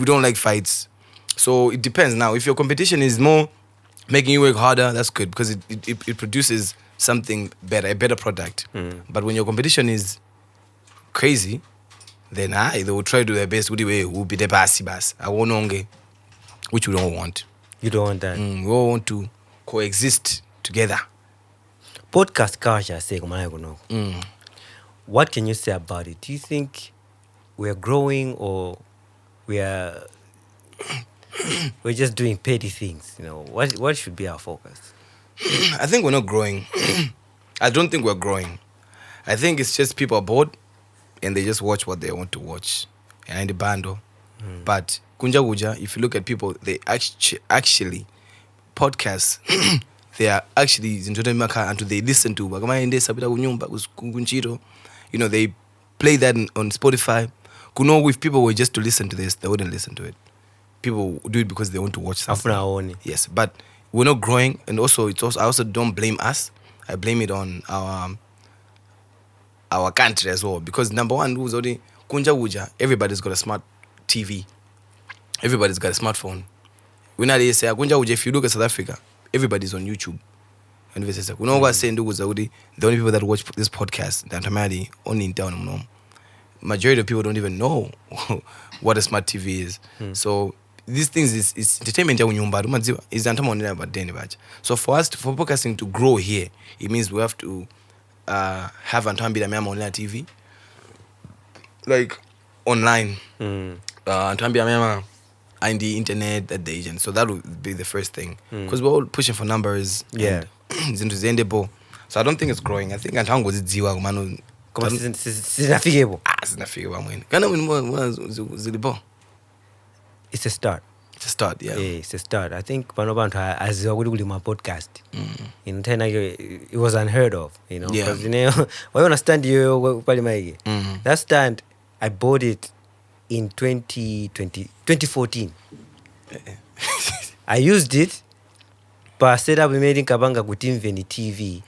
don't like fights. So it depends now. If your competition is more making you work harder, that's good because it produces something better, a better product. But when your competition is crazy, then they will try to do their best. Will be the bass. I won't know, which we don't want. You don't want that. We all want to coexist together. Podcast culture, say, what can you say about it? Do you think we're growing or we're just doing petty things? You know, what should be our focus? I think we're not growing. I don't think we're growing. I think it's just people are bored and they just watch what they want to watch. And in the bando. But Kunja, if you look at people, they actually podcasts. They are actually and they listen to. You know, they play that on Spotify. Kuno, if people were just to listen to this, they wouldn't listen to it. People do it because they want to watch something. Yes, but we're not growing, and also I also don't blame us. I blame it on our country as well. Because number one, who's already Kunja, everybody's got a smart TV. Everybody's got a smartphone. When I say Kunja, if you look at South Africa, everybody's on YouTube. And we say, the only people that watch this podcast, they're only in town. Majority of people don't even know what a smart TV is. So these things is entertainment. So for podcasting to grow here, it means we have to have Antambida online TV. Like online. Tuambia mema in the internet at the agent. So that would be the first thing. Because we're all pushing for numbers. Yeah. Into the endable. So I don't think it's growing. I think antango zidziwa kumano. Koma sinafikebo. Sinafikebo mwini. Kana mwana zilipo. It's a start. It's a start, yeah. Yeah, it's a start. I think pano bantu aziwa kuti kuli ma podcast. In tena it was unheard of, you know. Yeah. Because you know, why you stand yo pali maigi. That stand I bought it in 2014. I used it, but set up we made in Kabanga Kutimveni TV,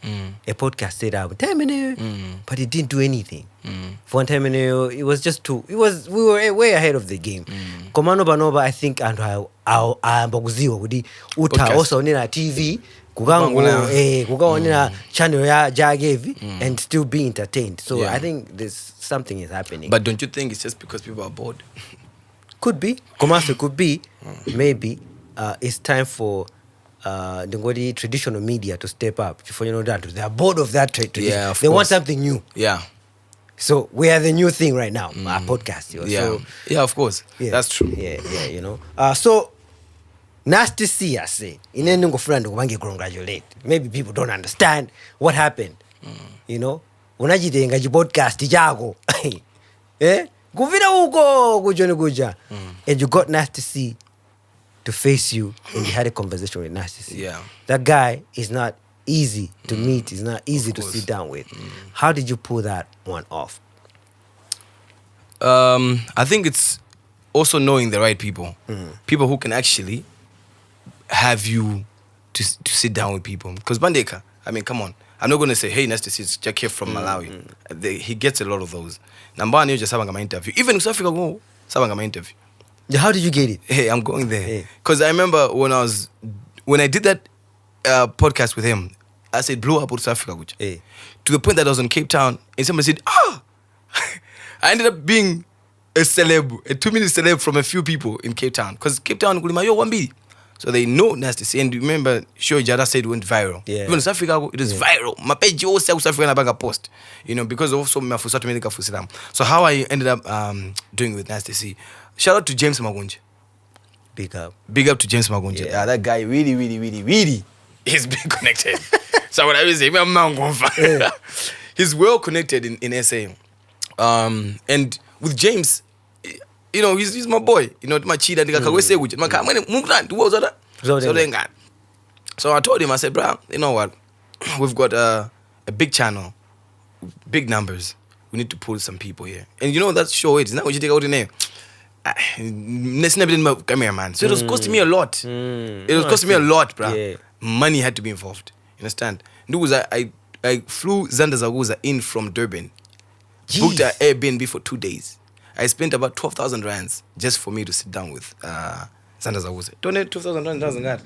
a podcast set up. But it didn't do anything. For one time, it was just we were way ahead of the game. Komano Banoba, I think, and I uta also on a TV, kuga on a channel ya Jaa Kev and still be entertained. So I think there's something is happening. But don't you think it's just because people are bored? Could be. Komaso could be. Maybe it's time for the traditional media to step up. For you know that they are bored of that tradition. Yeah, they want something new. Yeah. So we are the new thing right now. Our podcast. Yeah. So, yeah, of course. Yeah, that's true. Yeah, you know. So nasty see us say in any friend who congratulate. Maybe people don't understand what happened. You know, unajitenga podcast jago. Kuvira uko kuja. And you got Nasty C to face you, and you had a conversation with Nasty C. Yeah. That guy is not easy to meet. He's not easy to sit down with. How did you pull that one off? I think it's also knowing the right people. People who can actually have you to sit down with people. Because Bandeka, I mean, come on. I'm not going to say, hey, Nasty C, it's Jaa Kev from Malawi. He gets a lot of those. Number one, you just have my interview. Even in South Africa, go have my interview. How did you get it? Hey, I'm going there. Because I remember when I did that podcast with him, I said, blow up with South Africa. To the point that I was in Cape Town, and somebody said, I ended up being a celeb, a 2-minute celeb from a few people in Cape Town. Because Cape Town, so they know Nasty C. And remember, sure, Jada said it went viral. Yeah. Even in South Africa, it was viral. My page also South Africa and post. You know, because also my fusa to medical fusilam. So how I ended up doing with Nasty C. Shout out to James Magunje. Big up. Big up to James Magunje. Yeah. That guy really is big connected. So what I was saying, he's well connected in SA. And with James, you know, he's my boy. You know, my cheetah. So I told him, I said, bro, you know what? We've got a big channel, big numbers. We need to pull some people here. And you know, that's sure it is. Now what you take out in there. It's never been my cameraman. So it was costing me a lot. It was costing me a lot, bro. Yeah. Money had to be involved. You understand? I flew Xander Zaguza in from Durban. Jeez. Booked an Airbnb for 2 days. I spent about 12,000 rands just for me to sit down with Xander Zaguza. Don't 12,000 rands doesn't got.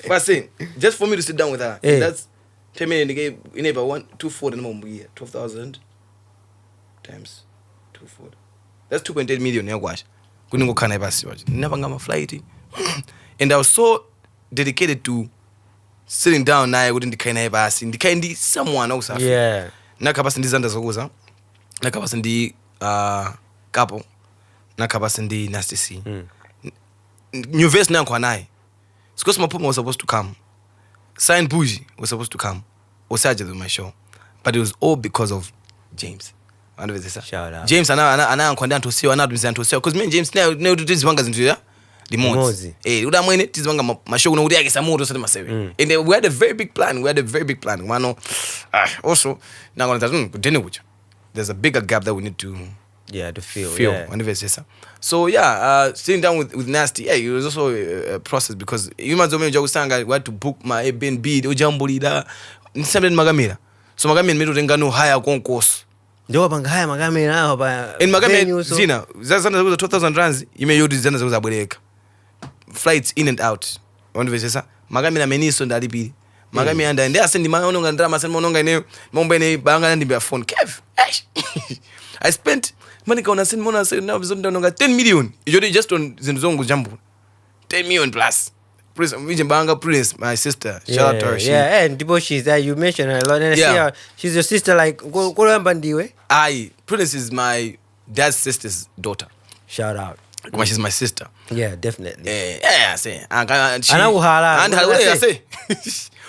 But saying, just for me to sit down with her. Yeah. That's 10 million. They gave in about 124 in the year. 12,000 times 240. That's 2.8 million. Couldn't go never got my flight. And I was so dedicated to sitting down now within the kind of bus in the kind of someone else. Yeah. Nakabas Xander Zaguza. Nakabas Capo. Nakabas Nasty C. New verse now kwanai. Because my puma was supposed to come. Sign Bougie was supposed to come. Osaja with my show. But it was all because of James. Shout out. James ana kwanda ntosio ana ntosio because me and James now do this banga into the mods. Uda mwene tizibanga mashow no udiyake samoto sema seven. And we had a very big plan. Mano also now there's a bigger gap that we need to to fill. Yeah. So sitting down with Nasty, it was also a process because you must know I had to book my Airbnb, ujambo leader, Nisabel Magamira. So Magamira made to no higher concourse. In Magamira, Zina, that's 2,000 rands, you may use Zana Zaza break. Flights in and out. Magamira Meniso and Dalibi. Magamira and they are sending my own and drama and Mononga, Mombene, Banga and the phone. Kev, I spent money on a send Mona said now 10 million. You just on Zinzongo Jumbo. 10 million plus. Prince Banga Prince, my sister. Shout out to her. And the she's there, you mentioned her a lot. And I see her, she's your sister, like go Bandiwe. Prince is my dad's sister's daughter. Shout out. Kuma she's my sister. Yeah, definitely. Yeah, say. Anakuhala. And I say.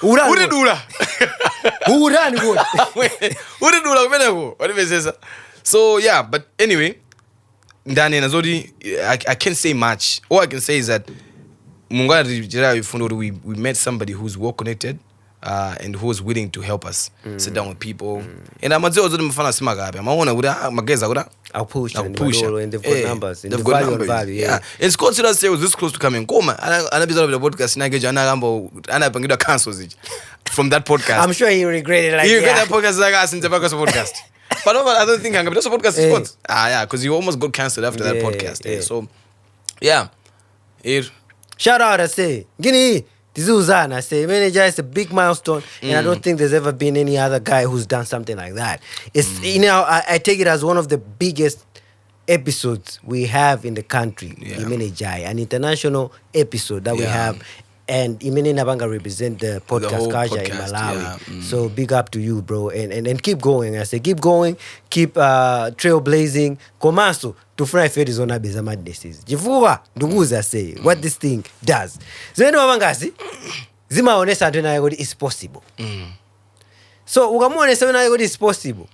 Urani. Dula. Urani good. Dula kumeneko. What if say? So yeah, but anyway, Ndani Nazodi, I can't say much. All I can say is that we met somebody who's well connected and who was willing to help us sit down with people. And I'm also mfana simaga. I'll push and they've got numbers. And they've got numbers. Value, yeah. And Scott Silas was this close to coming. Koma, and episode of the podcast, Nagaja, cancels it from that podcast. I'm sure he regretted he regretted that podcast like us in the podcast. But I don't think that's a podcast is yeah, because you almost got cancelled after that podcast. So yeah. Shout out, I say. Guinea, this is Uzan, I say. Manager is a big milestone, and I don't think there's ever been any other guy who's done something like that. It's I take it as one of the biggest episodes we have in the country. Yeah. An international episode that we have. And Imene Nabanga represent the podcast culture in Malawi. Yeah. So big up to you, bro. And keep going. I say keep going, keep trailblazing. Komanso to fry fedi zona beza madnesses. Jifuwa nduguza say what this thing does. Zeno mabangasi zima onesa antena yagodi is possible. So ukamone seven yagodi is possible.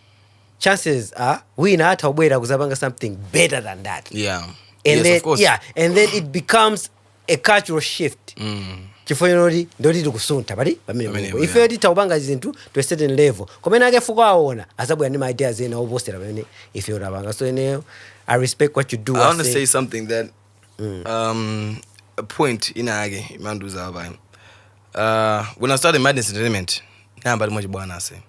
Chances are we na hata ubwera kuzabanga something better than that. Yeah. And yes, then, of course. Yeah, and then it becomes a cultural shift. Chifoyinori ndoti tukusunta bali pamene if you tawubanga zintu to a certain level komena ke fuko aona asabu yani my ideas in obostera pamene if you rabanga so I respect what you do. I want to say something that a point inage manduza abanye when I started Madness Entertainment namba moja bwana say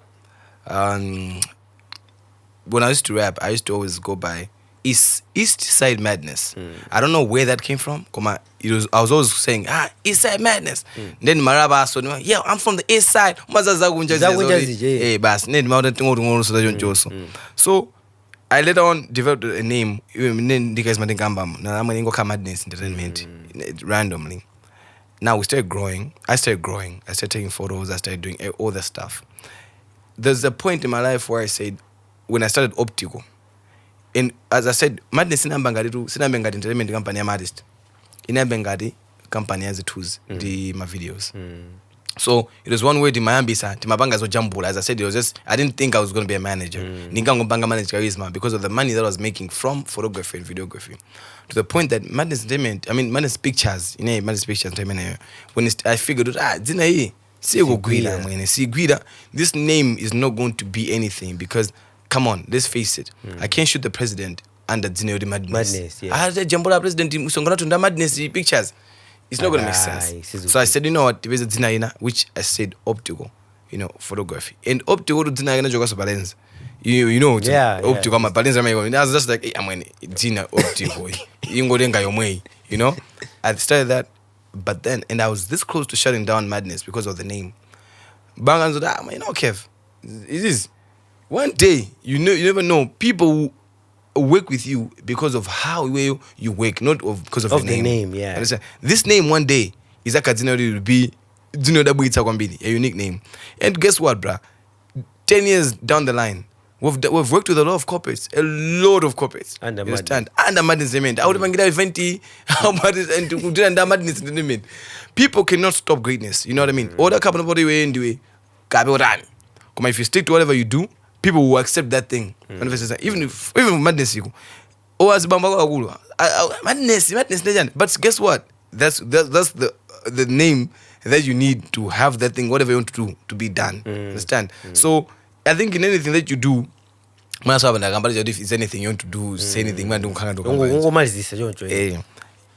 when I used to rap I used to always go by East Side Madness. I don't know where that came from. I was always saying, East Side Madness. Then Maraba so yeah, I'm from the East Side. So I later on developed a name. Madness Entertainment randomly. Now we started growing. I started growing. I started taking photos. I started doing all the stuff. There's a point in my life where I said, when I started Optical, and as I said, Madness inambangadi entertainment company am artist. Inambangadi company as it was my videos. So it was one way to my ambisa, to my bangas jambula. As I said, it was just I didn't think I was gonna be a manager. Banga manage charisma because of the money that I was making from photography and videography. To the point that Madness Entertainment, Madness Pictures, Madness Pictures Entertainment, when I figured out, this name is not going to be anything because come on, let's face it. I can't shoot the president under Zineo Madness. I had a Jambola president in Madness Pictures. It's not going to make sense. So I said, you know what, there's a Zinaina, which I said Optical, photography. And Optical to Zinaina Jogas Balance. You know, Optical, my balance. I was just like, I'm going to Zina Optical. I started that, but then, and I was this close to shutting down Madness because of the name. Bang, Kev, it is. One day, you never know. People will work with you because of how you work, not because of the name. Yeah. Understand? This name one day is like will be a unique name. And guess what, bruh? 10 years down the line, we've worked with a lot of corporates. Under Madness Entertainment. I would even get a 20 and Madness Entertainment. People cannot stop greatness. You know what I mean? Other couple of body way anyway. If you stick to whatever you do, people will accept that thing. Even Madness, Madness legend. But guess what? That's the name that you need to have that thing, whatever you want to do, to be done. Understand? So I think in anything that you do, if it's anything you want to do, say anything. If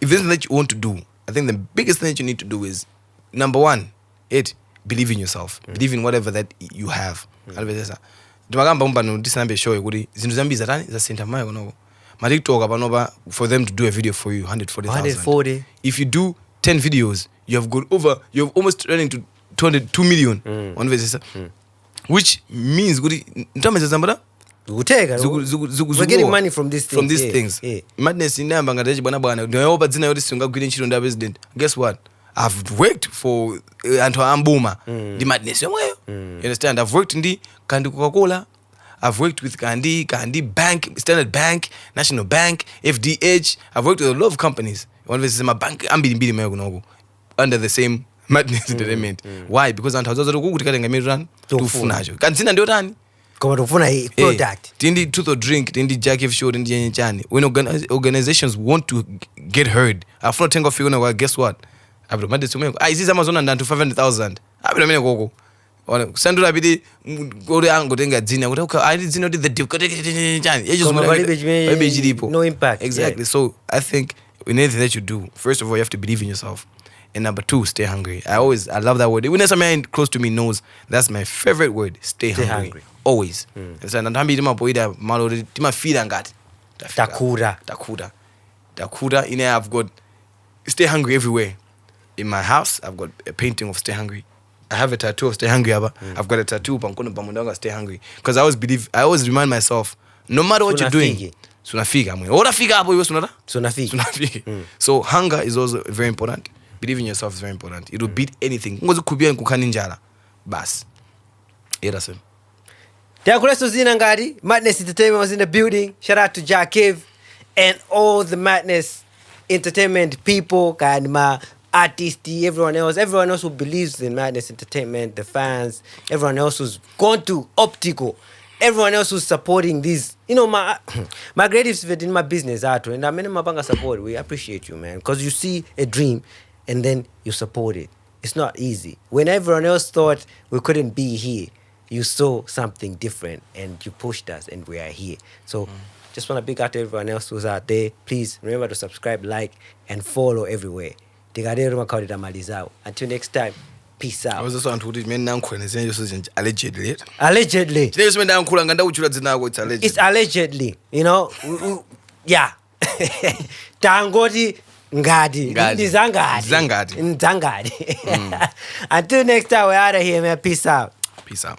there's something that you want to do, I think the biggest thing that you need to do is number one, believe in yourself. Believe in whatever that you have. For them to do a video for you, 140,000. If you do 10 videos, you have almost turned into 2 million. Which means we're getting money from these things. Madness in guess what? I've worked for Antwa Ambuma, the Madness. You understand? I've worked in the Coca-Cola. I've worked with Gandhi Bank, Standard Bank, National Bank, FDH. I've worked with a lot of companies. One of them is my bank. I'm being under the same Madness Entertainment. Why? Because I'm talking about to Kanzina ndio tani. Kama tufuna hii product. Tindi Truth or Drink, tindi Jaa Kev show, tindi yenye chani. When organizations want to get heard, afuna tengo fiona wa guess what? Abro made sumengo. Isi Amazon and to 500,000. Abro mene koko. Sandura bidi gore ango tenga dzina. I did zino did the deal. No impact. Exactly. Yeah. So I think in anything that you do, first of all, you have to believe in yourself. And number 2, stay hungry. I love that word. When somebody close to me knows that's my favorite word. Stay hungry. Always. Takura. I've got Stay Hungry everywhere. In my house, I've got a painting of Stay Hungry. I have a tattoo of Stay Hungry. I've got a tattoo of Stay Hungry. Because I always remind myself, no matter what you're doing, sunafika. So hunger is also very important. Believe in yourself is very important. It will beat anything. Bas. Madness Entertainment was in the building. Shout out to Jaa Kev and all the Madness Entertainment people, artists, everyone else who believes in Madness Entertainment, the fans, everyone else who's gone to Optical, everyone else who's supporting these. You know, my creatives in my business, and I'm in my support. We appreciate you, man, because you see a dream and then you support it. It's not easy. When everyone else thought we couldn't be here, you saw something different and you pushed us and we are here. So just want to big out to everyone else who's out there. Please remember to subscribe, like, and follow everywhere. Until next time, peace out. I was also on to allegedly. Allegedly. It's allegedly. You know? Yeah. Tangoti Ngadi. Zangadi. Until next time, we're out of here, man. Peace out. Peace out.